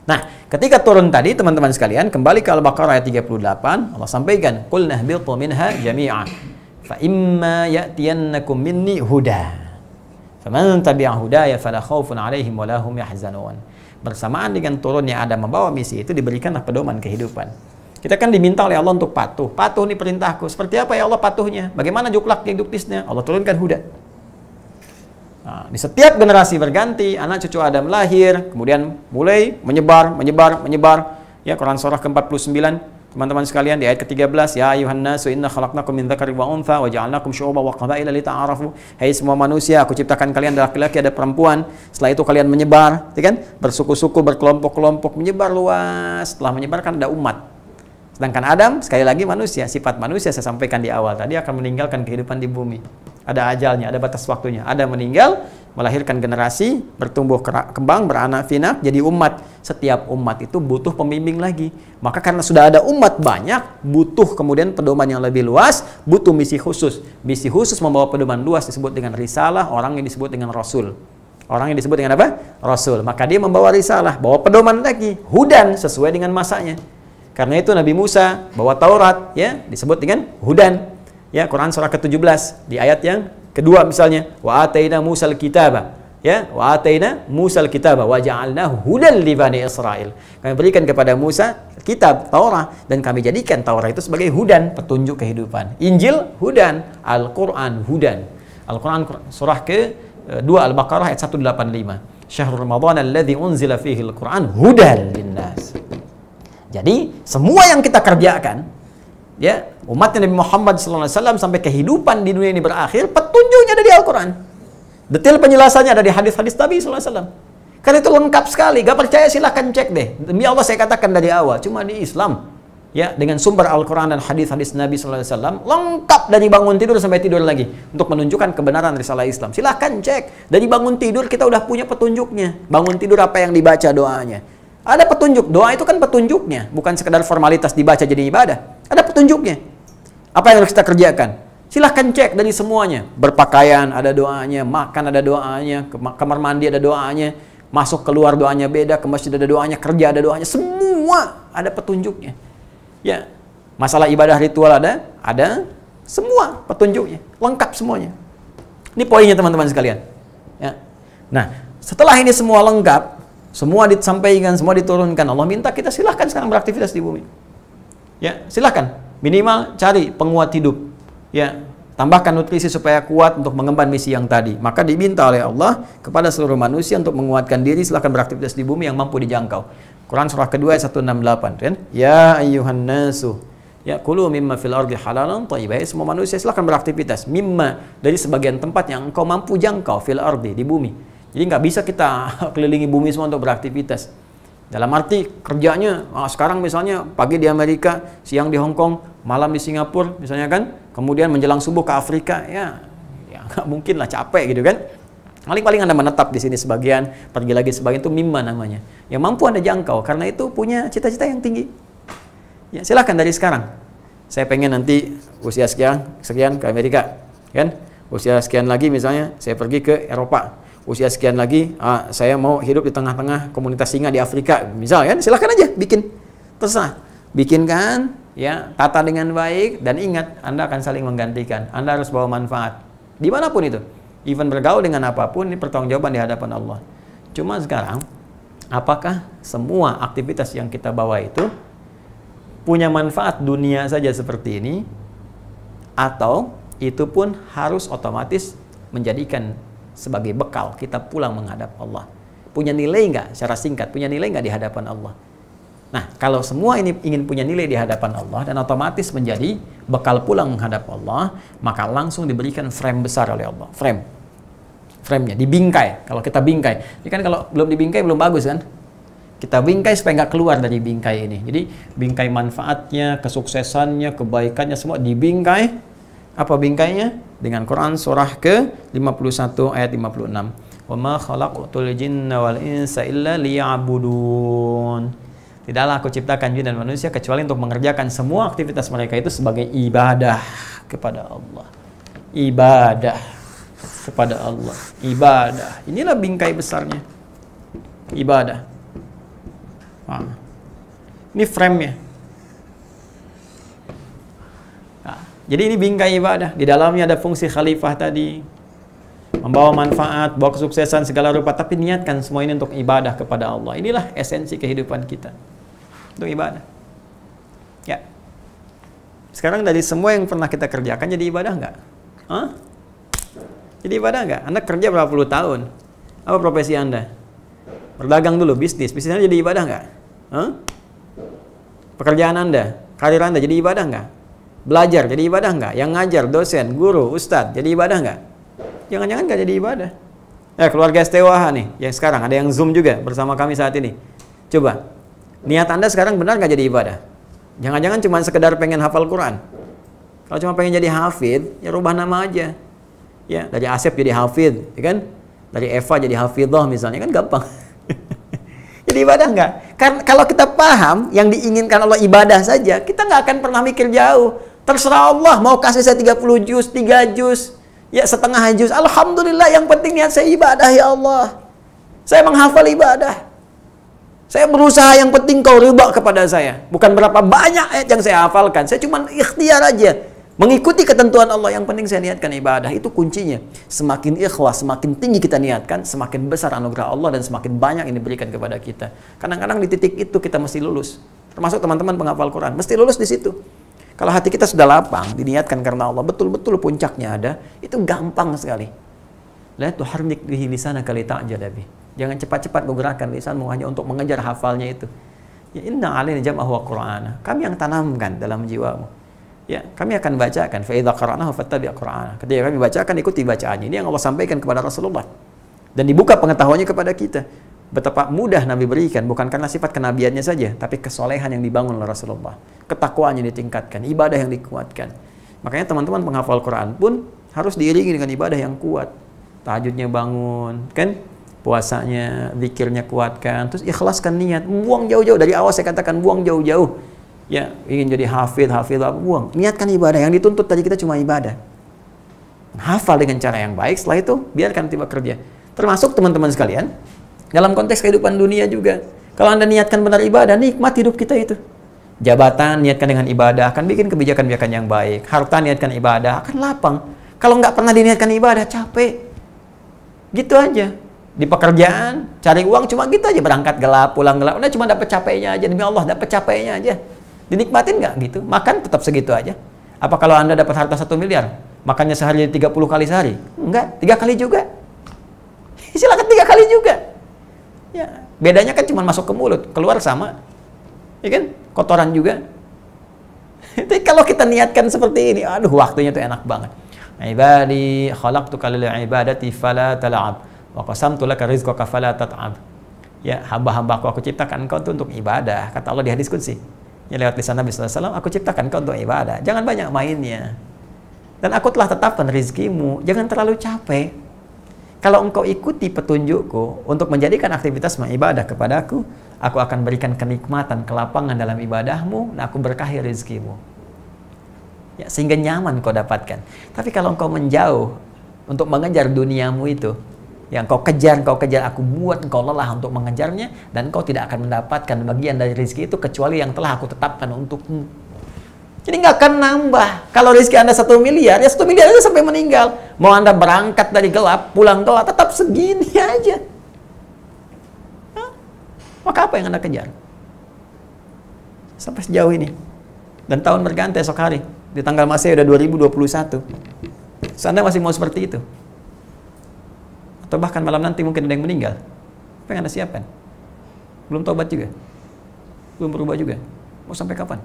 Nah, ketika turun tadi, teman-teman sekalian, kembali ke Al-Baqarah ayat 38, Allah sampaikan, "Qul nahbitu minha jami'a, fa imma ya'tiyannakum minni huda. Faman tabi'a hudaya fala khaufun 'alaihim wa la hum yahzanun." Bersamaan dengan turunnya Adam membawa misi itu, diberikanlah pedoman kehidupan. Kita kan diminta oleh Allah untuk patuh. Patuh nih perintahku. Seperti apa ya Allah patuhnya? Bagaimana juklak hiduptisnya? Allah turunkan huda. Nah, di setiap generasi berganti, anak cucu Adam lahir, kemudian mulai menyebar. Ya, Quran surah ke-49, teman-teman sekalian, di ayat ke-13, ya ayuhan nasu inna khalaqnakum min dzakari wa untha wa ja'alnakum syu'uban wa qabaila lita'arafu. Hai semua manusia, aku ciptakan kalian ada laki-laki ada perempuan. Setelah itu kalian menyebar, ya kan? Bersuku-suku, berkelompok-kelompok, menyebar luas. Setelah menyebar kan ada umat. Sedangkan Adam, sekali lagi manusia, sifat manusia saya sampaikan di awal tadi akan meninggalkan kehidupan di bumi. Ada ajalnya, ada batas waktunya. Ada meninggal, melahirkan generasi, bertumbuh kembang, beranak pinak, jadi umat. Setiap umat itu butuh pembimbing lagi. Maka karena sudah ada umat banyak, butuh kemudian pedoman yang lebih luas, butuh misi khusus. Misi khusus membawa pedoman luas disebut dengan risalah, orang yang disebut dengan rasul. Orang yang disebut dengan apa? Rasul. Maka dia membawa risalah, bawa pedoman lagi, hudan sesuai dengan masanya. Karena itu Nabi Musa bawa Taurat, ya, disebut dengan hudan. Ya, Quran surah ke-17 di ayat yang kedua misalnya, wa ataina Musal kitaba, ya, wa ataina Musal kitaba wa ja'alnahu hudan li bani Israil. Kami berikan kepada Musa kitab Taurat dan kami jadikan Taurat itu sebagai hudan, petunjuk kehidupan. Injil hudan, Al-Qur'an hudan. Al-Qur'an surah ke-2 Al-Baqarah ayat 185. Syahrul Ramadan alladzi unzila fihi al-Qur'an hudan linnas. Jadi semua yang kita kerjakan, ya, umat Nabi Muhammad SAW sampai kehidupan di dunia ini berakhir, petunjuknya ada di Al-Quran. Detail penjelasannya ada di hadis-hadis Nabi SAW. Karena itu lengkap sekali. Gak percaya silahkan cek deh. Demi Allah saya katakan dari awal, cuma di Islam, ya, dengan sumber Al-Quran dan hadis-hadis Nabi SAW, lengkap dari bangun tidur sampai tidur lagi untuk menunjukkan kebenaran risalah Islam. Silahkan cek. Dari bangun tidur kita udah punya petunjuknya. Bangun tidur apa yang dibaca doanya. Ada petunjuk. Doa itu kan petunjuknya, bukan sekedar formalitas dibaca jadi ibadah. Ada petunjuknya. Apa yang harus kita kerjakan? Silahkan cek dari semuanya. Berpakaian ada doanya, makan ada doanya, ke kamar mandi ada doanya, masuk keluar doanya beda, ke masjid ada doanya, kerja ada doanya, semua ada petunjuknya. Ya, masalah ibadah ritual ada semua petunjuknya, lengkap semuanya. Ini poinnya teman-teman sekalian. Ya. Nah, setelah ini semua lengkap, semua disampaikan, semua diturunkan, Allah minta kita silahkan sekarang beraktivitas di bumi. Ya, silahkan. Minimal cari penguat hidup. Ya, tambahkan nutrisi supaya kuat untuk mengemban misi yang tadi. Maka diminta oleh Allah kepada seluruh manusia untuk menguatkan diri, silahkan beraktivitas di bumi yang mampu dijangkau. Quran surah kedua ayat 168, kan? Ya ayyuhan nasu, ya kulu mimma fil ardi halalan thayyiban. Semua manusia silahkan beraktivitas mimma, dari sebagian tempat yang engkau mampu jangkau, fil ardi, di bumi. Jadi nggak bisa kita kelilingi bumi semua untuk beraktivitas. Dalam arti kerjanya, sekarang misalnya pagi di Amerika, siang di Hong Kong, malam di Singapura, misalnya kan, kemudian menjelang subuh ke Afrika, ya nggak mungkin lah, capek gitu kan. Paling-paling Anda menetap di sini sebagian, pergi lagi sebagian, itu mimma namanya. Yang mampu Anda jangkau, karena itu punya cita-cita yang tinggi. Ya silahkan dari sekarang. Saya pengen nanti usia sekian ke Amerika, kan? Usia sekian lagi misalnya saya pergi ke Eropa. Usia sekian lagi, saya mau hidup di tengah-tengah komunitas singa di Afrika, misalnya, kan? Silahkan aja bikin, terserah, bikinkan, ya, tata dengan baik, dan ingat, Anda akan saling menggantikan. Anda harus bawa manfaat, dimanapun itu, even bergaul dengan apapun, ini pertanggungjawaban di hadapan Allah. Cuma sekarang, apakah semua aktivitas yang kita bawa itu punya manfaat dunia saja seperti ini, atau itu pun harus otomatis menjadikan sebagai bekal kita pulang menghadap Allah. Punya nilai nggak? Secara singkat, punya nilai nggak di hadapan Allah? Nah, kalau semua ini ingin punya nilai di hadapan Allah dan otomatis menjadi bekal pulang menghadap Allah, maka langsung diberikan frame besar oleh Allah. Frame-nya dibingkai. Kalau kita bingkai, ini kan kalau belum dibingkai belum bagus kan? Kita bingkai supaya nggak keluar dari bingkai ini. Jadi bingkai manfaatnya, kesuksesannya, kebaikannya semua dibingkai. Apa bingkainya? Dengan Quran surah ke-51 ayat 56. Wa ma khalaqtul jinna wal insa illa liya'budun. Tidaklah aku ciptakan jin dan manusia kecuali untuk mengerjakan semua aktivitas mereka itu sebagai ibadah kepada Allah. Ibadah kepada Allah. Ibadah. Inilah bingkai besarnya. Ibadah. Nah, ini frame-nya. Nah, jadi ini bingkai ibadah. Di dalamnya ada fungsi khalifah tadi. Membawa manfaat, bawa kesuksesan segala rupa. Tapi niatkan semua ini untuk ibadah kepada Allah. Inilah esensi kehidupan kita. Untuk ibadah. Ya. Sekarang dari semua yang pernah kita kerjakan jadi ibadah nggak? Hah? Jadi ibadah nggak? Anda kerja berapa puluh tahun? Apa profesi Anda? Berdagang dulu, bisnis. Bisnis Anda jadi ibadah nggak? Hah? Pekerjaan Anda, karir Anda jadi ibadah nggak? Belajar jadi ibadah nggak? Yang ngajar, dosen, guru, ustadz jadi ibadah nggak? Jangan-jangan nggak jadi ibadah. Keluarga STWH nih, yang sekarang ada yang Zoom juga bersama kami saat ini. Coba. Niat Anda sekarang benar nggak jadi ibadah? Jangan-jangan cuma sekedar pengen hafal Quran. Kalau cuma pengen jadi hafid, ya rubah nama aja. Ya, dari Asep jadi hafid, ya kan? Dari Eva jadi hafidhah misalnya, kan gampang. Jadi ibadah nggak? Karena kalau kita paham yang diinginkan Allah ibadah saja, kita nggak akan pernah mikir jauh. Terserah Allah, mau kasih saya 30 juz, 3 juz, ya setengah juz. Alhamdulillah, yang penting niat saya ibadah ya Allah. Saya menghafal ibadah. Saya berusaha, yang penting kau ridha kepada saya. Bukan berapa banyak ayat yang saya hafalkan. Saya cuma ikhtiar aja. Mengikuti ketentuan Allah. Yang penting saya niatkan ibadah. Itu kuncinya. Semakin ikhlas, semakin tinggi kita niatkan, semakin besar anugerah Allah dan semakin banyak yang diberikan kepada kita. Kadang-kadang di titik itu kita mesti lulus. Termasuk teman-teman penghafal Quran. Mesti lulus di situ. Kalau hati kita sudah lapang, diniatkan karena Allah, betul-betul puncaknya ada, itu gampang sekali. La tuharrik bihi lisanaka li ta'jala bih. Jangan cepat-cepat menggerakkan lisanmu hanya untuk mengejar hafalnya itu. Ya inna alaina jam'ahu wa qur'ana. Kami yang tanamkan dalam jiwamu. Ya, kami akan bacakan fa idza qara'nahu fattabi' qur'ana. Ketika kami bacakan, ikuti bacaannya. Ini yang Allah sampaikan kepada Rasulullah. Dan dibuka pengetahuannya kepada kita. Betapa mudah Nabi berikan, bukan karena sifat kenabiannya saja, tapi kesolehan yang dibangun oleh Rasulullah. Ketakwaannya ditingkatkan, ibadah yang dikuatkan. Makanya teman-teman penghafal Quran pun harus diiringi dengan ibadah yang kuat. Tahajudnya bangun, kan? Puasanya, zikirnya kuatkan, terus ikhlaskan niat, buang jauh-jauh. Dari awal saya katakan buang jauh-jauh. Ya, ingin jadi hafid, buang. Niatkan ibadah, yang dituntut tadi kita cuma ibadah. Hafal dengan cara yang baik, setelah itu biarkan tiba kerja. Termasuk teman-teman sekalian, dalam konteks kehidupan dunia juga. Kalau Anda niatkan benar ibadah, nikmat hidup kita itu. Jabatan, niatkan dengan ibadah, akan bikin kebijakan-kebijakan yang baik. Harta, niatkan ibadah, akan lapang. Kalau nggak pernah diniatkan ibadah, capek. Gitu aja. Di pekerjaan, cari uang cuma gitu aja, berangkat gelap, pulang gelap, udah cuma dapat capeknya aja, demi Allah dapat capeknya aja. Dinikmatin nggak gitu? Makan tetap segitu aja. Apa kalau Anda dapat harta 1 miliar, makannya sehari 30 kali sehari? Enggak, 3 kali juga. Silakan 3 kali juga. Ya, bedanya kan cuma masuk ke mulut, keluar sama. Ya kan? Kotoran juga. Tapi kalau kita niatkan seperti ini, aduh waktunya tuh enak banget. Ibadi khalaqtuka lil ibadati fala tal'ab. Wa qasamtu laka rizqaka fala tat'ab. Ya, hamba-hambaku aku ciptakan engkau untuk ibadah. Kata Allah di hadis qudsi. Ya, lewat lisan Nabi sallallahu alaihi wasallam, aku ciptakan engkau untuk ibadah. Jangan banyak mainnya. Dan aku telah tetapkan rizkimu. Jangan terlalu capek. Kalau engkau ikuti petunjukku untuk menjadikan aktivitas ibadah kepadaku, aku akan berikan kenikmatan, kelapangan dalam ibadahmu, dan aku berkahi rizkimu. Ya, sehingga nyaman kau dapatkan. Tapi kalau engkau menjauh untuk mengejar duniamu itu, yang kau kejar, aku buat engkau lelah untuk mengejarnya, dan engkau tidak akan mendapatkan bagian dari rezeki itu kecuali yang telah aku tetapkan untukmu. Jadi nggak akan nambah. Kalau rezeki Anda 1 miliar, ya 1 miliar itu sampai meninggal. Mau Anda berangkat dari gelap, pulang gelap, tetap segini aja. Hah? Maka apa yang Anda kejar? Sampai sejauh ini. Dan tahun berganti esok hari. Di tanggal Masehi udah 2021. Anda masih mau seperti itu? Atau bahkan malam nanti mungkin ada yang meninggal. Apa yang Anda siapkan? Belum taubat juga? Belum berubah juga? Mau sampai kapan?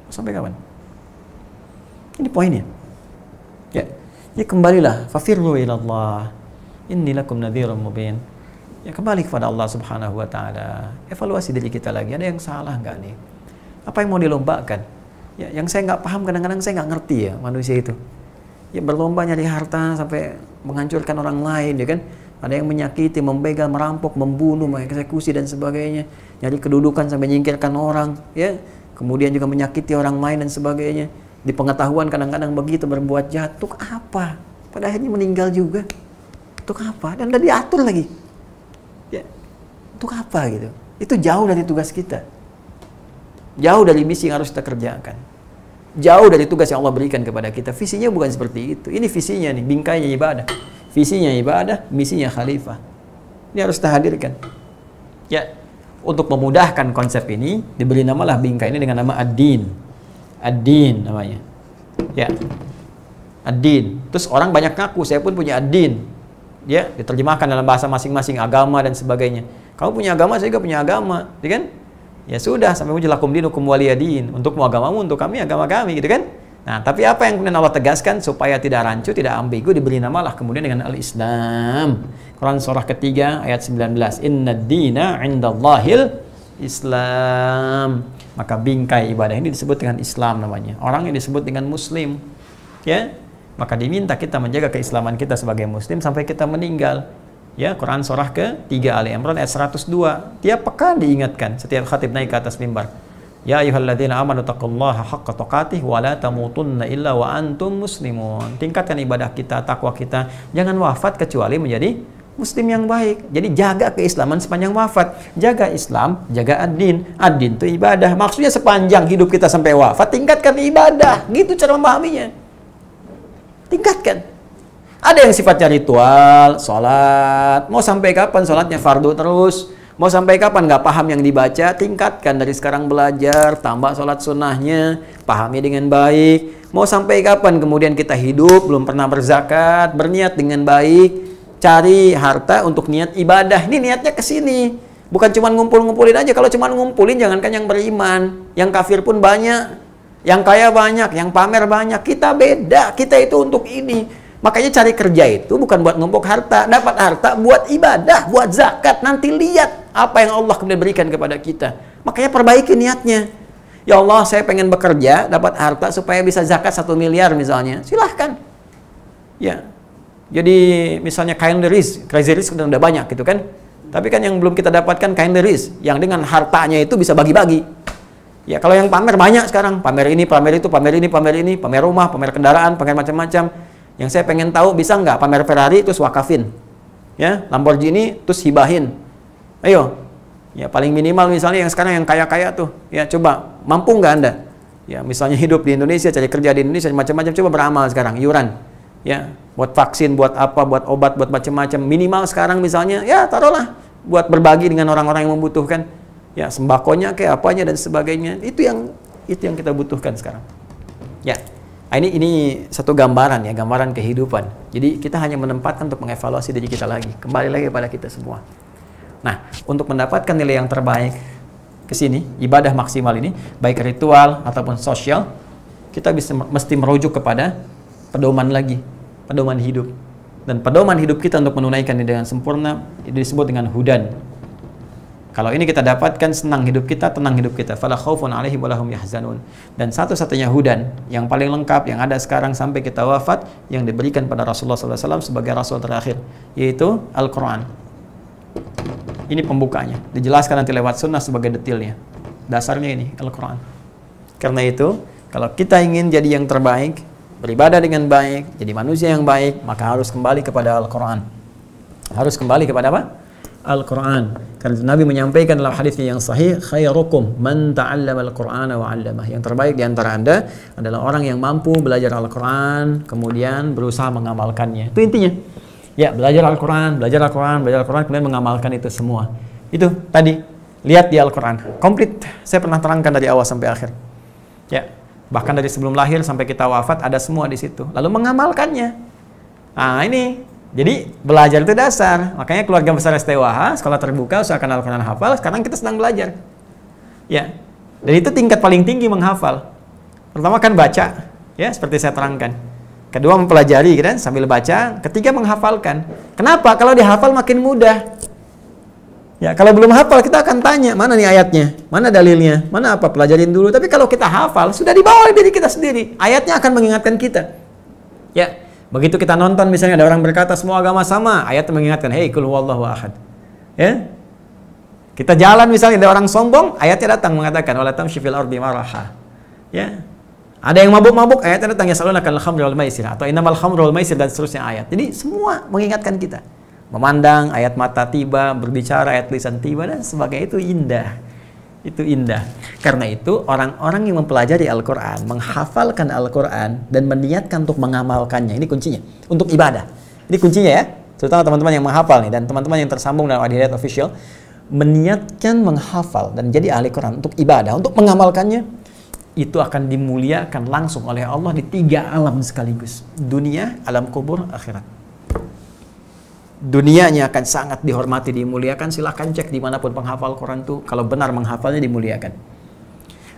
Mau sampai kapan? Ini poinnya. Ya, ya kembalilah. Fafirru ilallah. Inni lakum nadhirum mubin. Ya kembali kepada Allah Subhanahu wa taala. Evaluasi diri kita lagi. Ada yang salah nggak nih? Apa yang mau dilombakan? Ya, yang saya nggak paham, kadang-kadang saya nggak ngerti ya manusia itu. Ya berlomba nyari harta sampai menghancurkan orang lain, ya kan? Ada yang menyakiti, membegal, merampok, membunuh, mengeksekusi dan sebagainya. Nyari kedudukan sampai nyingkirkan orang, ya. Kemudian juga menyakiti orang lain dan sebagainya. Di pengetahuan kadang-kadang begitu berbuat jahat. Untuk apa? Pada akhirnya meninggal juga. Untuk apa? Dan udah diatur lagi. Ya. Untuk apa gitu? Itu jauh dari tugas kita. Jauh dari misi yang harus kita kerjakan. Jauh dari tugas yang Allah berikan kepada kita. Visinya bukan seperti itu. Ini visinya nih, bingkainya ibadah. Visinya ibadah, misinya khalifah. Ini harus kita hadirkan. Ya, untuk memudahkan konsep ini, diberi namalah bingkai ini dengan nama ad-din. Ad-din namanya. Ya, ad-din. Terus orang banyak ngaku, saya pun punya ad-din. Ya, diterjemahkan dalam bahasa masing-masing, agama dan sebagainya. Kamu punya agama, saya juga punya agama, ya kan? Ya sudah, sampai muncul lakum dinukum waliyadin. Untukmu agamamu, untuk kami agama kami, gitu kan? Nah, tapi apa yang kemudian Allah tegaskan supaya tidak rancu, tidak ambigu, diberi namalah kemudian dengan al-Islam. Quran surah ketiga ayat 19. Inna dina indallahil Islam. Maka bingkai ibadah ini disebut dengan Islam namanya. Orang yang disebut dengan Muslim, ya, maka diminta kita menjaga keislaman kita sebagai Muslim sampai kita meninggal. Ya, Quran surah ke-3 Ali Imran ayat 102. Tiap pekan diingatkan setiap khatib naik ke atas mimbar. Ya ayyuhalladzina amanu taqullaha haqqa tuqatih wa la tamutunna illa wa antum muslimun. Tingkatkan ibadah kita, takwa kita. Jangan wafat kecuali menjadi muslim yang baik. Jadi jaga keislaman sepanjang wafat. Jaga Islam, jaga ad-din. Ad-din itu ibadah. Maksudnya sepanjang hidup kita sampai wafat, tingkatkan ibadah. Gitu cara memahaminya. Tingkatkan. Ada yang sifatnya ritual, sholat. Mau sampai kapan sholatnya fardu terus? Mau sampai kapan nggak paham yang dibaca? Tingkatkan dari sekarang belajar, tambah sholat sunnahnya, pahami dengan baik. Mau sampai kapan kemudian kita hidup, belum pernah berzakat, berniat dengan baik, cari harta untuk niat ibadah. Ini niatnya ke sini. Bukan cuma ngumpul-ngumpulin aja. Kalau cuma ngumpulin, jangankan yang beriman. Yang kafir pun banyak. Yang kaya banyak, yang pamer banyak. Kita beda, kita itu untuk ini. Makanya cari kerja itu bukan buat numpuk harta, dapat harta buat ibadah, buat zakat. Nanti lihat apa yang Allah kemudian berikan kepada kita. Makanya perbaiki niatnya. Ya Allah, saya pengen bekerja, dapat harta supaya bisa zakat 1 miliar misalnya. Silahkan. Ya. Jadi misalnya kindly risk, crazy risk udah banyak gitu kan. Tapi kan yang belum kita dapatkan kindly risk, yang dengan hartanya itu bisa bagi-bagi. Ya, kalau yang pamer banyak sekarang, pamer ini, pamer itu, pamer ini, pamer ini, pamer rumah, pamer kendaraan, pamer macam-macam. Yang saya pengen tahu, bisa nggak pamer Ferrari terus wakafin, ya, Lamborghini terus hibahin. Ayo, ya paling minimal misalnya yang sekarang yang kaya-kaya tuh, ya coba mampu nggak Anda? Ya misalnya hidup di Indonesia, cari kerja di Indonesia, macam-macam, coba beramal sekarang, iuran, ya, buat vaksin, buat apa, buat obat, buat macam-macam. Minimal sekarang misalnya, ya taruhlah buat berbagi dengan orang-orang yang membutuhkan, ya sembakonya kayak apanya dan sebagainya. Itu yang kita butuhkan sekarang. Ya. Ini satu gambaran ya, gambaran kehidupan. Jadi kita hanya menempatkan untuk mengevaluasi diri kita lagi, kembali lagi pada kita semua. Nah, untuk mendapatkan nilai yang terbaik ke sini, ibadah maksimal ini, baik ritual ataupun sosial, kita mesti merujuk kepada pedoman lagi, pedoman hidup. Dan pedoman hidup kita untuk menunaikan ini dengan sempurna disebut dengan hudan. Kalau ini kita dapatkan, senang hidup kita, tenang hidup kita. Fala khaufun 'alaihim wa lahum yahzanun. Dan satu-satunya hudan yang paling lengkap yang ada sekarang sampai kita wafat yang diberikan pada Rasulullah SAW sebagai Rasul terakhir, yaitu Al-Quran. Ini pembukanya. Dijelaskan nanti lewat sunnah sebagai detailnya. Dasarnya ini Al-Quran. Karena itu, kalau kita ingin jadi yang terbaik, beribadah dengan baik, jadi manusia yang baik, maka harus kembali kepada Al-Quran. Harus kembali kepada apa? Al-Quran. Karena Nabi menyampaikan dalam hadisnya yang sahih, khairukum man ta'allama al-Qur'ana wa 'allamah. Yang terbaik di antara Anda adalah orang yang mampu belajar Al-Quran kemudian berusaha mengamalkannya. Itu intinya. Ya, belajar Al-Quran, belajar Al-Quran, belajar Al-Quran, kemudian mengamalkan itu semua. Itu tadi Lihat di Al-Quran, komplit. Saya pernah terangkan dari awal sampai akhir. Ya, bahkan dari sebelum lahir sampai kita wafat ada semua di situ. Lalu mengamalkannya. Nah ini, jadi belajar itu dasar. Makanya keluarga besar STWH, sekolah terbuka, usahakan Al-Quran hafal. Sekarang kita sedang belajar. Ya, dan itu tingkat paling tinggi menghafal. Pertama kan baca, ya seperti saya terangkan. Kedua mempelajari, kan, sambil baca. Ketiga menghafalkan. Kenapa? Kalau dihafal makin mudah. Ya, kalau belum hafal kita akan tanya, mana nih ayatnya? Mana dalilnya? Mana apa? Pelajarin dulu. Tapi kalau kita hafal, sudah dibawa oleh diri kita sendiri. Ayatnya akan mengingatkan kita. Ya, begitu kita nonton misalnya ada orang berkata semua agama sama, ayat mengingatkan, "Hei, qul huwallahu ahad." Ya. Kita jalan misalnya ada orang sombong, ayatnya datang mengatakan, "Wala tamshi fil ardi maraha." Ya. Ada yang mabuk-mabuk, ayatnya datang, "Yasalunaka al-khamri wal maisir" atau "Innamal khamru wal maisir" dan seterusnya ayat. Jadi semua mengingatkan kita. Memandang, ayat mata tiba, berbicara, ayat lisan tiba, dan sebagainya. Itu indah. Itu indah. Karena itu orang-orang yang mempelajari Al-Quran, menghafalkan Al-Quran, dan meniatkan untuk mengamalkannya, ini kuncinya, untuk ibadah. Ini kuncinya ya, terutama teman-teman yang menghafal nih, dan teman-teman yang tersambung dalam Al-Hidayat Official, meniatkan menghafal dan jadi ahli Quran untuk ibadah, untuk mengamalkannya, itu akan dimuliakan langsung oleh Allah di 3 alam sekaligus. Dunia, alam kubur, akhirat. Dunianya akan sangat dihormati, dimuliakan. Silahkan cek dimanapun penghafal Quran itu, kalau benar menghafalnya dimuliakan.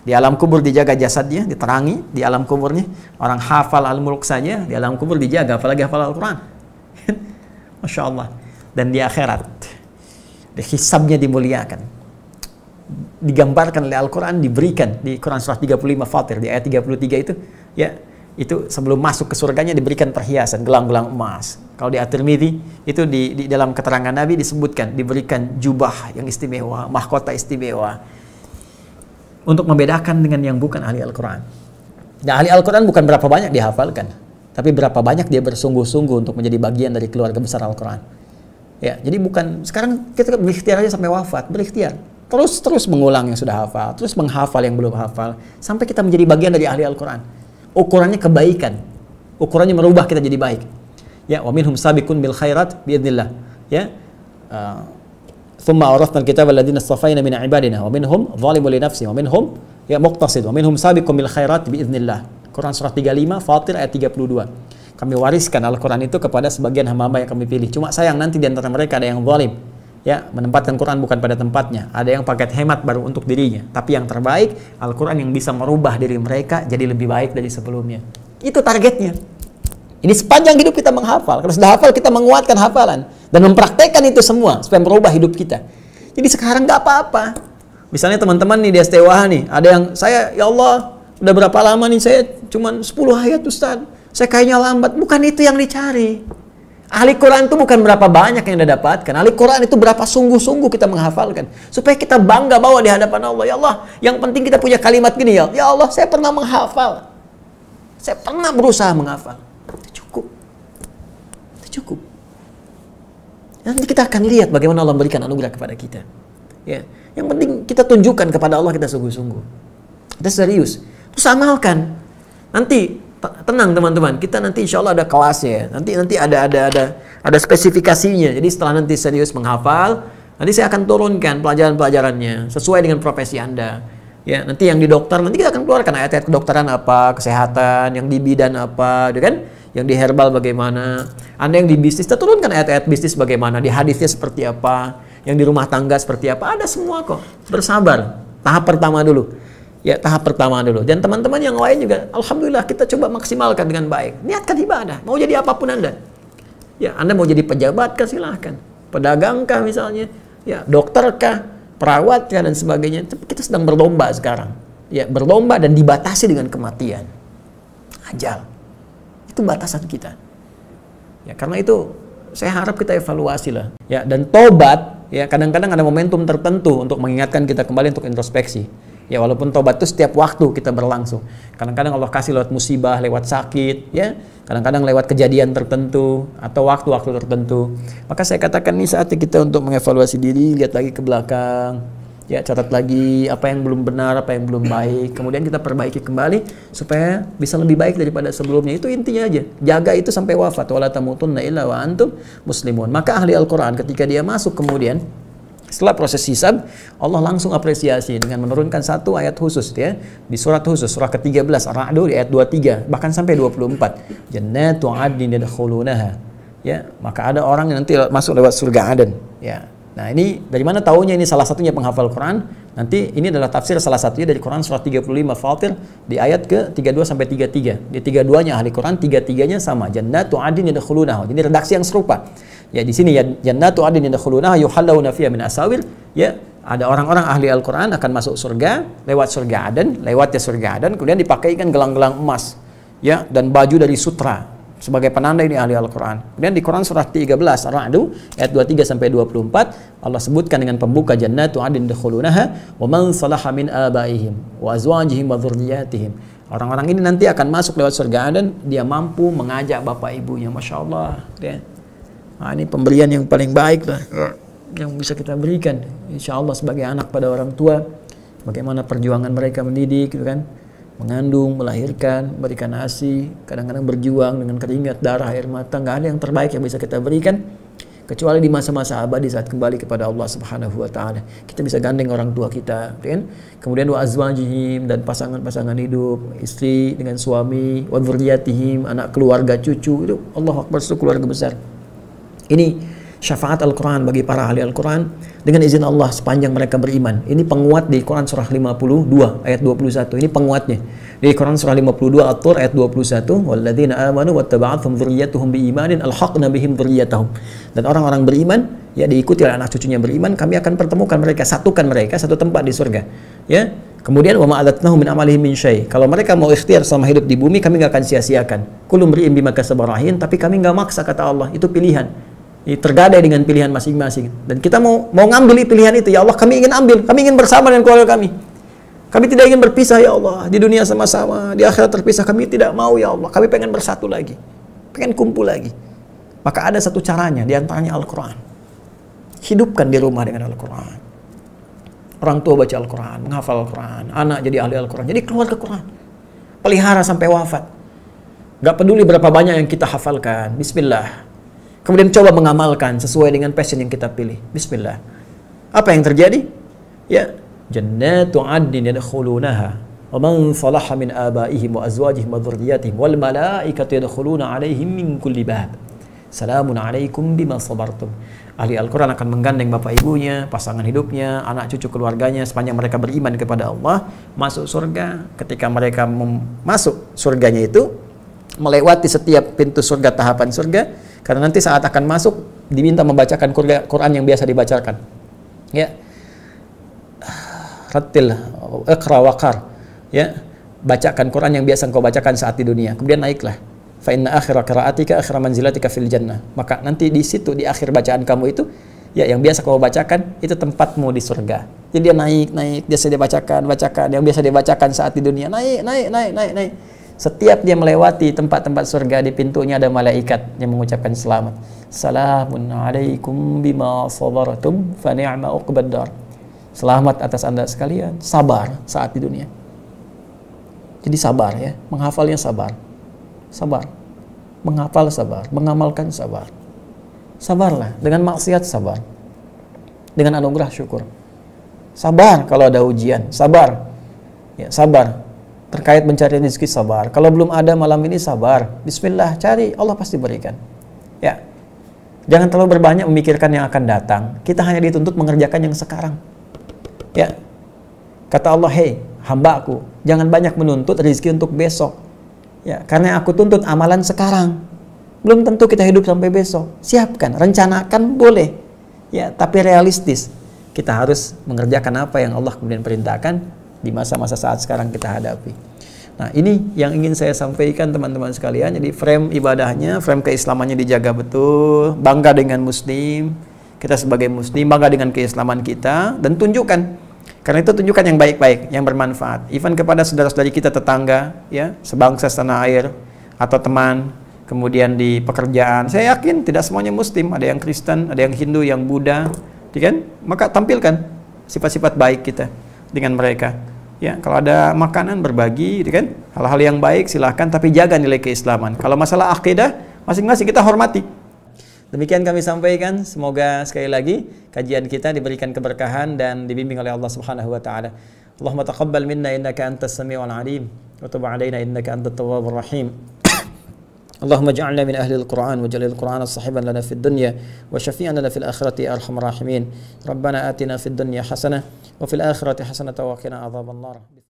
Di alam kubur dijaga jasadnya, diterangi. Di alam kuburnya orang hafal Al-Mulk saja, di alam kubur dijaga, apalagi hafal Al-Quran. Masya Allah. Dan di akhirat hisabnya dimuliakan, digambarkan oleh Al-Quran, diberikan di Quran surah 35 Fatir di ayat 33 itu, ya, itu sebelum masuk ke surganya diberikan perhiasan gelang-gelang emas. Kalau di At-Tirmidzi itu di dalam keterangan Nabi disebutkan diberikan jubah yang istimewa, mahkota istimewa, untuk membedakan dengan yang bukan ahli Al-Quran. Nah, ahli Al-Quran bukan berapa banyak dihafalkan, tapi berapa banyak dia bersungguh-sungguh untuk menjadi bagian dari keluarga besar Al-Quran. Ya, jadi bukan sekarang kita berikhtiar aja sampai wafat, berikhtiar. Terus mengulang yang sudah hafal, terus menghafal yang belum hafal, sampai kita menjadi bagian dari ahli Al-Quran. Ukurannya kebaikan, ukurannya merubah kita jadi baik. Ya, wa minhum sabiqun bil khairat biidznillah. Ya, thumma awrathna al-kitaba alladziina istafaina min ibadina wa minhum zalimun li nafsihi wa minhum ya muqtasid wa minhum sabiqun bil khairat biidznillah. Quran surah 35 Fatir ayat 32. Kami wariskan Al-Quran itu kepada sebagian hamba-hamba yang kami pilih. Cuma sayang nanti di antara mereka ada yang zalim. Ya, menempatkan Quran bukan pada tempatnya. Ada yang paket hemat baru untuk dirinya. Tapi yang terbaik, Al-Quran yang bisa merubah diri mereka jadi lebih baik dari sebelumnya. Itu targetnya. Ini sepanjang hidup kita menghafal. Kalau sudah hafal, kita menguatkan hafalan. Dan mempraktekkan itu semua supaya merubah hidup kita. Jadi sekarang nggak apa-apa. Misalnya teman-teman nih di STWH nih, ada yang, saya, ya Allah, udah berapa lama nih saya cuman 10 ayat Ustaz. Saya kayaknya lambat. Bukan itu yang dicari. Ahli Quran itu bukan berapa banyak yang Anda dapatkan. Ahli Quran itu berapa sungguh-sungguh kita menghafalkan. Supaya kita bangga bawa di hadapan Allah. Ya Allah, yang penting kita punya kalimat gini, ya Allah, saya pernah menghafal. Saya pernah berusaha menghafal. Itu cukup. Itu cukup. Nanti kita akan lihat bagaimana Allah memberikan anugerah kepada kita. Ya. Yang penting kita tunjukkan kepada Allah kita sungguh-sungguh. Kita serius. Terus amalkan. Nanti tenang teman-teman, kita nanti insya Allah ada kelasnya. Nanti ada spesifikasinya. Jadi setelah nanti serius menghafal, nanti saya akan turunkan pelajaran-pelajarannya sesuai dengan profesi Anda. Ya, nanti yang di dokter, nanti kita akan keluarkan ayat-ayat kedokteran apa, kesehatan, yang di bidan apa, gitu kan? Yang di herbal bagaimana. Anda yang di bisnis, kita turunkan ayat-ayat bisnis bagaimana, di hadisnya seperti apa, yang di rumah tangga seperti apa, ada semua kok. Bersabar. Tahap pertama dulu. Ya, tahap pertama dulu. Dan teman-teman yang lain juga, alhamdulillah kita coba maksimalkan dengan baik. Niatkan ibadah. Mau jadi apapun Anda. Ya, Anda mau jadi pejabat kah, silahkan. Pedagang kah misalnya. Ya, dokter kah, perawat kah, dan sebagainya. Tapi kita sedang berlomba sekarang. Ya, berlomba dan dibatasi dengan kematian. Ajal. Itu batasan kita. Ya, karena itu saya harap kita evaluasi lah. Ya, dan tobat, ya kadang-kadang ada momentum tertentu untuk mengingatkan kita kembali untuk introspeksi. Ya, walaupun tobat itu setiap waktu kita berlangsung. Kadang-kadang Allah kasih lewat musibah, lewat sakit, ya. Kadang-kadang lewat kejadian tertentu atau waktu-waktu tertentu. Maka saya katakan ini saatnya kita untuk mengevaluasi diri, lihat lagi ke belakang. Ya, catat lagi apa yang belum benar, apa yang belum baik. Kemudian kita perbaiki kembali supaya bisa lebih baik daripada sebelumnya. Itu intinya aja. Jaga itu sampai wafat. Wala tamutunna illa wa antum muslimun. Maka ahli Al-Quran ketika dia masuk kemudian Setelah proses hisab, Allah langsung apresiasi dengan menurunkan satu ayat khusus ya, di surat khusus, surah ke-13 Ar-Ra'd di ayat 23 bahkan sampai 24. Jannatu 'adnin yadkhulunaha. Ya, maka ada orang yang nanti masuk lewat surga Aden, ya. Nah, ini dari mana taunya ini salah satunya penghafal Quran? Nanti ini adalah tafsir salah satunya dari Quran surah 35 Fatir di ayat ke-32 sampai 33. Di 32-nya ahli Quran, 33-nya sama. Jannatu 'adnin yadkhulunaha. Ini redaksi yang serupa. Ya, di sini ya, jannatu 'adnin yadkhulunaha yuhallawna fiha min asawir, ya. Ada orang-orang ahli Al-Quran akan masuk surga lewat surga Aden, lewatnya surga Aden, kemudian dipakaikan gelang-gelang emas, ya, dan baju dari sutra sebagai penanda ini ahli Al-Quran. Kemudian di Quran surah 13 Ar-Ra'd ayat 23 sampai 24 Allah sebutkan dengan pembuka jannatu 'adnin yadkhulunaha wa man salaha min abaihim wa azwajihim wa dzurriyyatihim. Orang-orang ini nanti akan masuk lewat surga Aden, dia mampu mengajak bapak ibunya. Masya Allah, ya. Nah, ini pemberian yang paling baik lah yang bisa kita berikan, insya Allah, sebagai anak pada orang tua. Bagaimana perjuangan mereka mendidik, gitu kan, mengandung, melahirkan, berikan ASI, kadang-kadang berjuang dengan keringat, darah, air mata. Nggak ada yang terbaik yang bisa kita berikan kecuali di masa-masa abadi saat kembali kepada Allah Subhanahu wa Ta'ala. Kita bisa gandeng orang tua kita, kan? Kemudian wa azwajihim, dan pasangan-pasangan hidup, istri dengan suami, wa dzurriyyatihim, anak keluarga, cucu. Itu Allahu Akbar, itu keluarga besar. Ini syafaat Al-Quran bagi para ahli Al-Quran dengan izin Allah sepanjang mereka beriman. Ini penguat di Quran surah 52 ayat 21. Ini penguatnya. Di Quran surah 52 At-Tur ayat 21, walladzina amanu wattaba'athum dzurriyyatuhum biimanin alhaqna bihim dzurriyyatahum. Dan orang-orang beriman, ya, diikuti oleh anak cucunya beriman, kami akan pertemukan mereka, satukan mereka satu tempat di surga. Ya. Kemudian wa ma'alatnahum min amalihim min syai'. Kalau mereka mau ikhtiar selama hidup di bumi, kami nggak akan sia-siakan. Kullu mri'in bima kasaba rahin, tapi kami nggak maksa, kata Allah. Itu pilihan. Tergadai dengan pilihan masing-masing, dan kita mau ngambil pilihan itu. Ya Allah, kami ingin ambil, kami ingin bersama dengan keluarga kami tidak ingin berpisah, ya Allah. Di dunia sama-sama, di akhirat terpisah, kami tidak mau, ya Allah. Kami pengen bersatu lagi, pengen kumpul lagi. Maka ada satu caranya, diantaranya Al-Quran. Hidupkan di rumah dengan Al-Quran. Orang tua baca Al-Quran, menghafal Al-Quran, anak jadi ahli Al-Quran, jadi keluar ke Quran, pelihara sampai wafat. Gak peduli berapa banyak yang kita hafalkan, bismillah. Kemudian coba mengamalkan sesuai dengan passion yang kita pilih. Bismillah. Apa yang terjadi? Ya, jannatu 'adnin yadkhulunaha wa man salaha min abaihim wa azwajihim wa dzurriyyatihim wal malaikatu yadkhuluna 'alaihim min kulli bab. Salamun 'alaikum bima sabartum. Ahli Al-Quran akan menggandeng bapak ibunya, pasangan hidupnya, anak cucu keluarganya sepanjang mereka beriman kepada Allah, masuk surga. Ketika mereka masuk surganya itu, melewati setiap pintu surga, tahapan surga. Karena nanti saat akan masuk diminta membacakan Quran yang biasa dibacakan. Ya. Rattil iqra waqar. Ya. Bacakan Quran yang biasa engkau bacakan saat di dunia. Kemudian naiklah. Fa inna akhira qiraatika akhira manzilatika fil jannah. Maka nanti di situ, di akhir bacaan kamu itu, ya, yang biasa kamu bacakan itu tempatmu di surga. Jadi dia naik, biasa dia bacakan yang biasa dibacakan saat di dunia, naik. Setiap dia melewati tempat-tempat surga, di pintunya ada malaikat yang mengucapkan selamat. Salamun alaikum bima sabartum fa ni'ma uqbaddar. Selamat atas Anda sekalian, sabar saat di dunia. Jadi sabar, ya, menghafalnya sabar. Sabar. Menghafal sabar, mengamalkan sabar. Sabarlah, dengan maksiat sabar. Dengan anugerah syukur. Sabar kalau ada ujian, sabar. Ya, sabar. Terkait mencari rezeki, sabar. Kalau belum ada malam ini, sabar. Bismillah, cari, Allah pasti berikan. Ya. Jangan terlalu berbanyak memikirkan yang akan datang. Kita hanya dituntut mengerjakan yang sekarang. Ya. Kata Allah, hei, hambaku, jangan banyak menuntut rezeki untuk besok. Ya, karena aku tuntut amalan sekarang. Belum tentu kita hidup sampai besok. Siapkan, rencanakan boleh. Ya, tapi realistis. Kita harus mengerjakan apa yang Allah kemudian perintahkan di masa-masa saat sekarang kita hadapi. Nah, ini yang ingin saya sampaikan, teman-teman sekalian. Jadi frame ibadahnya, frame keislamannya dijaga betul. Bangga dengan muslim. Kita sebagai muslim bangga dengan keislaman kita, dan tunjukkan. Karena itu tunjukkan yang baik-baik, yang bermanfaat. Even kepada saudara-saudari kita tetangga, ya, sebangsa setanah air, atau teman, kemudian di pekerjaan. Saya yakin tidak semuanya muslim, ada yang Kristen, ada yang Hindu, yang Buddha, kan? Maka tampilkan sifat-sifat baik kita dengan mereka. Ya, kalau ada makanan berbagi, kan? Hal-hal yang baik silahkan, tapi jaga nilai keislaman. Kalau masalah akidah, masing-masing kita hormati. Demikian kami sampaikan, semoga sekali lagi kajian kita diberikan keberkahan dan dibimbing oleh Allah Subhanahu wa taala. Allahumma taqabbal minna innaka antas samiul alim wa tub alaina innaka antat tawwabur rahim. Allahumma ij'alna min ahli al-Qur'an waj'al al-Qur'ana sahiban lana fid dunya wa syafi'an lana fil akhirati ya arhamar rahimin. Rabbana atina fid dunya hasanah wa fil akhirati hasanah wa qina adzabannar.